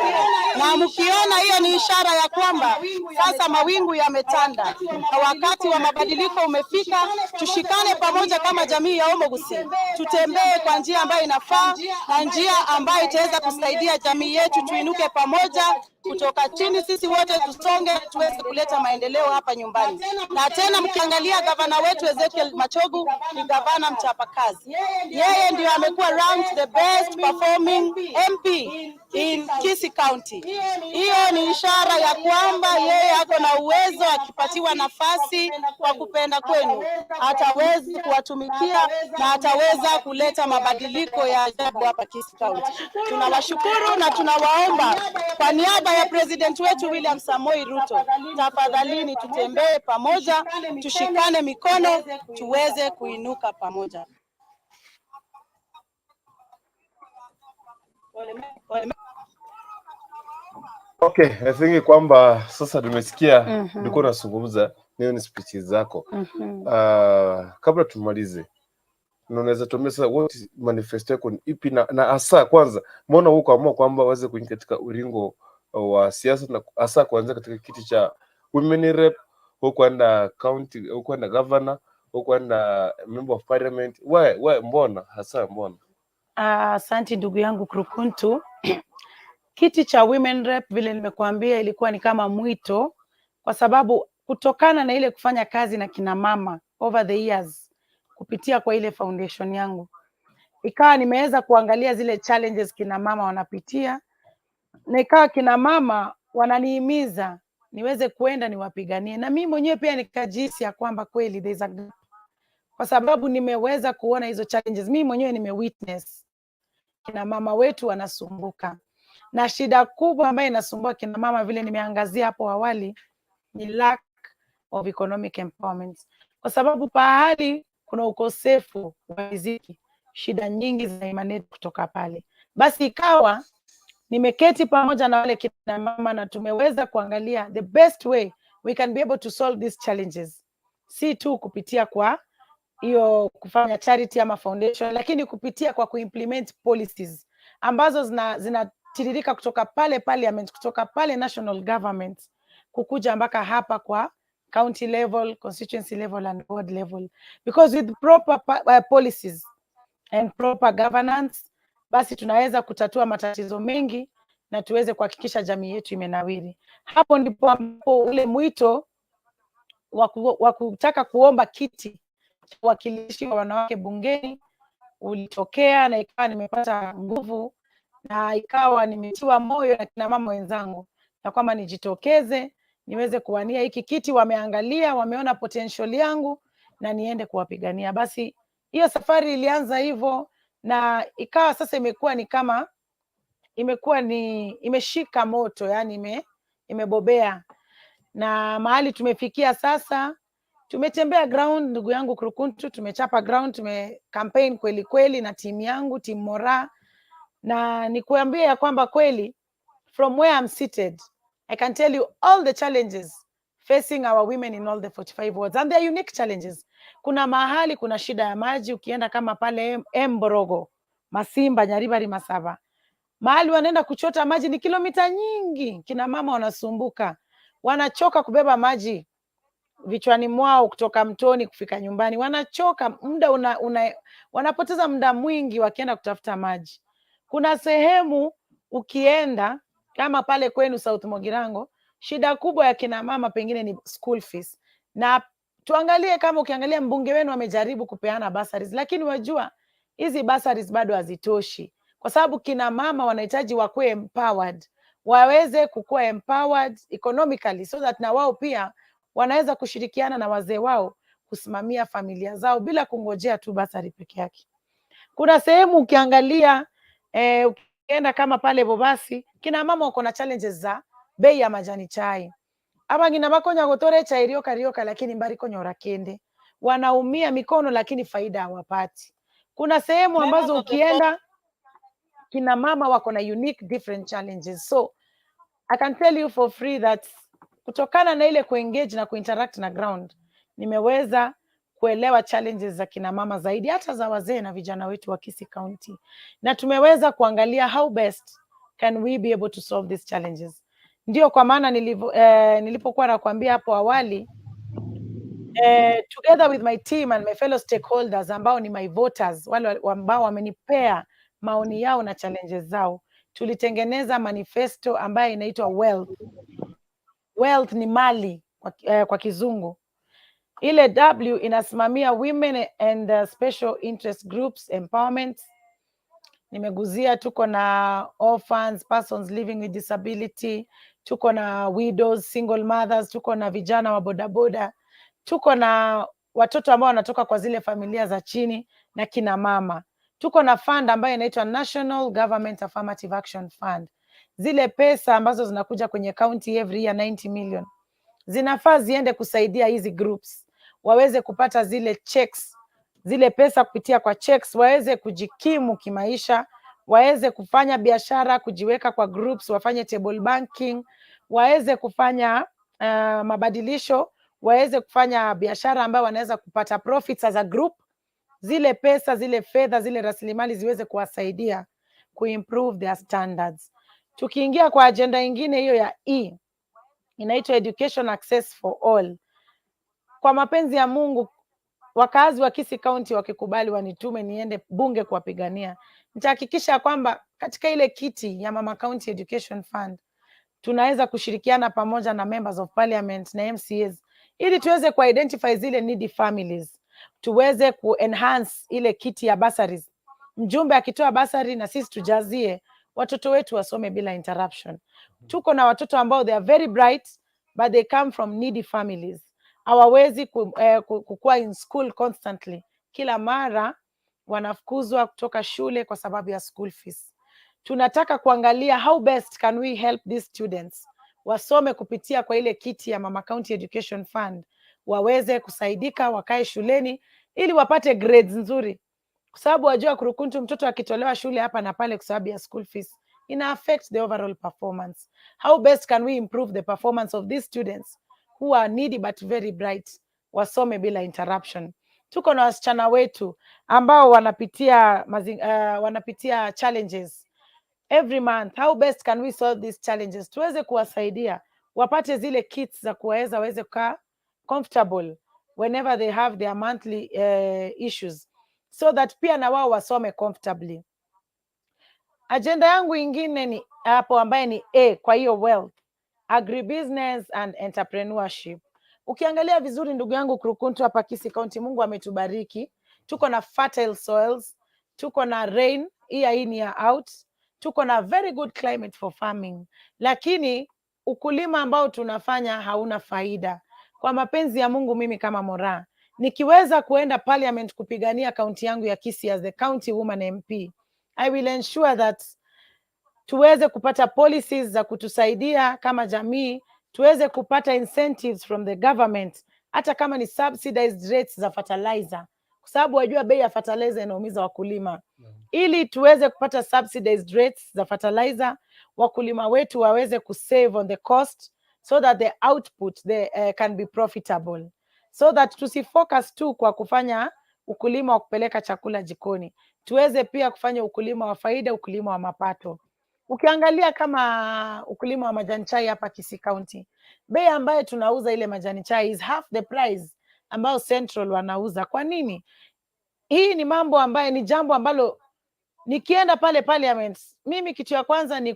Na mkiona hiyo ni ishara ya kwamba sasa mawingu yametanda na wakati wa mabadiliko umefika. Tushikane pamoja kama jamii ya Omogusi, tutembee kwa njia ambayo inafaa na njia ambayo itaweza kusaidia jamii yetu, tuinuke pamoja kutoka chini, sisi wote tusonge, tuweze kuleta maendeleo hapa nyumbani. Na tena mkiangalia gavana wetu Ezekiel Machogu ni gavana mchapakazi. Yeye ndio amekuwa ranked the best performing MP in Kisii County. Hiyo ni ishara ya kwamba yeye ako na uwezo, akipatiwa nafasi kwa kupenda kwenu ataweza kuwatumikia na ataweza kuleta mabadiliko ya ajabu hapa Kisii County. Tunawashukuru na tunawaomba kwa niaba ya president wetu William Samoei Ruto, tafadhalini tutembee pamoja, tushikane mikono, tuweze kuinuka pamoja. Okay, I think kwamba sasa tumesikia nilikuwa nazungumza ni speech zako. Kabla tumalize, unaweza tuambia sasa what manifesto yako ni ipi na hasa kwanza mbona huko amua kwamba waweze kuingia katika ulingo wa siasa na hasa kuanza katika kiti cha women rep, huko anda county, huko anda governor, huko anda member of parliament? Why mbona hasa mbona? Asante ndugu yangu Krukuntu. Kiti cha women rep vile nimekuambia ilikuwa ni kama mwito, kwa sababu kutokana na ile kufanya kazi na kina mama over the years kupitia kwa ile foundation yangu, ikawa nimeweza kuangalia zile challenges kina mama wanapitia, na ikawa kina mama wananihimiza niweze kuenda niwapiganie, na mimi mwenyewe pia nikajihisi ya kwamba kweli there is a gap, kwa sababu nimeweza kuona hizo challenges. Mimi mwenyewe nimewitness kina mama wetu wanasumbuka, na shida kubwa ambayo inasumbua kina mama vile nimeangazia hapo awali ni lack of economic empowerment, kwa sababu pahali kuna ukosefu wa riziki, shida nyingi zinaemanate kutoka pale. Basi ikawa nimeketi pamoja na wale kina mama na tumeweza kuangalia the best way we can be able to solve these challenges, si tu kupitia kwa hiyo kufanya charity ama foundation, lakini kupitia kwa kuimplement policies ambazo zinatiririka kutoka pale parliament, kutoka pale national government kukuja mpaka hapa kwa county level, constituency level and ward level, because with proper policies and proper governance, basi tunaweza kutatua matatizo mengi na tuweze kuhakikisha jamii yetu imenawiri. Hapo ndipo ambapo ule mwito wa kutaka kuomba kiti cha uwakilishi wa wanawake bungeni ulitokea, na ikawa nimepata nguvu na ikawa nimetiwa moyo na kina mama wenzangu na kwamba nijitokeze niweze kuwania hiki kiti. Wameangalia, wameona potential yangu na niende kuwapigania. Basi hiyo safari ilianza hivyo, na ikawa sasa imekuwa ni kama imeshika moto, yani imebobea, na mahali tumefikia sasa. Tumetembea ground ndugu yangu Krukuntu, tumechapa ground, campaign kweli kweli na timu yangu, timu MORAA, na nikuambia ya kwamba kweli from where I'm seated I can tell you all the challenges facing our women in all the 45 wards, and they are unique challenges. Kuna mahali kuna shida ya maji, ukienda kama pale Mborogo, Masimba, Nyaribari, Masaba, mahali wanaenda kuchota maji ni kilomita nyingi. Kina mama wanasumbuka, wanachoka kubeba maji vichwani mwao kutoka mtoni kufika nyumbani, wanachoka, muda wanapoteza muda mwingi wakienda kutafuta maji. Kuna sehemu ukienda kama pale kwenu South Mogirango, shida kubwa ya kina mama pengine ni school fees, na tuangalie kama ukiangalia mbunge wenu amejaribu kupeana bursaries, lakini wajua hizi bursaries bado hazitoshi, kwa sababu kina mama wanahitaji wakuwe empowered, waweze kukua empowered economically, so that na wao pia wanaweza kushirikiana na wazee wao kusimamia familia zao bila kungojea tu basari peke yake. Kuna sehemu ukiangalia ukienda kama pale Bobasi, kina mama wako na challenges za bei ya majani chai. Aba ngina bakonya gotore chai rioka, lakini mbariko nyora kende. Wanaumia mikono lakini faida hawapati. Kuna sehemu ambazo ukienda kina mama wako na unique different challenges. So I can tell you for free that kutokana na ile kuengage na kuinteract na ground, nimeweza kuelewa challenges za kina mama zaidi, hata za wazee na vijana wetu wa Kisii County, na tumeweza kuangalia how best can we be able to solve these challenges. Ndio kwa maana nilipokuwa nakwambia hapo awali, together with my team and my fellow stakeholders ambao ni my voters, wale ambao wamenipea maoni yao na challenges zao, tulitengeneza manifesto ambayo inaitwa wealth. Wealth ni mali kwa kizungu. Ile W inasimamia women and special interest groups empowerment. Nimeguzia tuko na orphans, persons living with disability, tuko na widows, single mothers, tuko na vijana wa bodaboda, tuko na watoto ambao wanatoka kwa zile familia za chini na kina mama. Tuko na fund ambayo inaitwa National Government Affirmative Action Fund. zile pesa ambazo zinakuja kwenye county every year 90 million zinafaa ziende kusaidia hizi groups waweze kupata zile checks, zile pesa kupitia kwa checks, waweze kujikimu kimaisha, waweze kufanya biashara, kujiweka kwa groups, wafanye table banking, waweze kufanya mabadilisho, waweze kufanya biashara ambayo wanaweza kupata profits as a group. Zile pesa, zile fedha, zile rasilimali ziweze kuwasaidia kuimprove their standards. Tukiingia kwa agenda ingine hiyo ya E, inaitwa education access for all. Kwa mapenzi ya Mungu, wakazi wa Kisii County wakikubali wanitume niende bunge kuwapigania, nitahakikisha kwamba katika ile kiti ya Mama County Education Fund tunaweza kushirikiana pamoja na members of parliament na MCAs ili tuweze kuidentify zile needy families, tuweze kuenhance ile kiti ya bursaries. Mjumbe akitoa bursary na sisi tujazie, watoto wetu wasome bila interruption. Tuko na watoto ambao they are very bright but they come from needy families. Hawawezi kukua in school constantly. Kila mara wanafukuzwa kutoka shule kwa sababu ya school fees. Tunataka kuangalia how best can we help these students wasome kupitia kwa ile kiti ya Mama County Education Fund, waweze kusaidika, wakae shuleni ili wapate grades nzuri, kwa sababu wajua Kurukuntu, mtoto akitolewa shule hapa na pale kwa sababu ya school fees ina affect the overall performance. How best can we improve the performance of these students who are needy but very bright, wasome bila interruption. Tuko na wasichana wetu ambao wanapitia challenges every month. How best can we solve these challenges? Tuweze kuwasaidia wapate zile kits za waweze kukaa comfortable whenever they have their monthly issues, so that pia na wao wasome comfortably. Agenda yangu ingine ni hapo ambaye ni A kwa hiyo wealth, agribusiness and entrepreneurship. Ukiangalia vizuri ndugu yangu Kurukuntu, hapa Kisii County Mungu ametubariki. Tuko na fertile soils, tuko na rain, hii ni ya out, tuko na very good climate for farming, lakini ukulima ambao tunafanya hauna faida. Kwa mapenzi ya Mungu, mimi kama MORAA nikiweza kuenda parliament kupigania kaunti yangu ya Kisii as the county woman MP, I will ensure that tuweze kupata policies za kutusaidia kama jamii, tuweze kupata incentives from the government, hata kama ni subsidized rates za fertilizer, kwa sababu wajua bei ya fertilizer inaumiza wakulima. Ili tuweze kupata subsidized rates za fertilizer, wakulima wetu waweze kusave on the cost, so that the output can be profitable, so that tusifocus tu kwa kufanya ukulima wa kupeleka chakula jikoni, tuweze pia kufanya ukulima wa faida, ukulima wa mapato. Ukiangalia kama ukulima wa majani chai hapa Kisii County, bei ambayo tunauza ile majani chai is half the price ambao Central wanauza. Kwa nini? Hii ni mambo ambayo ni jambo ambalo nikienda pale parliament, mimi kitu ya kwanza ni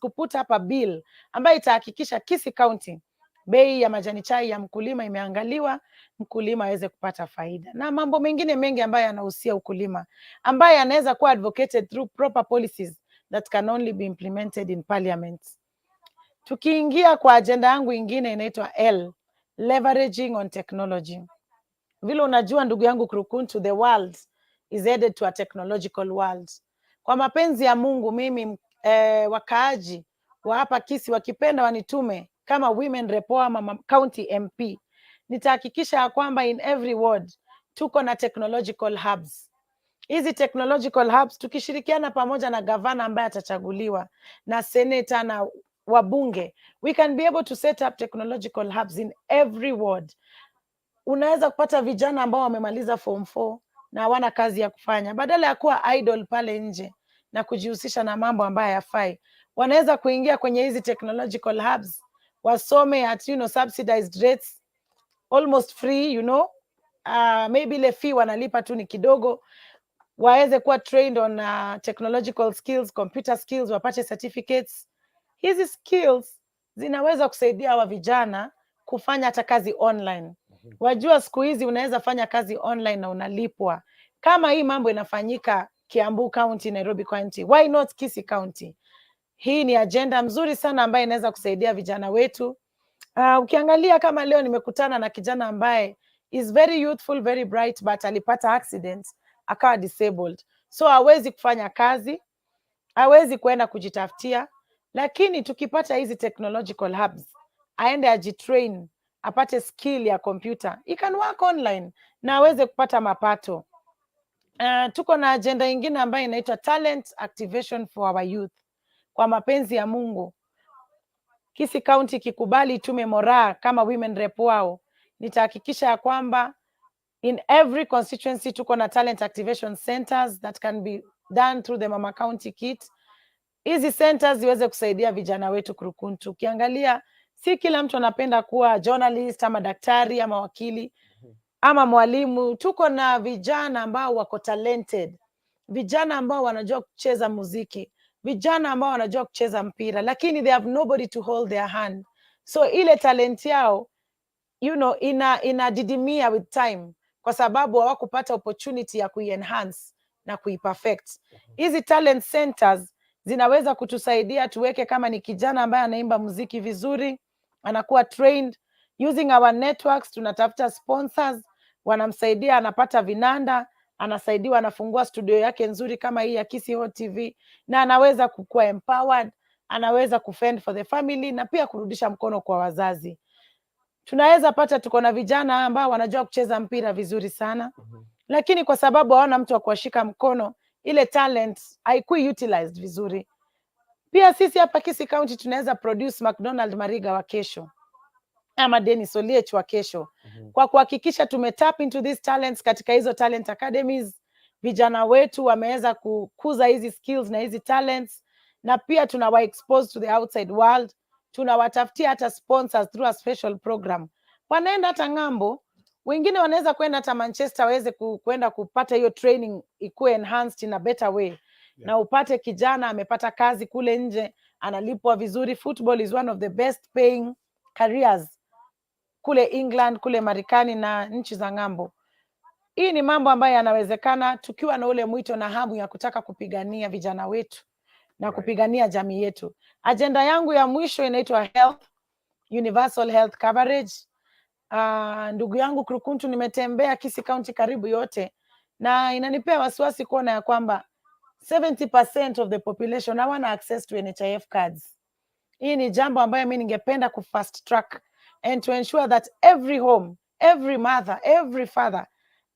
kuputa hapa bill ambayo itahakikisha Kisii County bei ya majani chai ya mkulima imeangaliwa, mkulima aweze kupata faida, na mambo mengine mengi ambayo yanahusia ukulima ambayo yanaweza kuwa advocated through proper policies that can only be implemented in parliament. Tukiingia kwa agenda yangu ingine inaitwa L, leveraging on technology. Vile unajua ndugu yangu Kurukuntu, the world is headed to a technological world. Kwa mapenzi ya Mungu, mimi wakaaji wa hapa Kisii wakipenda wanitume kama women rep ama county MP, nitahakikisha kwamba in every ward tuko na technological hubs. Hizi technological hubs tukishirikiana pamoja na gavana ambaye atachaguliwa na senator na wabunge, we can be able to set up technological hubs in every ward. Unaweza kupata vijana ambao wamemaliza form 4 na hawana kazi ya kufanya, badala ya kuwa idle pale nje na kujihusisha na mambo ambayo hayafai, wanaweza kuingia kwenye hizi technological hubs, wasome at subsidized rates, almost free, maybe ile fee wanalipa tu ni kidogo, waweze kuwa trained on technological skills, computer skills, wapate certificates. Hizi skills zinaweza kusaidia hawa vijana kufanya hata kazi online. Wajua siku hizi unaweza fanya kazi online na unalipwa. Kama hii mambo inafanyika Kiambu County, Nairobi County, why not Kisii County? Hii ni agenda mzuri sana ambayo inaweza kusaidia vijana wetu. Ukiangalia kama leo nimekutana na kijana ambaye is very youthful, very bright, but alipata accident, akawa disabled, so hawezi kufanya kazi. hawezi kwenda kujitafutia, lakini tukipata hizi technological hubs, aende ajitrain, apate skill ya computer, he can work online na aweze kupata mapato. Tuko na agenda ingine ambayo inaitwa talent activation for our youth. Kwa mapenzi ya Mungu, Kisii County kikubali tume MORAA kama women rep wao, nitahakikisha ya kwamba in every constituency tuko na talent activation centers that can be done through the Mama County Kit. Hizi centers ziweze kusaidia vijana wetu Kurukuntu. Ukiangalia si kila mtu anapenda kuwa journalist ama daktari ama wakili ama mwalimu. Tuko na vijana ambao wako talented, vijana ambao wanajua kucheza muziki, vijana ambao wanajua kucheza mpira, lakini they have nobody to hold their hand. So ile talent yao inadidimia with time, kwa sababu hawakupata opportunity ya kuienhance na kuiperfect. Hizi talent centers zinaweza kutusaidia tuweke, kama ni kijana ambaye anaimba muziki vizuri, anakuwa trained using our networks, tunatafuta sponsors, wanamsaidia, anapata vinanda, anasaidiwa, anafungua studio yake nzuri kama hii ya Kisii TV, na anaweza kukua empowered, anaweza kufend for the family na pia kurudisha mkono kwa wazazi. Tunaweza pata tuko na vijana ambao wanajua kucheza mpira vizuri sana, lakini kwa sababu hawana mtu wa kuwashika mkono, ile talent haikui utilized vizuri. Pia sisi hapa Kisii County tunaweza produce McDonald Mariga wa kesho ama Dennis Oliech wa kesho, kwa kuhakikisha tumetap into these talents katika hizo talent academies. Vijana wetu wameweza kukuza hizi skills na hizi talents, na pia tunawa expose to the outside world. Tunawatafutia hata sponsors through a special program, wanaenda hata ng'ambo. Wengine wanaweza kwenda hata Manchester waweze kwenda kupata hiyo training ikuwe enhanced in a better way. Na upate kijana amepata kazi kule nje, analipwa vizuri. Football is one of the best paying careers kule England, kule Marekani na nchi za ng'ambo. Hii ni mambo ambayo yanawezekana tukiwa na ule mwito na hamu ya kutaka kupigania vijana wetu na kupigania jamii yetu. Agenda yangu ya mwisho inaitwa health, universal health coverage. Ndugu yangu Kurukuntu, nimetembea Kisii County karibu yote, na inanipea wasiwasi kuona ya kwamba 70% of the population hawana access to NHIF cards. Hii ni jambo ambayo mimi ningependa ku fast track and to ensure that every home, every mother, every father,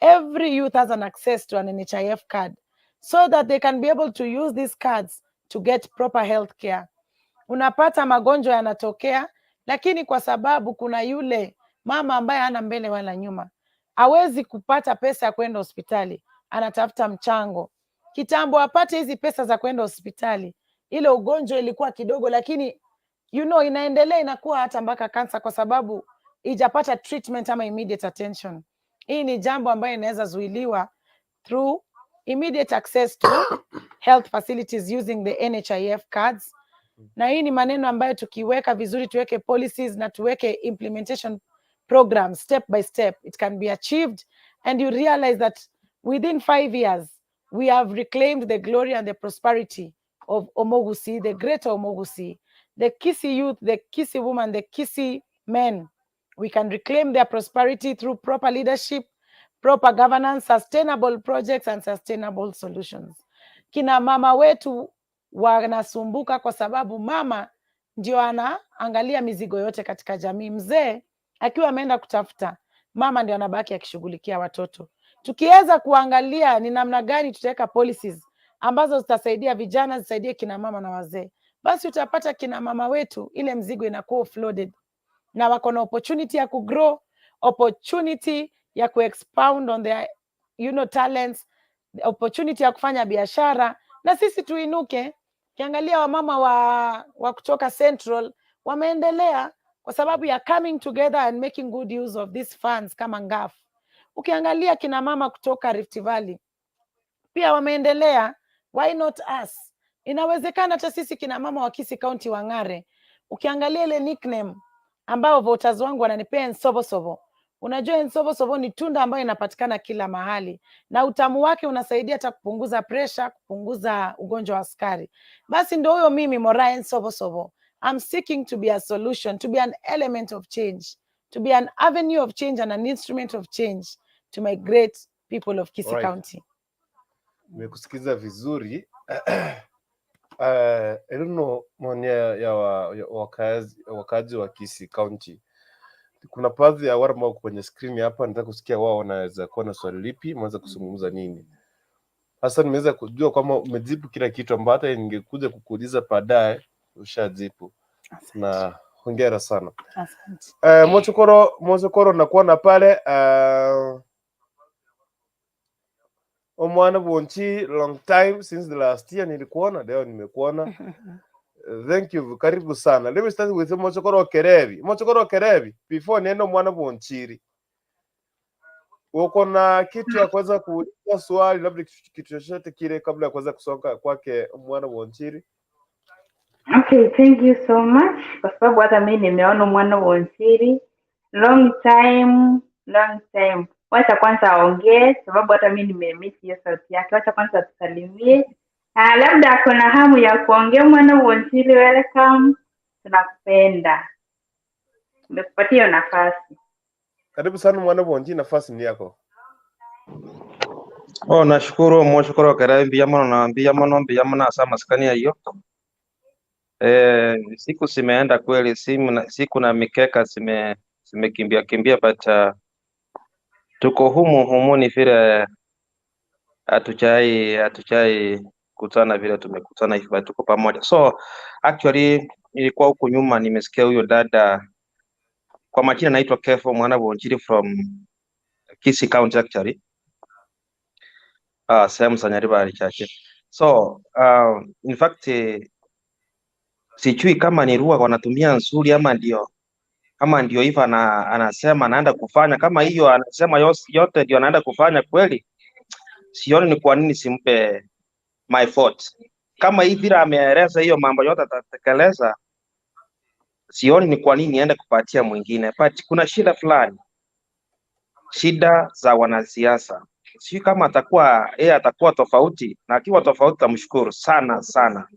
every youth has an access to an NHIF card, so that they can be able to use these cards to get proper health care. Unapata magonjwa yanatokea, lakini kwa sababu kuna yule mama ambaye hana mbele wala nyuma, hawezi kupata pesa ya kwenda hospitali, anatafuta mchango. Kitambo apate hizi pesa za kwenda hospitali, ile ugonjwa ilikuwa kidogo, lakini inaendelea, inakuwa hata mpaka kansa, kwa sababu ijapata treatment ama immediate attention. Hii ni jambo ambayo inaweza zuiliwa through immediate access to health facilities using the NHIF cards. Na hii ni maneno ambayo tukiweka vizuri, tuweke policies na tuweke implementation programs step by step, it can be achieved, and you realize that within 5 years we have reclaimed the glory and the prosperity of Omogusi, the greater Omogusi, the Kisii youth, the Kisii woman, the Kisii men. We can reclaim their prosperity through proper leadership, proper governance, sustainable projects and sustainable solutions. Kina mama wetu wanasumbuka kwa sababu mama ndio anaangalia mizigo yote katika jamii. Mzee akiwa ameenda kutafuta, mama ndio anabaki akishughulikia watoto. Tukiweza kuangalia ni namna gani tutaweka policies ambazo zitasaidia vijana, zisaidie kina mama na wazee, basi utapata kina mama wetu ile mzigo inakuwa offloaded, na wako na opportunity ya kugrow, opportunity ya kuexpound on their talents, opportunity ya kufanya biashara, na sisi tuinuke. Kiangalia wamama wa kutoka Central wameendelea kwa sababu ya coming together and making good use of these funds kama ngaf. Ukiangalia kina mama kutoka Rift Valley pia wameendelea. Why not us? Inawezekana hata sisi kina mama wa Kisii County wang'are. Ukiangalia ile nickname ambao voters wangu wananipea Nsobosobo. Unajua Nsobosobo ni tunda ambayo inapatikana kila mahali, na utamu wake unasaidia hata kupunguza pressure, kupunguza ugonjwa wa sukari. Basi ndio huyo mimi MORAA Nsobosobo. I'm seeking to be a solution, to be an element of change, to be an avenue of change and an instrument of change to my great people of Kisii County. Nimekusikiza vizuri. I don't know maoni ya wakazi wa Kisii County. Kuna baadhi ya wale ambao kwenye screen hapa, nataka kusikia wao wanaweza kuwa na swali lipi, mwanza kuzungumza nini. Hasa nimeweza kujua kwamba umejibu kila kitu ambacho hata ningekuja kukuuliza baadaye ushajibu. Na hongera sana. Asante. Mochokoro nakuona pale omwana bonchi long time since the last year nilikuona, leo nimekuona. Thank you, karibu sana. Let me start with Mochokoro Kerevi. Mochokoro Kerevi, before neno mwana bonchiri, uko na kitu ya kuweza kuuliza swali, labda kitu chochote kile kabla ya kuweza kusonga kwake mwana bonchiri? Okay, thank you so much. Kwa sababu hata mimi nimeona mwana bonchiri long time. Wacha kwanza aongee, sababu hata mimi nimemiss hiyo sauti yake. Wacha kwanza tusalimie. Labda kuna hamu ya kuongea mwana bonchiri, welcome. Tunakupenda. Nimekupatia nafasi. Karibu sana mwana bonchiri, nafasi ni yako. Nashukuru Mochokoro Kerevi yamana asa maskania hiyo. Siku simeenda kweli, siku na mikeka kimbia but tuko humu ni vile hatuchai kutana vile tumekutana hivi, tuko pamoja. So actually nilikuwa huku nyuma nimesikia huyo dada, kwa majina naitwa Kefo mwana bonchiri from Kisii County actually. Sehemu za Nyaribari chache. So in fact sijui kama ni lugha wanatumia nzuri ama ndio hivyo anasema anaenda kufanya, kama hiyo anasema yote ndio anaenda kufanya kweli, sioni ni kwa nini simpe my fault. Kama hivi bila ameeleza hiyo mambo yote atatekeleza, sioni ni kwa nini aende kupatia mwingine. But kuna shida fulani, shida za wanasiasa. Sijui kama atakuwa tofauti, na akiwa tofauti tamshukuru sana sana.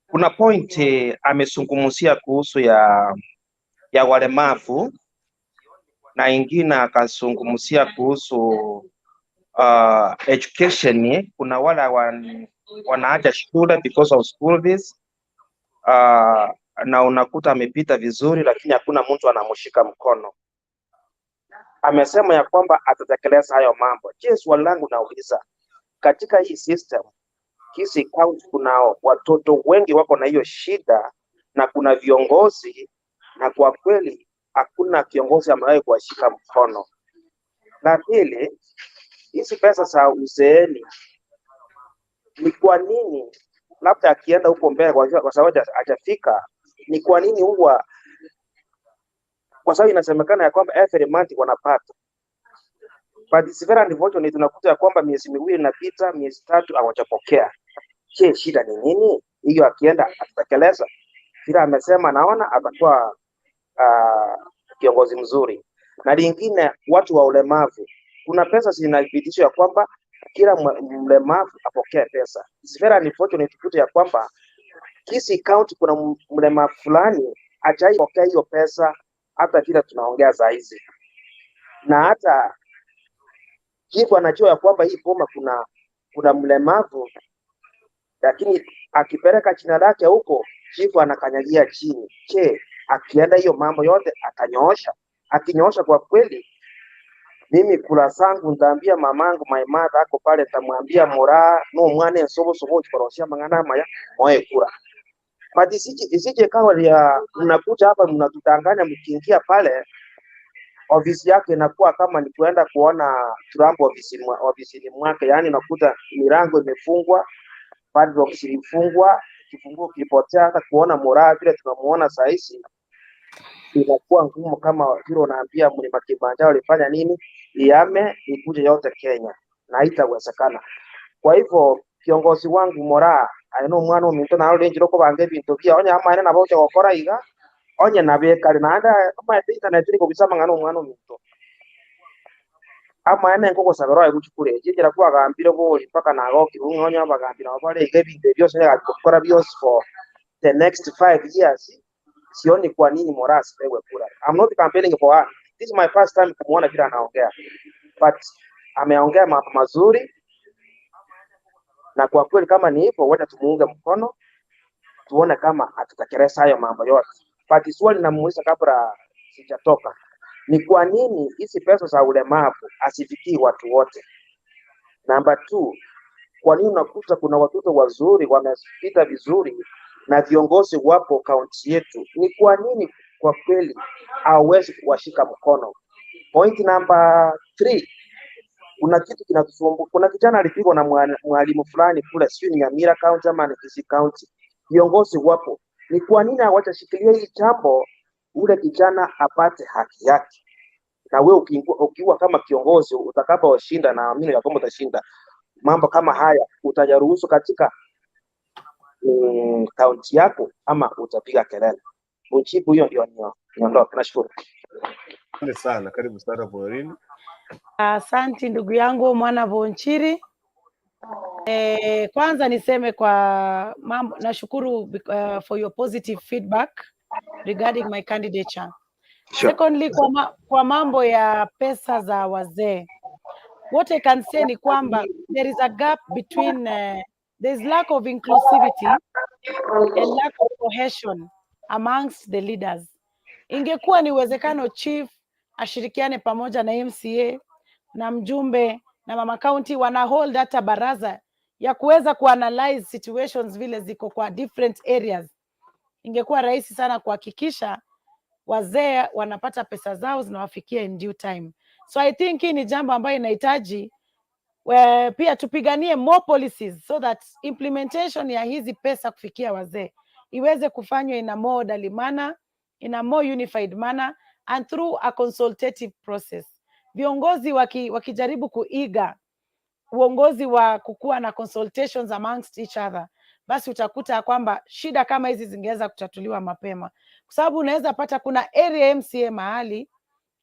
Kuna point amezungumzia kuhusu ya walemavu, na ingine akazungumzia kuhusu education. Kuna wale wanaacha shule because of school fees, na unakuta amepita vizuri lakini hakuna mtu anamshika mkono. Amesema ya kwamba atatekeleza hayo mambo. Je, swali langu nauliza, katika hii system Kisii County kuna watoto wengi wako na hiyo shida, na kuna viongozi, na kwa kweli hakuna kiongozi ambaye kuwashika mkono. Na pili, hizi pesa za uzeeni ni kwa nini labda akienda huko mbele kwa sababu hajafika, ni kwa nini huwa, kwa sababu inasemekana ya kwamba every month wanapata, but it's very unfortunate tunakuta ya kwamba miezi miwili inapita, miezi 3 hawajapokea. Je, shida ni nini? Hiyo akienda atatekeleza vile amesema, naona atakuwa kiongozi mzuri. Na lingine, watu wa ulemavu, kuna pesa zinabidishwa ya kwamba kila mlemavu apokee pesa. It's very unfortunate kukuta ya kwamba Kisii County kuna mlemavu fulani hajaipokea hiyo pesa hata vile tunaongea saa hizi, na hata hivyo anajua ya kwamba hii boma kuna mlemavu, lakini akipeleka jina lake huko chifu anakanyagia chini. Je, akienda hiyo mambo yote atanyoosha? Akinyoosha kwa kweli, mimi kula sangu nitaambia mamangu, my mother ako pale, tamwambia MORAA no mwana sobo chikoroshia mangana maya moe kura. But isije kawa ya mnakuja hapa mnatudanganya, mkiingia pale ofisi yake inakuwa kama ni kuenda kuona Trump ofisini mwake, yani nakuta milango imefungwa, padlock ilifungwa, kifunguo kilipotea. Hata kuona MORAA vile tunamuona saa hizi inakuwa ngumu, kama vile unaambia Mlima Kilimanjaro alifanya nini iame ikuje yote Kenya, na haitawezekana. Kwa hivyo kiongozi wangu MORAA aino mwana omuntu na ole njiro ko bange bintu bya onya ama na boche gukora iga onye na bekari na anda ama internet iko bisama ngano mwana omuntu ama ene nkoko sabero ayi kuchukure jira kwa gambire boli paka na goki unyonya bagambira abale iga bintu byose ne gukora byose for the next 5 years. Sioni kwa nini MORAA asipewe kura. I'm not campaigning for her. This is my first time kumuona vile anaongea, but ameongea mambo mazuri na kwa kweli kama ni hivyo, wacha tumuunge mkono, tuone kama atutakeleza hayo mambo yote. But swali namuuliza kabla sijatoka, ni kwa nini hizi pesa za ulemavu asifikii watu wote? Number 2, kwa nini unakuta kuna watoto wazuri wamepita vizuri na viongozi wapo kaunti yetu? Ni kwa nini kwa kweli hawezi kuwashika mkono? Point number 3, kuna kitu kinatusumbua. Kuna kijana alipigwa na mwalimu fulani kule, sio ni Nyamira County ama ni Kisii County. Viongozi wapo, ni kwa nini hawajashikilia hili jambo, ule kijana apate haki yake? Na wewe ukiwa kama kiongozi utakaposhinda, na mimi kama utashinda, mambo kama haya utajaruhusu katika kaunti yako ama utapiga kelele? Ujibu hiyo ndio niondoke. Nashukuru. Asante sana, karibu sana Maureen. Asante ndugu yangu mwana Bonchiri. Kwanza niseme kwa mambo, nashukuru for your positive feedback regarding my candidature. Sure. Secondly, kwa mambo ya pesa za wazee, what I can say ni kwamba there is a gap between there is lack of inclusivity and lack of cohesion amongst the leaders. Ingekuwa ni uwezekano chief ashirikiane pamoja na MCA na mjumbe na mama county wana hold hata baraza ya kuweza kuanalyze situations vile ziko kwa different areas, ingekuwa rahisi sana kuhakikisha wazee wanapata pesa zao zinawafikia in due time. So I think hii ni jambo ambayo inahitaji pia tupiganie more policies so that implementation ya hizi pesa kufikia wazee iweze kufanywa in a more orderly manner, in a more unified manner and through a consultative process. Viongozi wakijaribu kuiga uongozi wa kukuwa na consultations amongst each other, basi utakuta kwamba shida kama hizi zingeweza kutatuliwa mapema, kwa sababu unaweza pata kuna area MCA mahali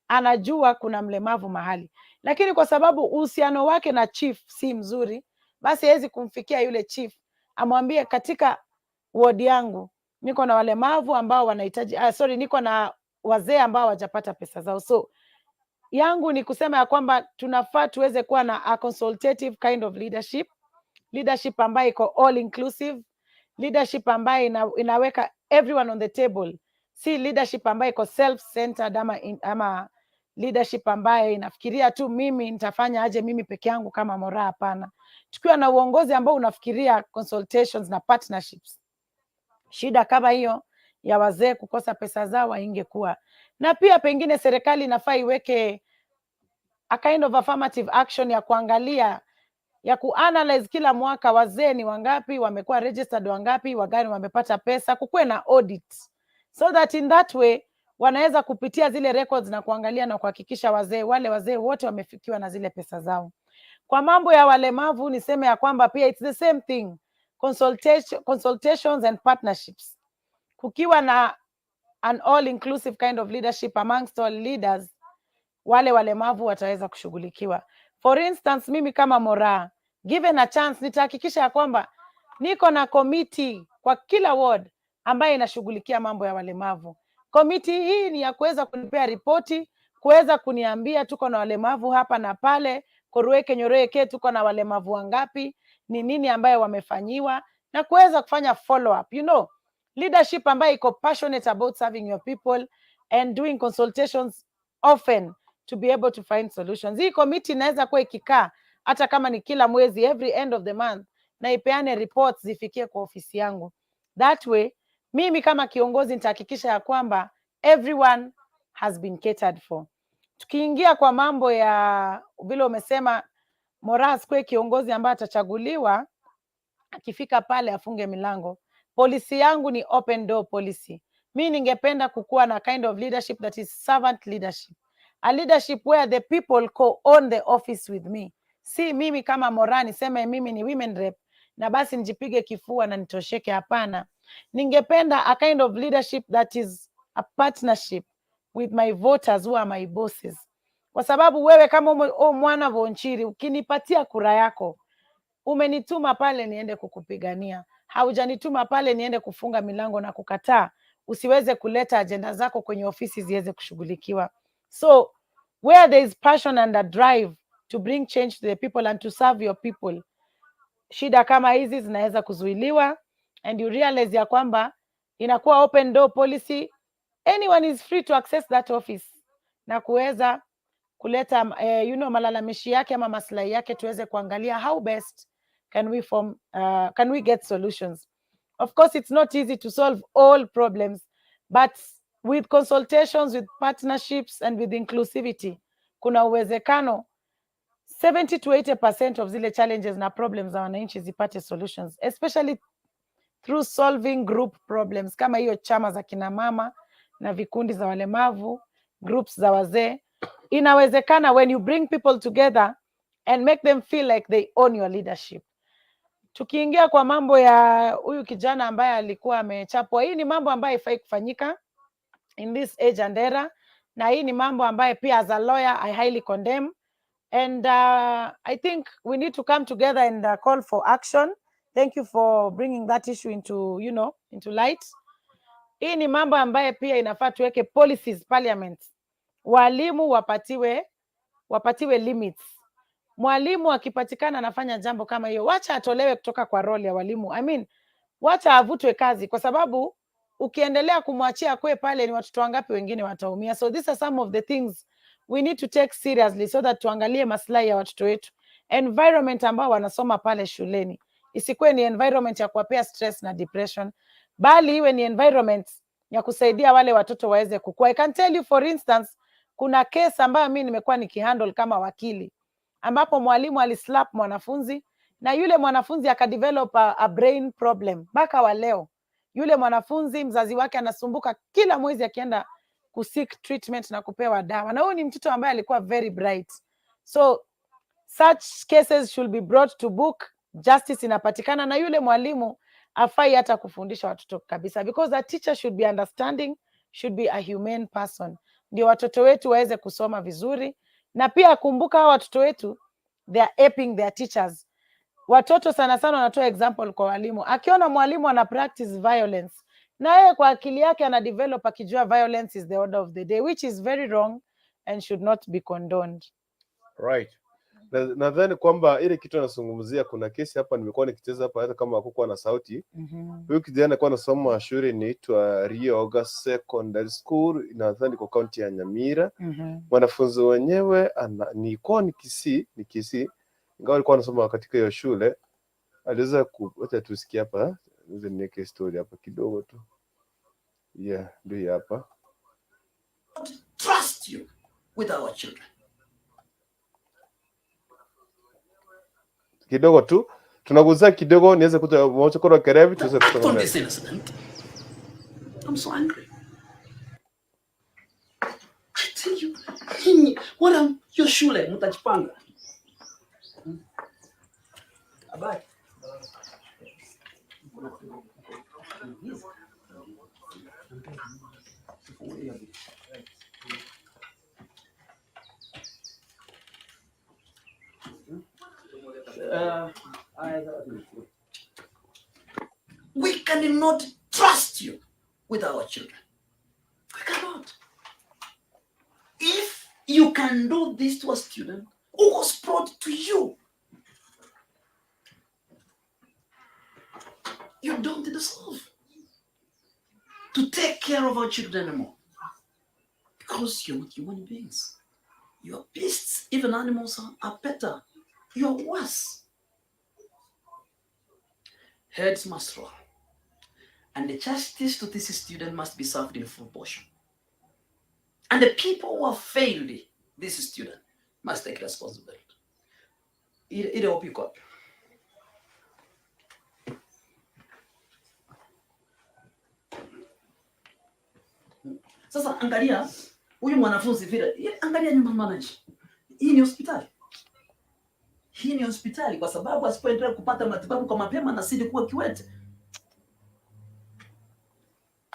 anajua kuna mlemavu mahali, lakini kwa sababu uhusiano wake na chief si mzuri, basi hawezi kumfikia yule chief amwambie katika ward yangu niko na walemavu ambao wanahitaji niko na wazee ambao hawajapata pesa zao. So yangu ni kusema ya kwamba tunafaa tuweze kuwa na a consultative kind of leadership ambayo iko all inclusive, leadership ambayo inaweka everyone on the table, si leadership ambayo iko self-centered ama leadership ambayo inafikiria tu mimi nitafanya aje mimi peke yangu kama MORAA. Hapana, tukiwa na uongozi ambao unafikiria consultations na partnerships, shida kama hiyo ya wazee kukosa pesa zao haingekuwa. Na pia pengine serikali inafaa iweke a kind of affirmative action ya kuangalia, ya kuanalyze kila mwaka wazee ni wangapi, wamekuwa registered wangapi, wagani wamepata pesa, kukuwe na audit, so that in that way wanaweza kupitia zile records na kuangalia na kuhakikisha wale wazee wote wamefikiwa na zile pesa zao. Kwa mambo ya walemavu niseme ya kwamba pia it's the same thing, consultations and partnerships. Kukiwa na an all inclusive kind of leadership amongst all leaders, wale walemavu wataweza kushughulikiwa. For instance, mimi kama MORAA, given a chance, nitahakikisha ya kwamba niko na committee kwa kila ward ambaye inashughulikia mambo ya walemavu. Committee hii ni ya kuweza kunipea ripoti, kuweza kuniambia tuko na walemavu hapa na pale, Korueke Nyoreke tuko na walemavu wangapi, ni nini ambaye wamefanyiwa, na kuweza kufanya follow up. You know, leadership ambaye iko passionate about serving your people and doing consultations often to be able to find solutions. Hii committee inaweza kuwa ikikaa hata kama ni kila mwezi, every end of the month, na ipeane reports zifikie kwa ofisi yangu. That way mimi kama kiongozi nitahakikisha ya kwamba everyone has been catered for. Tukiingia kwa mambo ya vile umesema MORAA sikwe kiongozi ambaye atachaguliwa akifika pale afunge milango, policy yangu ni open door policy. Mimi ningependa kukuwa na kind of leadership that is servant leadership, a leadership where the people co-own the office with me. Si mimi kama MORAA niseme mimi ni women rep na basi njipige kifua na nitosheke. Hapana, ningependa a kind of leadership that is a partnership with my voters who are my bosses. Kwa sababu wewe kama mwana Bonchiri, ukinipatia kura yako, umenituma pale niende kukupigania, haujanituma pale niende kufunga milango na kukataa usiweze kuleta agenda zako kwenye ofisi ziweze kushughulikiwa. So where there is passion and a drive to bring change to the people and to serve your people, shida kama hizi zinaweza kuzuiliwa, and you realize ya kwamba inakuwa open door policy, anyone is free to access that office na kuweza kuleta malalamishi yake ama maslahi yake, tuweze kuangalia how best can we get solutions. Of course, it's not easy to solve all problems, but with consultations, with partnerships and with inclusivity, kuna uwezekano 70 to 80% of zile challenges na problems za wananchi zipate solutions, especially through solving group problems, kama hiyo chama za kina mama na vikundi za walemavu, groups za wazee. Inawezekana when you bring people together and make them feel like they own your leadership. Tukiingia kwa mambo ya huyu kijana ambaye alikuwa amechapwa, hii ni mambo ambayo haifai kufanyika in this age and era, na hii ni mambo ambayo pia as a lawyer I highly condemn, and I think we need to come together and call for action. Thank you for bringing that issue into light. Hii ni mambo ambayo pia inafaa tuweke policies parliament. Walimu wapatiwe limits. Mwalimu akipatikana anafanya jambo kama hiyo, wacha atolewe kutoka kwa role ya walimu. I mean, wacha avutwe kazi, kwa sababu ukiendelea kumwachia kwe pale, ni watoto wangapi wengine wataumia? So these are some of the things we need to take seriously so that tuangalie maslahi ya watoto wetu. Environment ambao wanasoma pale shuleni isikuwe ni environment ya kuwapea stress na depression, bali iwe ni environment ya kusaidia wale watoto waweze kukua. I can tell you for instance, kuna case ambayo mimi nimekuwa nikihandle kama wakili, ambapo mwalimu alislap mwanafunzi na yule mwanafunzi akadevelop a brain problem. Mpaka wa leo yule mwanafunzi mzazi wake anasumbuka kila mwezi akienda kuseek treatment na kupewa dawa, na huyu ni mtoto ambaye alikuwa very bright. So such cases should be brought to book, justice inapatikana, na yule mwalimu afai hata kufundisha watoto kabisa, because a teacher should be understanding, should be a humane person, ndio watoto wetu waweze kusoma vizuri. Na pia kumbuka hawa watoto wetu, they are aping their teachers. Watoto sana sana wanatoa example kwa walimu. Akiona mwalimu ana practice violence, na yeye kwa akili yake ana develop akijua violence is the order of the day, which is very wrong and should not be condoned. Right. Nadhani kwamba ile kitu anazungumzia, kuna kesi hapa nimekuwa nikicheza hapa hata kama hakukuwa na sauti. Huyu kijana alikuwa anasoma shule inaitwa Rioga Secondary School, nadhani kwa kaunti ya Nyamira. Wanafunzi wenyewe ni Kisii, ingawa alikuwa anasoma katika hiyo shule. Aliweza kuacha tusikie hapa, niweke story hapa kidogo tu. Yeah, ndio hapa. Trust you with our children. Kidogo tu tunaguza kidogo, niweze kutoa mochokoro kerevi tuweze kutoa. I'm so angry. I tell you, what am your shule mtajipanga. Habari. We cannot trust you with our children. We cannot. If you can do this to a student who was brought to you, you don't deserve to take care of our children anymore. Because you're not human beings. You're beasts. Even animals are better. You're worse. Heads must roll. And the justice to this student must be served in full portion. And the people who have failed this student must take responsibility. It will be good. Sasa angalia huyu mwanafunzi vile, angalia nyumba manaji. Hii ni hospitali. Hii ni hospitali, kwa sababu asipoendelea kupata matibabu kwa mapema na sidi kuwa kiwete.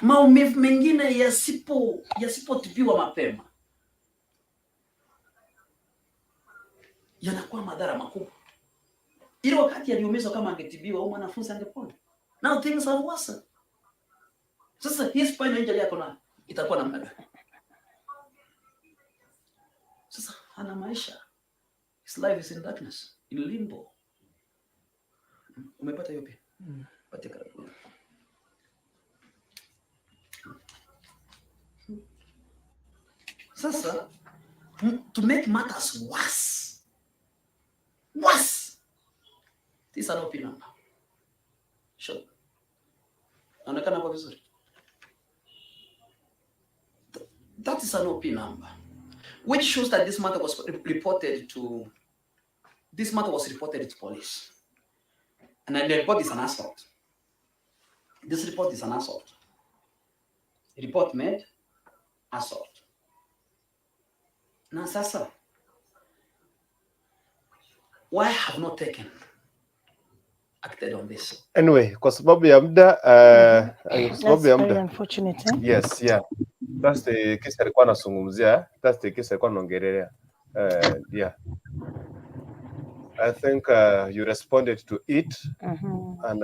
Maumivu mengine yasipotibiwa mapema yanakuwa madhara makubwa. Ile wakati aliumizwa, kama angetibiwa au mwanafunzi angepona. Now things are worse. Sasa hii spinal injury yako na itakuwa namna gani? Sasa hana maisha. His life is in darkness, in limbo. Umepata hiyo pia? Patia karabu. Sasa to make matters worse, this is an OP number. Sure. Naonekana kwa vizuri. That is an OP number, which shows that this matter was reported to police. And the report is an assault. This report is an assault. The report made assault. Now, sasa, why have not acted on this? Anyway, kwa sababu ya muda, That's very unfortunate. Yes, yeah. That's the case alikuwa anazungumzia. That's the case alikuwa anaongelea. Yeah. I think you responded to it, and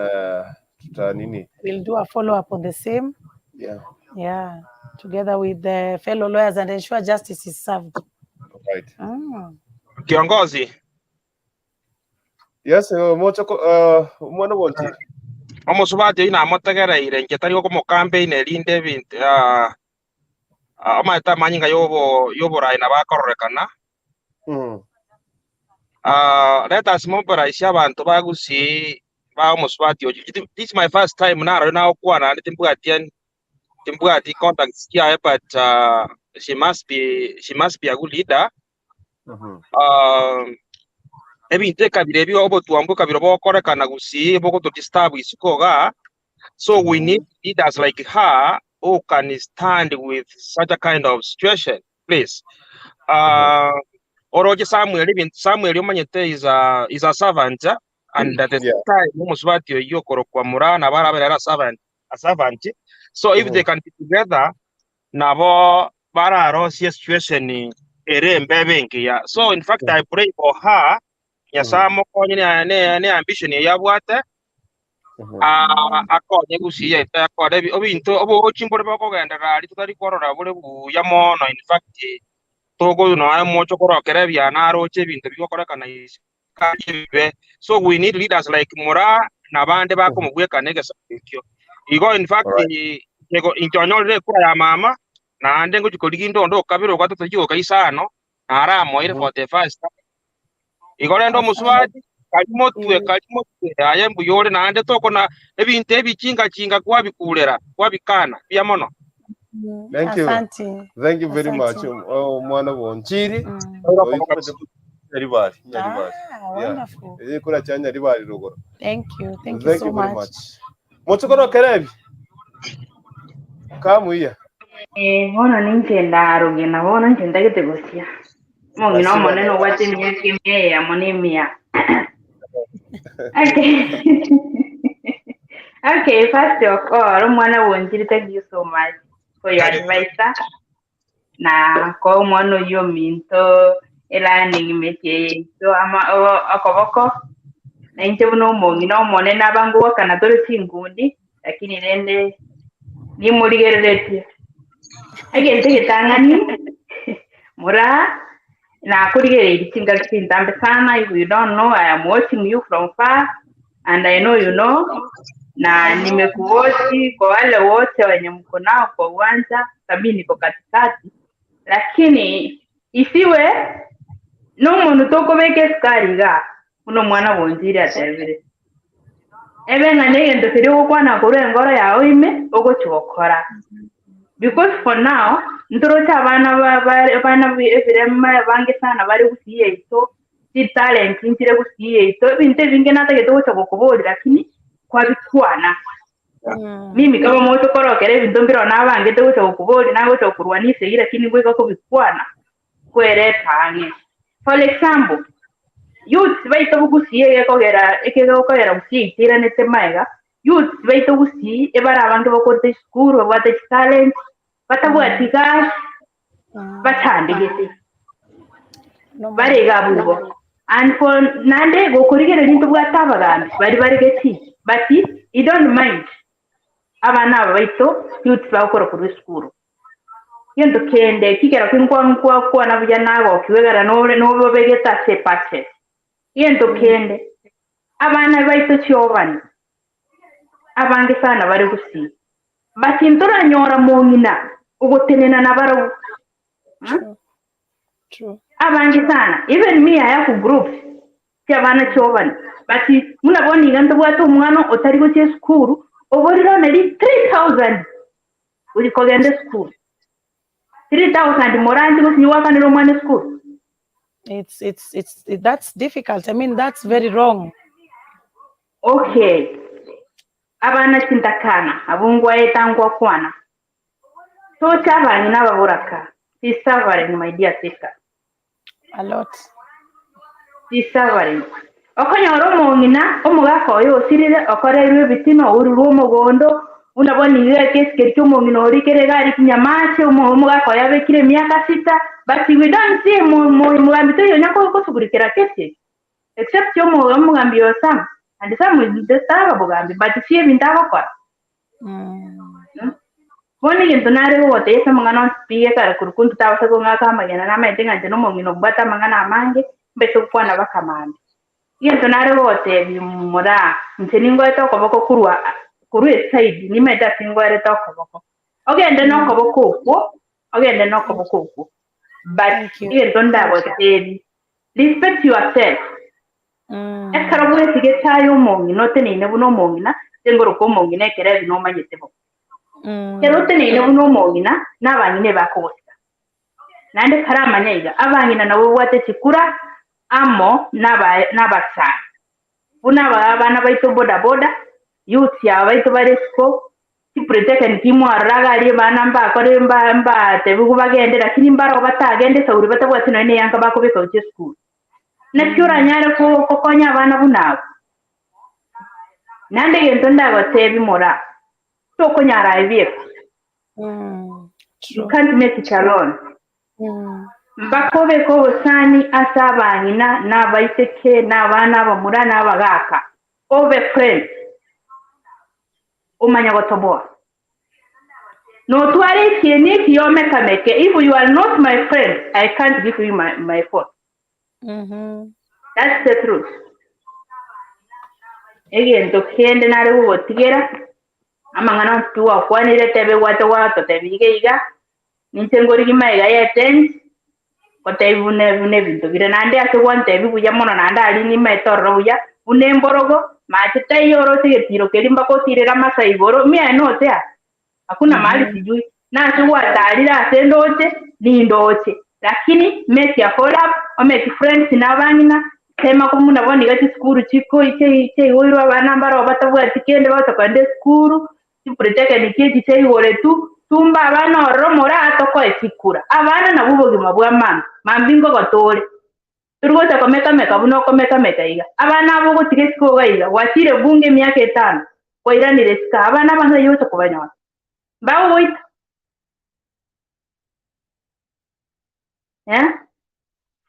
we'll do a follow-up on the same. Yeah, together with the fellow lawyers and ensure justice is served. Right. Kiongozi. Yes, mwana wonti. Omusubati ina motegereire nketari ko mu campaign elinde bint amata manyinga yobo raina bakororekana. Let us mobilize abantu bagusi ba omusubati. This is my first time now kwa na timbugati contacts here, but she must be a good leader. Ebinteka birebi obo tuambuka birobo korekana gusi boko to disturb isukoga. So we need leaders like her who can stand with such a kind of situation, please. Oroje Samuel Yomanyete is a servant, and at the time Muswati Yokoro kwa MORAA na bara a servant. So if they can be together, nabo bara rosia situation ni ere mbebenki ya. So in fact I pray for her. Yasamo konye ne ambition ya bwate. Akonye gusiye akode obinto obo chimbore bako genda rali tutari korora bole buyamono. In fact togo no ay mocho korokere bya naroche bintu bikokorekana iskajibe. So we need leaders like MORAA na bande bako mugweka nege sakyo. Igo in fact ego intonyorere kura ya mama na ande ngo chikoligindo ndo kabiro kwa toto jigo kaisano na aramo ile for the first time. Igorendo muswati kalimotwe ayembu yore na ande toko na ebinte ebichinga kwa bikulera kwa bikana bya mono. Thank you. Thank you very much. Mwana wonchiri. Wonderful. Thank you so much. Mochokoro kerebi. Kamu iya. Bona ninchenda gena bona nchenda gitegosia. Mongino moneno wate myake mye monemia. Okay, first of all, mwana wonchiri, thank you so much for your advice. Na ko mwana yo minto elani metie so ama akoboko na inche buno mongino monena abangu wakana tole singundi lakini nende ni muligerete agente getangani MORAA na kuligere itinga kintambe sana. If you don't know, I am watching you from far and I know you know, na nimekuochi kwa wale wote wenye mko nao kwa uwanja sababu niko katikati, lakini isiwe no muntu toko beke skariga uno mwana wonjiri atebire ebe ngane ndo tiri okwana kore ngoro yawe ime ogochokora, because for now ndoro cha bana ebirema bange sana bari gusiye ito si talent intire gusiye ito binte binge nata geto cha gokobori, lakini kwa bitwana mimi kama moto korokere bintu mbiro nabange to cha gokobori nago cha kurwanise ira kini bweka ko bitwana kwere tange. For example, youth baito gusiye ekogera gusiye itira nete maiga youth baito gusiye ebara abantu bakote school babate talent batabwatiga batandegete barega bugo and for nande gokurigere nintu bwatabagambi bari geti but you don't mind abana baito youth bakora ku school yendo kende kigera kwa na bujya nago kiwegara no begeta se pache yendo kende abana baitu kyobani abange sana bari gusi bakintura nyora mongina ugotenena na baro. True. Abange sana even me I have groups cyabana cyobani bati munabona inganda bwato umwana utari gucye skuru oboriro nari 3000 uri kogende skuru 3000 moranti gusinywa kaniro mwana skuru. That's difficult. I mean, that's very wrong. Okay, abana chintakana abungwa etangwa kwana so cyabanye n'ababuraka is suffering, my dear sister, a lot. Is suffering. Okonyoro mongina omugaka oyo osirire okorerwe bitino ururu omugondo unabona ile kesi cyo mongina ori kere gari kinyamache omugaka yabekire miaka 6 but we don't see mugambito yo nyako kusugurikira kesi except yo mugambi yosam and some will just have mugambi but see ebintu kwa boni gento nare wote esa mangana spie kare kurukuntu tawasa ko ngaka magena na metenga jeno mongino bata mangana amange mbeso kwana bakamande gento nare wote bi mora nteningo eto koboko kuru side ni meta singo eto koboko ogende no koboko ogende no koboko but gento ndago tebi respect yourself. Ekarabuye sige tayo mongino tenine buno mongina tengoro ko mongina kere bino manyetebo. Kero tenine buno mongina nabanyine bakosta. Nande karamanya iga abanyina nabo wate chikura amo nabasa. Buna abana baito boda youth ya baito baresko kiprotect ntimu araga ali bana mba kore mba tebugu bagende lakini mbaro batagende sauri batabwati none yanka bakobeka uche school. Nakyura nyare ko konya abana bunabo nande gento ndagotebi mora to konyara ibiko. You can't make it alone. Mbakobe ko busani asabanyina nabaiteke nabana bamura nabagaka over friends umanya gotoboa no tware kieni kiyome kameke. If you are not my friend I can't give you my phone. That's the truth. Again, to kende na rewo tigera amangana tuwa kwanire tebe wato tebige iga nintengori gimaiga yeten kote vune bintu bire nande akwante bibuya mono nanda ali ni metoro buya une mborogo machite yoro tiro kelimba ko tirera masaiboro mi anotea hakuna mali sijui na tuwa talira sendoche ni ndoche lakini make ya follow up or make friends na bangina tema ko munabona igati skuru chiko ike oiro abana mbaro batabwa tikende batokande skuru tiproteka nikiji chei wore tumba abana oromora atoko ekikura abana nabubogi mabwa mambingo gotore turugota komeka buno komeka iga abana abo gotire siko gaiga watire bunge miaka 5 koiranire sika abana bana yose kubanywa bawo wait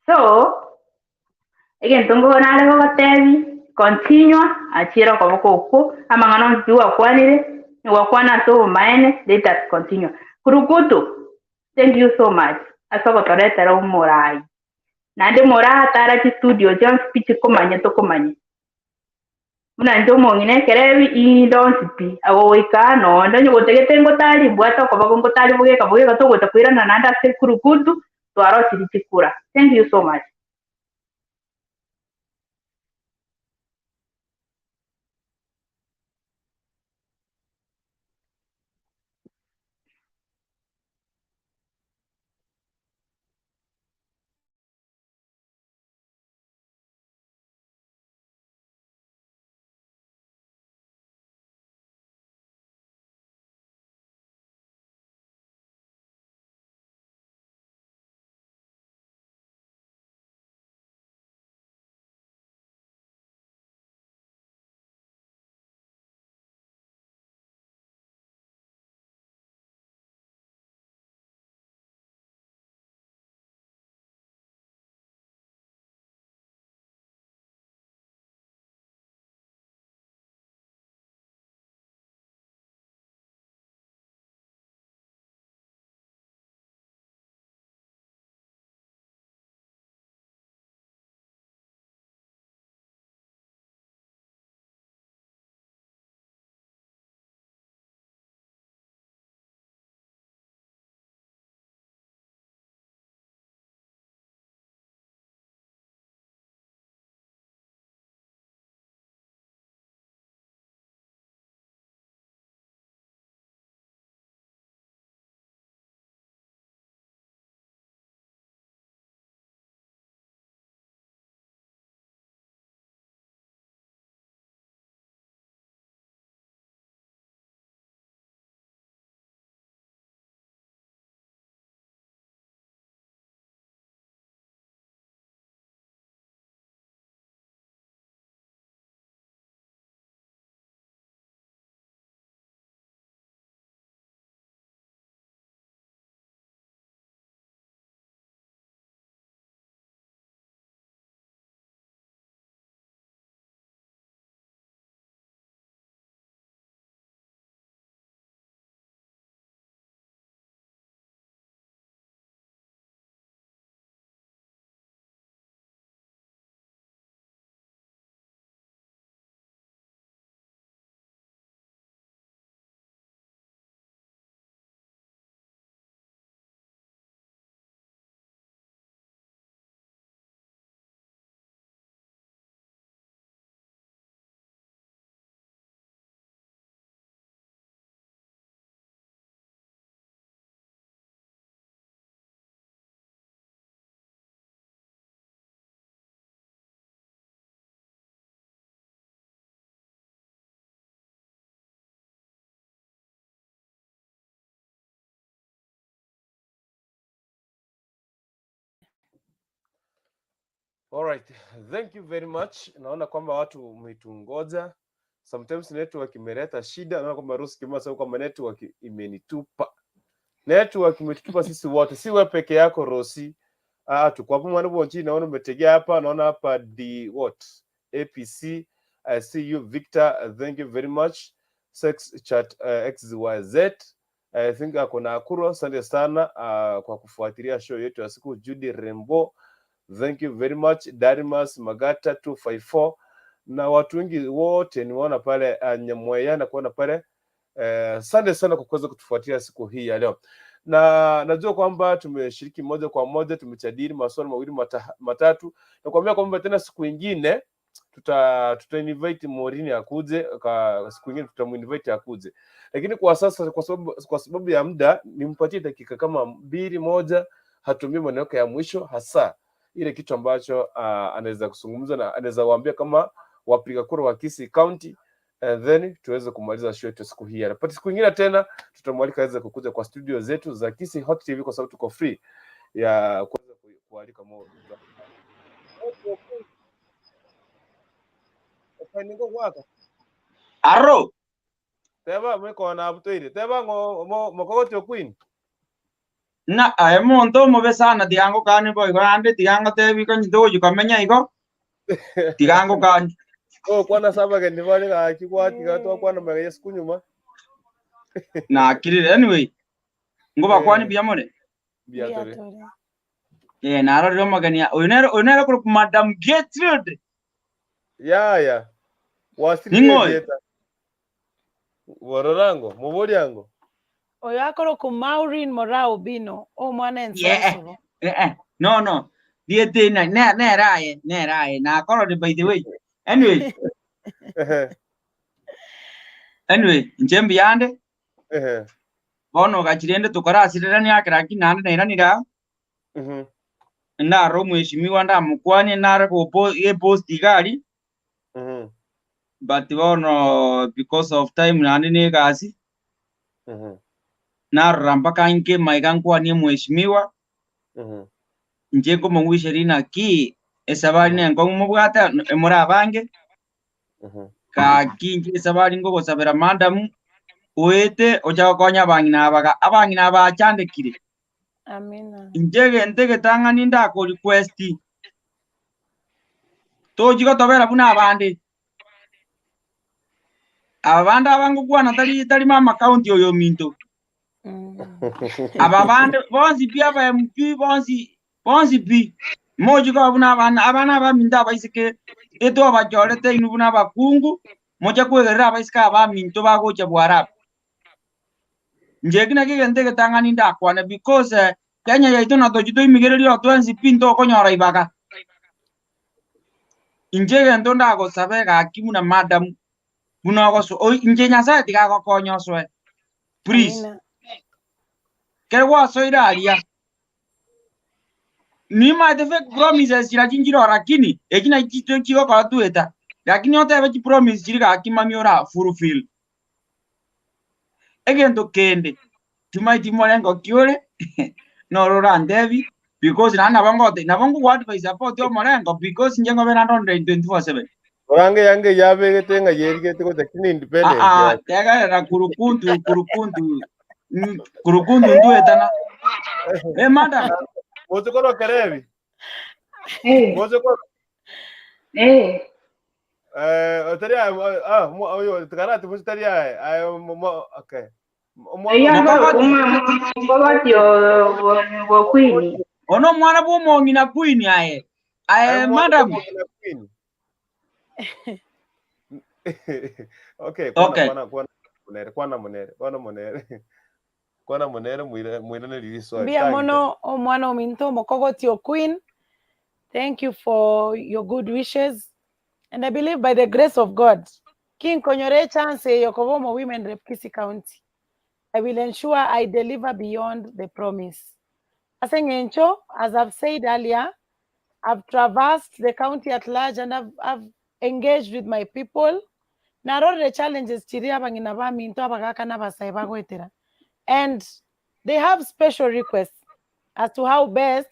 so again tungo nale go tebi continue achira ko boko amangano tuwa kwanire ni wakwana so maene let us continue kurukutu. Thank you so much asoko toretera umorai nande MORAA tara chi studio jam speech komanye to komanye muna ndo mongine kerebi I don't speak ago wika no ndo nyogo tegete ngotali bwata ko bago ngotali buge to gota kwira na nanda se kurukutu to aro chikura. Thank you so much. All right. Thank you very much. Naona kwamba watu umetungoja. Sometimes network imeleta shida. Naona kwamba Rusi Kimwa sababu kwamba network imenitupa. Network imetutupa sisi wote. Si wewe peke yako Rosi. Tuko hapo mwana bonchi naona umetegea hapa. Naona hapa APC. I see you Victor. Thank you very much. Sex chat XYZ. I think akona Akuro. Asante sana kwa kufuatilia show yetu ya siku. Judy Rembo. Thank you very much. Darimas Magata 254 na watu wengi wote niwaona pale Nyamweya na kuona pale asante sana kwa kuweza kutufuatia siku hii ya leo. Na najua kwamba tumeshiriki moja kwa moja, tumechadili maswali mawili matatu. Na kuambia kwamba tena siku nyingine tuta invite Maureen akuje, siku nyingine tutamuinvite akuje. Lakini kwa sasa kwa sababu ya muda nimpatie dakika kama 2-1 hatumie maneno ya mwisho hasa ile kitu ambacho anaweza kuzungumza na anaweza waambia kama wapiga kura wa Kisii County, and then tuweze kumaliza show yetu siku hii. Na siku nyingine tena tutamwalika aweze kukuja kwa studio zetu za Kisii Hot TV kwa sababu tuko free ya kuweza kualika mo. Openingo waka. Arro. Teba mweko na abutoire. Teba mokogoti queen. Na ayemo ndo mobe sana diango kani boy grande diango tebi kan do yu kamenya iko diango kani kwana saba ke nivale ka kikwati ka to kwana mega yesu kunyuma na kiri anyway ngoba kwani biamone biatore na ro magania onera ko madam Gertrude ya wasiriyeta wororango mubori yango oyo akoro ku Maureen MORAA Obino o mwana enso no diete na raye na akoro de by the way anyway njembi yande bono gachirende tukora asirani akiraki nande nairanira na ro mweshimiwa nda mukwani nare ko post igari but bono because of time nande ne gasi na ramba nke maigankwa ni mweshimiwa njeko mwisherina ki esabari ne ngo mubwata MORAA bange ka kinje esabari ngo gosabera madam oete oja konya abangina abachandekire amina njege tangani nda ko request to jigo tobera buna abandi abangu kwana tali mama county oyo minto ababande bonzi pia ba MP bonzi pi moji ko abana ba minda baisike eto abajorete inu buna bakungu moja kwegerera baisika ba minto bagocha bwarap njegina kigende ketangani ndakwana because Kenya yaito na dojito imigereri otwenzi pinto konyora ibaka njege ndo ndago sabega kimuna madam buna go njenya sa tiga ko konyoswe please kerwa soiralia ni ma de fake promises jira jinjiro rakini ekina kito kiko kwa tueta lakini yote abechi promise jira akimamiora fulfill egendo kende timaiti molengo kiole no rorandevi because nana bango what by support yo molengo because njengo bena 24/7 orange yange yabe getenga yerigete ko takini independent tega ra kurukundu nduetana madam mozo koro kerevi mozo koro otaria oyo takarati motaria okay ono mwana bo mongi na queen aye madam okay kwana monere mwirane liriswa bia mono o mwana ominto mokogotio queen. Thank you for your good wishes, and I believe by the grace of God King Konyore chance yokovomo women rep Kisii County, I will ensure I deliver beyond the promise. Asengencho, as I've said earlier, I've traversed the county at large and I've engaged with my people. The challenges and they have special requests as to how best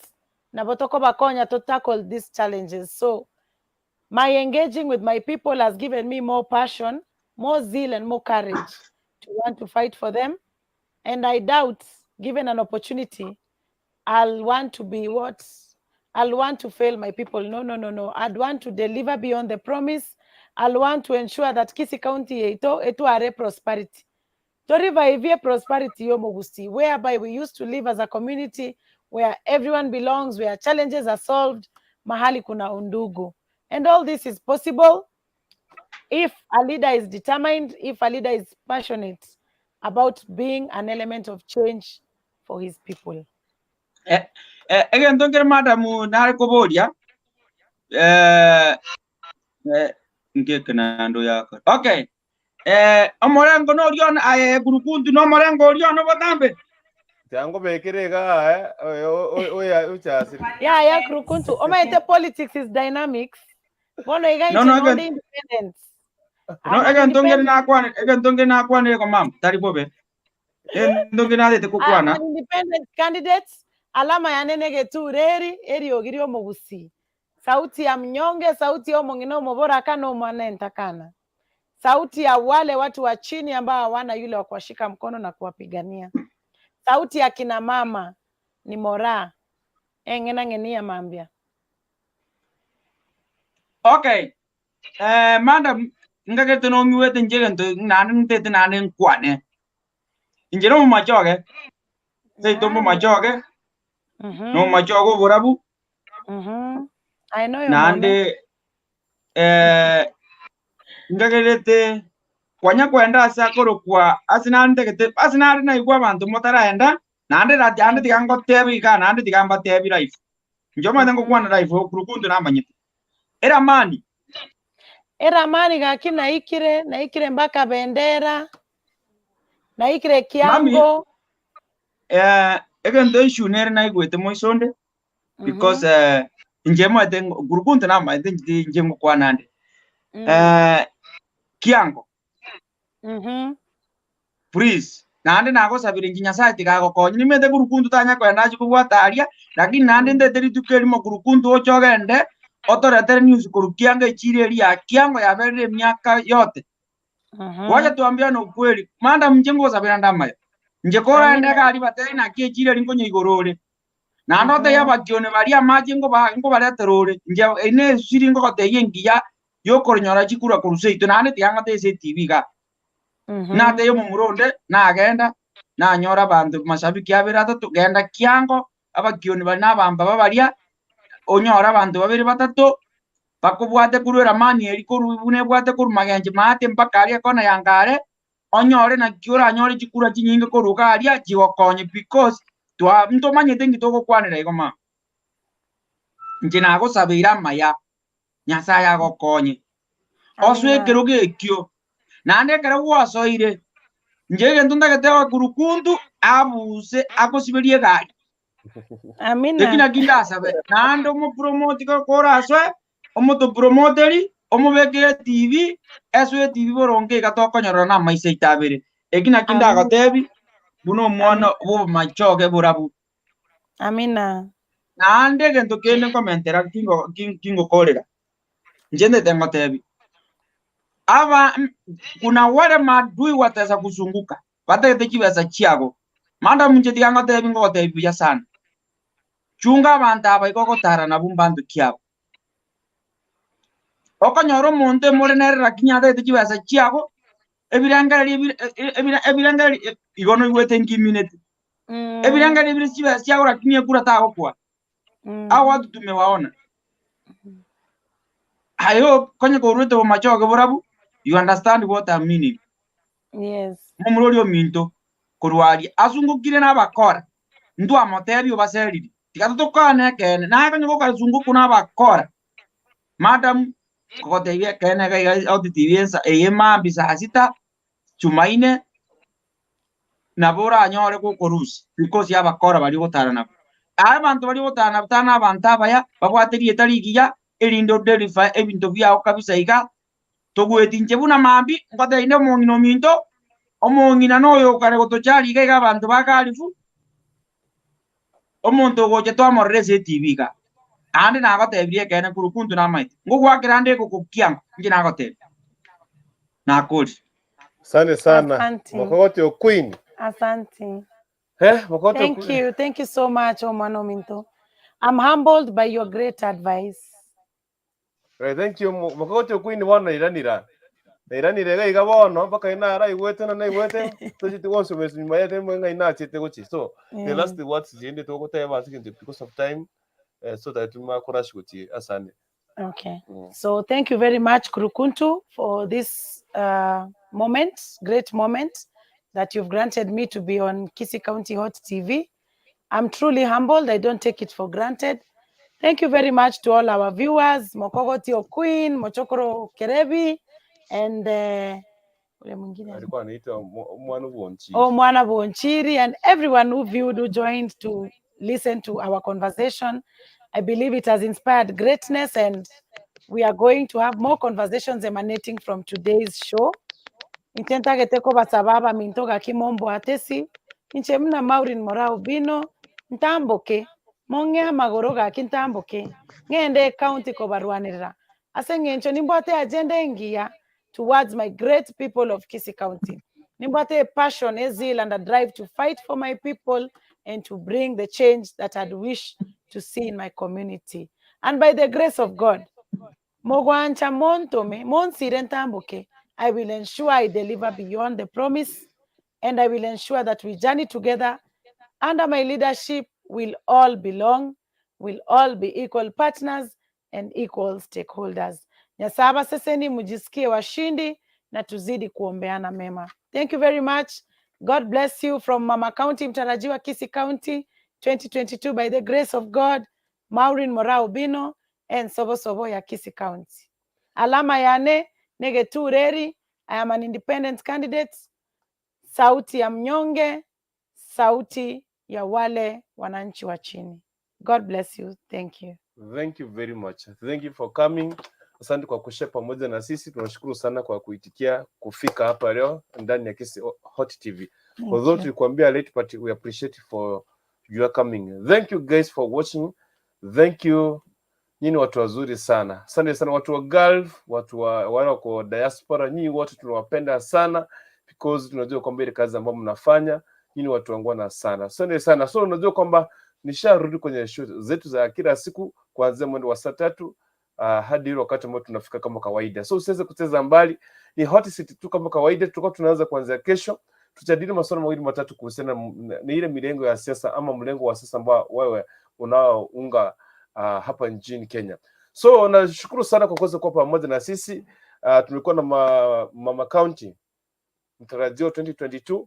na botoko bakonya to tackle these challenges. So my engaging with my people has given me more passion, more zeal, and more courage to want to fight for them. And I doubt, given an opportunity, I'll want to be what? I'll want to fail my people. No. I'd want to deliver beyond the promise. I'll want to ensure that Kisii County eto are prosperity. To revive prosperity yomogusi, whereby we used to live as a community where everyone belongs, where challenges are solved, mahali kuna undugu. And all this is possible if a leader is determined, if a leader is passionate about being an element of change for his people. Again, don't get mad at Narcobodia. Okay. Amorango no yon I Gurukundu no Morango yon over Dambe. Tango Bekerega, Yeah, Kurukuntu. The politics is dynamics. No, independence. No, again, don't get an aquan, again, don't get an aquan, ma'am, Taribobe. Don't get out the independent candidates. Alama ya nenege tu reri, eri ogirio mogusi. Sauti ya mnyonge, sauti ya omongino mobora kano manenta kana. Sauti ya wale watu wa chini ambao hawana yule wa kuwashika mkono na kuwapigania. Sauti ya kina mama ni MORAA. Engena ngenia mambia. Okay. Madam, ngake no mi wete njegento nanin tete nanin kwane. Injero machoge. Sei tomo machoge. No machogo borabu. I know your Nande ngake kwanya kwenda sakoro kwa asinante kete asinari na igwa bantu motara enda nande rajande tigango tebi ka nande tigamba tebi life. Njoma ndango kwana life kurukundu namanyite. Era mani gaki naikire mpaka bendera naikire kiango again the issue nere na igwete moisonde because njema den gurukundu nama njema kwa nande kiango please nande nago sabire nginya site gago konyi nimete gurukundu tanya kwenda chikubwataria lakini nande ndeteri tukeri mo gurukundu ochogende otoretere news kurukianga ichiri ya kiango ya vere miaka yote. Wacha tuambia na ukweli. Manda mjengo sabira ndama. Njekora ende kali bateri na kie chiri lingonyo igorore. Na ndote ya bakione baria majengo bale terore. Nje ene shiri ngo kote yengia yokornyora chikura kuruseito nane tianga tese TV ga. Na te yo muronde na agenda na nyora bandu mashabiki abira tugenda kiango abakione bana bamba babaria onyora abantu babiri batatu bakubwate kurwera mani eri kurubune bwate kurumagenje mate mpaka ari kona yangare onyore na kiura nyore chikura chinyinge kuruka ari chigokonye because twa ntomanyete ngitoko kwanira igoma njina gusabira maya nyasa ya gokonye oswe keroge ekyo nande kero gwasoire njege ntundagete wa gurukundu abuse akosiberie gari. Amina. Tekina ginda sabe. Nando mo promote ko koraswe, omo to promoteri, omo beke TV, eswe TV boronge ka to konyoro na maise itabere. Ekina ginda ka tebi, buno mwana wo machoge burabu. Amina. Nande gento kene komentera kingo kolera. Njende tengo tebi. Ava kuna wale madui wataweza kuzunguka. Wataweza kiweza chiago. Manda mnje tianga tebi ngo tebi ya sana. Chunga banta bai koko tara na bumbandu kiao. Oka nyoro monte morenere rakinya de tiwasa chiago. Ebirangari igono iwete ngiminete. Ebirangari ebirisiwa chiago rakinya kura tago kwa. Awa tumewaona. I hope kwenye koruto wa machoge borabu you understand what I mean. Yes. Mumulolio minto kurwali azungukire n'abakora. Ndu amotebi obaseriri. Tikatokane kene na kwenye kokazungu kuna bakora madam kote ye kene ga auditiviensa mambi saa sita chumaine na bora anyore ko korusi because ya bakora bali gotara na abantu bali gotana tana bantaba ya babwaterie tarigiya elindo delifa ebinto bya okabisa iga togwetinje buna mambi ngote ine mongino minto omongina noyo kare gotochari ga abantu bakalifu omuntu goje to amorese TV ka andi na gotebie kene kurukuntu na maiti ngugwa kirande gukukiango ngina gote na kodi. Asante sana Mokogoti Queen. Asante. Mokogoti. Thank you so much Omwana Minto. I'm humbled by your great advice. Right, thank you Mokogoti Queen wana iranira. Iranire ga igabono baka inara igwete na igwete tujiti wonso mesima yete mwenga inachete gochi. So the last words jinde to goteba because of time so that tumakurashi gochi. Asante. Okay. So thank you very much Kurukuntu for this moment, great moment that you've granted me to be on Kisii County Hot TV. I'm truly humbled. I don't take it for granted. Thank you very much to all our viewers, Mokogoti Queen, Mochokoro Kerebi, and Mwana Bonchiri, and everyone who viewed, who joined to listen to our conversation. I believe it has inspired greatness, and we are going to have more conversations emanating from today's show. Intenta geteko basababa mintoga kimombo atesi. Inche mna Maureen MORAA ubino. Ntamboke. Monge magoroga kintamboke. Ngende county kobarwanira. Asengencho nimboate agenda ingia towards my great people of Kisii County. Nimboate a passion, a zeal, and a drive to fight for my people and to bring the change that I'd wish to see in my community. And by the grace of God, Mogwancha Montome, Monsirentamboke, I will ensure I deliver beyond the promise, and I will ensure that we journey together. Under my leadership, we'll all belong, we'll all be equal partners and equal stakeholders. Nyasaba seseni mujisikie washindi na tuzidi kuombeana mema. Thank you very much. God bless you from Mama County Mtarajiwa Kisii County 2022 by the grace of God, Maureen MORAA Ubino and Sobo Sobo ya Kisii County. Alama yane Negetu Reri. I am an independent candidate. Sauti ya mnyonge, sauti ya wale wananchi wa chini. God bless you. Thank you. Thank you very much. Thank you for coming. Asante kwa kushare pamoja na sisi. Tunashukuru sana kwa kuitikia kufika hapa leo ndani ya Kisii Hot TV. Although tulikuambia late, but we appreciate for your coming. Thank you guys for watching. Thank you. Nyinyi watu wazuri sana. Asante sana watu wa Gulf, watu wa wale kwa diaspora, nyinyi wote tunawapenda sana because tunajua kwamba ile kazi ambayo mnafanya, nyinyi watu wangwana sana. Asante sana. So unajua kwamba nisharudi kwenye show zetu za kila siku kuanzia mwendo wa saa 3 hadi ile wakati ambao tunafika kama kawaida. So usiweze kucheza mbali. Ni Hot Seat tu kama kawaida, tutakuwa tunaanza kuanzia kesho. Tutajadili masuala mawili matatu kuhusiana na ile milengo ya siasa ama mlengo wa siasa ambao wewe unaounga hapa nchini Kenya. So nashukuru sana kwa kuweza kuwa pamoja na sisi. Tulikuwa na Mama County Mtarajio 2022,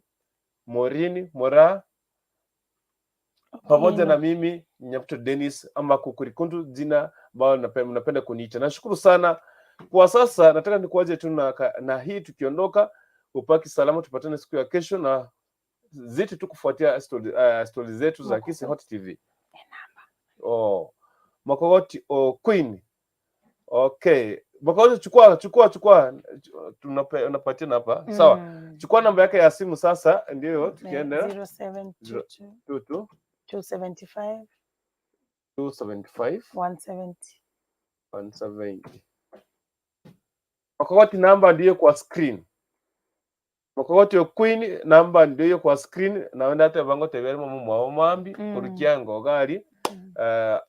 Maureen MORAA pamoja na mimi Nyakuto Dennis ama Kukurikuntu, jina ambalo napenda kuniita. Nashukuru sana. Kwa sasa nataka nikuaje tu na hii, tukiondoka upaki salama, tupatane siku ya kesho na ziti tu kufuatia story zetu za Kisii Hot TV. Mokogoti Queen. Okay. Mokogoti chukua. Tunapatia hapa. Sawa. Chukua namba yake ya simu sasa, ndio tukienda 0722 275 170. Mokogoti namba ndio kwa screen. Mokogoti Queen namba ndio kwa screen, na wenda hata bango tebere mu mwambi kurukiango gari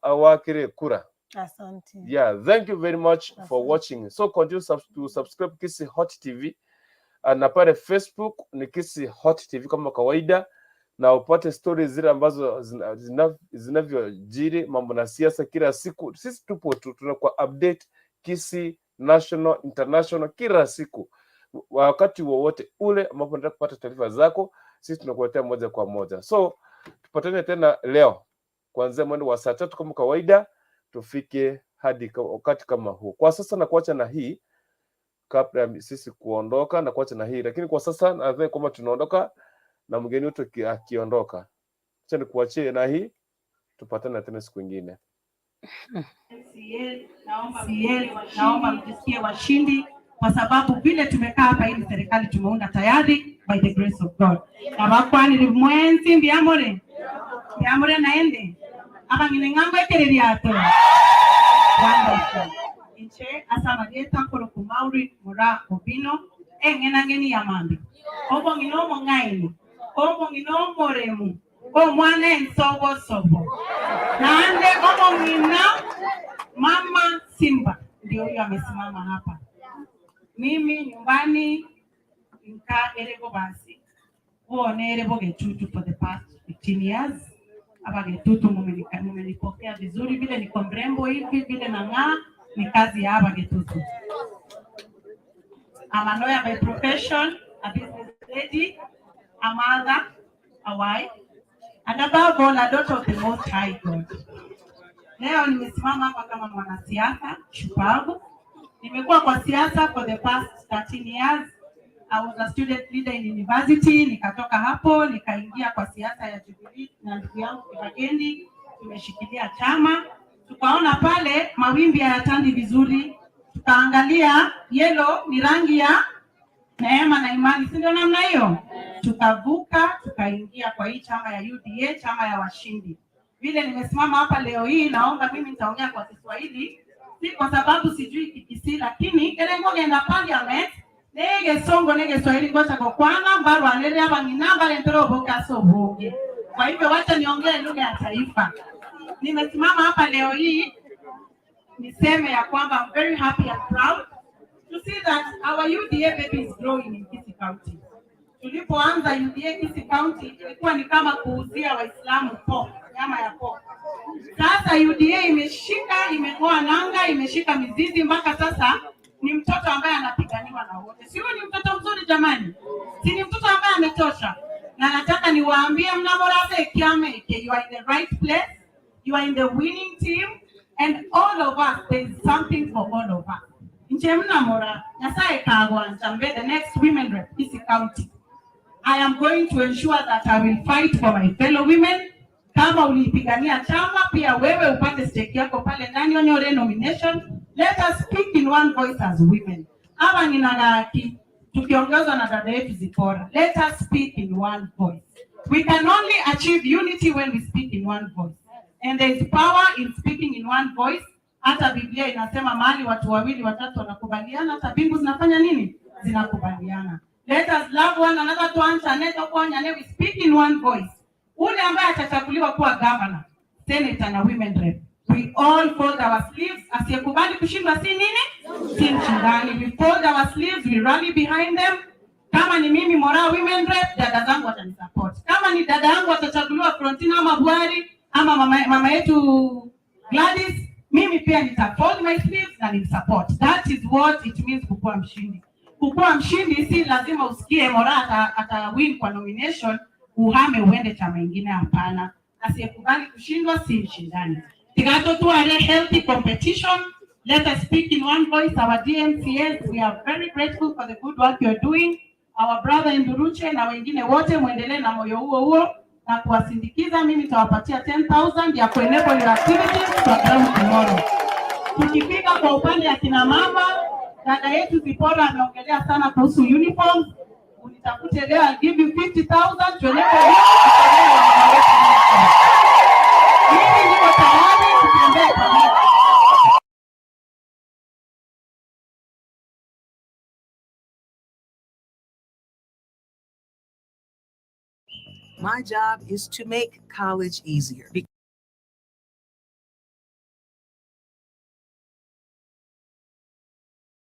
awakire kura. Asante. Yeah, thank you very much for watching. So continue to subscribe Kisii Hot TV. Na pale Facebook ni Kisii Hot TV kama kawaida, na upate stories zile ambazo zinavyojiri mambo na siasa kila siku. Sisi tupo tu tunakuwa update Kisii national, international kila siku. Wakati wowote ule ambapo unataka kupata taarifa zako, sisi tunakuletea moja kwa moja. So tupatane tena leo kuanzia mwendo wa saa 3 kama kawaida, tufike hadi wakati kama huu. Kwa sasa na kuacha na hii kabla ya sisi kuondoka, na kuacha na hii, lakini kwa sasa nadhani kwamba tunaondoka na mgeni wetu akiondoka. Acha nikuachie na hii, tupatane tena siku nyingine. Naomba mjisikie washindi kwa sababu vile tumekaa hapa, ili serikali tumeunda tayari by the grace of God. Na wakwani ni mwenzi mbiamore. Yamure naende. Aba nginengambo ekereriato. Wonderful. Inche asama dieta kolo ku Maureen MORAA obino engena ngeni yamambi. Obo nginomo ngaini. Obo nginomo remu. O mwana ensobo sobo. Naande obo ngina Mama Simba ndio huyo amesimama hapa. Mimi nyumbani nika erebo basi. Uone erebo getutu for the past 15 years. Aba getutu mumenipokea vizuri vile niko mrembo hivi vile nang'aa ni kazi ya aba getutu. I'm a lawyer by profession, a business lady, a mother, a wife, and above all a daughter of the Most High God. Leo nimesimama hapa kama mwanasiasa shupavu. Nimekuwa kwa siasa for the past 13 years. I was a student leader in university. Nikatoka hapo nikaingia kwa siasa ya Jubilee na ndugu yangu Kibagendi. Tumeshikilia chama. Tukaona pale mawimbi hayatandi vizuri. Tukaangalia yellow ni rangi ya neema na imani, si ndio namna hiyo? Tukavuka tukaingia kwa hii chama ya UDA, chama ya washindi. Vile nimesimama hapa leo hii naomba mimi nitaongea kwa Kiswahili, si kwa sababu sijui Kisii, lakini kelengo ngenda parliament nege songo nege Swahili ngocha kwa kwana mbaru alele hapa ni namba lentero boka soboge. Kwa hivyo wacha niongee lugha ya taifa. Nimesimama hapa leo hii niseme ya kwamba I'm very happy and proud to see that our UDA baby is growing in Kisii County. Tulipoanza UDA Kisii County ilikuwa ni kama kuuzia Waislamu pork, nyama ya pork. Sasa UDA imeshika, imeng'oa nanga, imeshika mizizi mpaka sasa ni mtoto ambaye anapiganiwa na wote. Sio ni mtoto mzuri jamani? Si ni mtoto ambaye ametosha. Na nataka niwaambie mnamorase kiame, you are in the right place, you are in the winning team, and all of us, there is something for all of us. Nche mnamora, nyasaye kagwa nchambe, the next women rep Kisii County. I am going to ensure that I will fight for my fellow women. Kama ulipigania chama, pia wewe upate stake yako pale ndani onyore nomination. Let us speak in one voice as women. Aba ninagaki, tukiongozwa na dada yetu Zipora. Let us speak in one voice. We can only achieve unity when we speak in one voice. And there is power in speaking in one voice. Hata Biblia inasema mahali watu wawili watatu wanakubaliana, hata mbingu zinafanya nini? Zinakubaliana. Let us love one another to answer neto kwanya we speak in one voice. Ule ambaye atachaguliwa kuwa governor, senator na women rep, we all fold our sleeves. Asiyekubali kushindwa si nini? Si mshindani. We fold our sleeves, we rally behind them. Kama ni mimi MORAA women rep, dada zangu watanisupport. Kama ni dada yangu atachaguliwa Frontina ama Buhari ama mama yetu Gladys, mimi pia nitafold my sleeves na nisupport. That is what it means kukua mshindi. Kukua mshindi si lazima usikie MORAA atawin kwa nomination uhame uende chama ingine, hapana. Asiyekubali kushindwa si mshindani. Tigato tu are healthy competition. Let us speak in one voice. Our DMCS, we are very grateful for the good work you are doing. Our brother Nduruche na wengine wote muendelee na moyo huo na kuwasindikiza. Mimi nitawapatia 10,000 ya kuenable your activities program tomorrow. Tukifika kwa upande ya kina mama, dada yetu Zipora ameongelea sana kuhusu uniforms. Unitafute leo, I'll give you 50,000 to enable you. Mimi niko tayari kutembea pamoja. My job is to make college easier.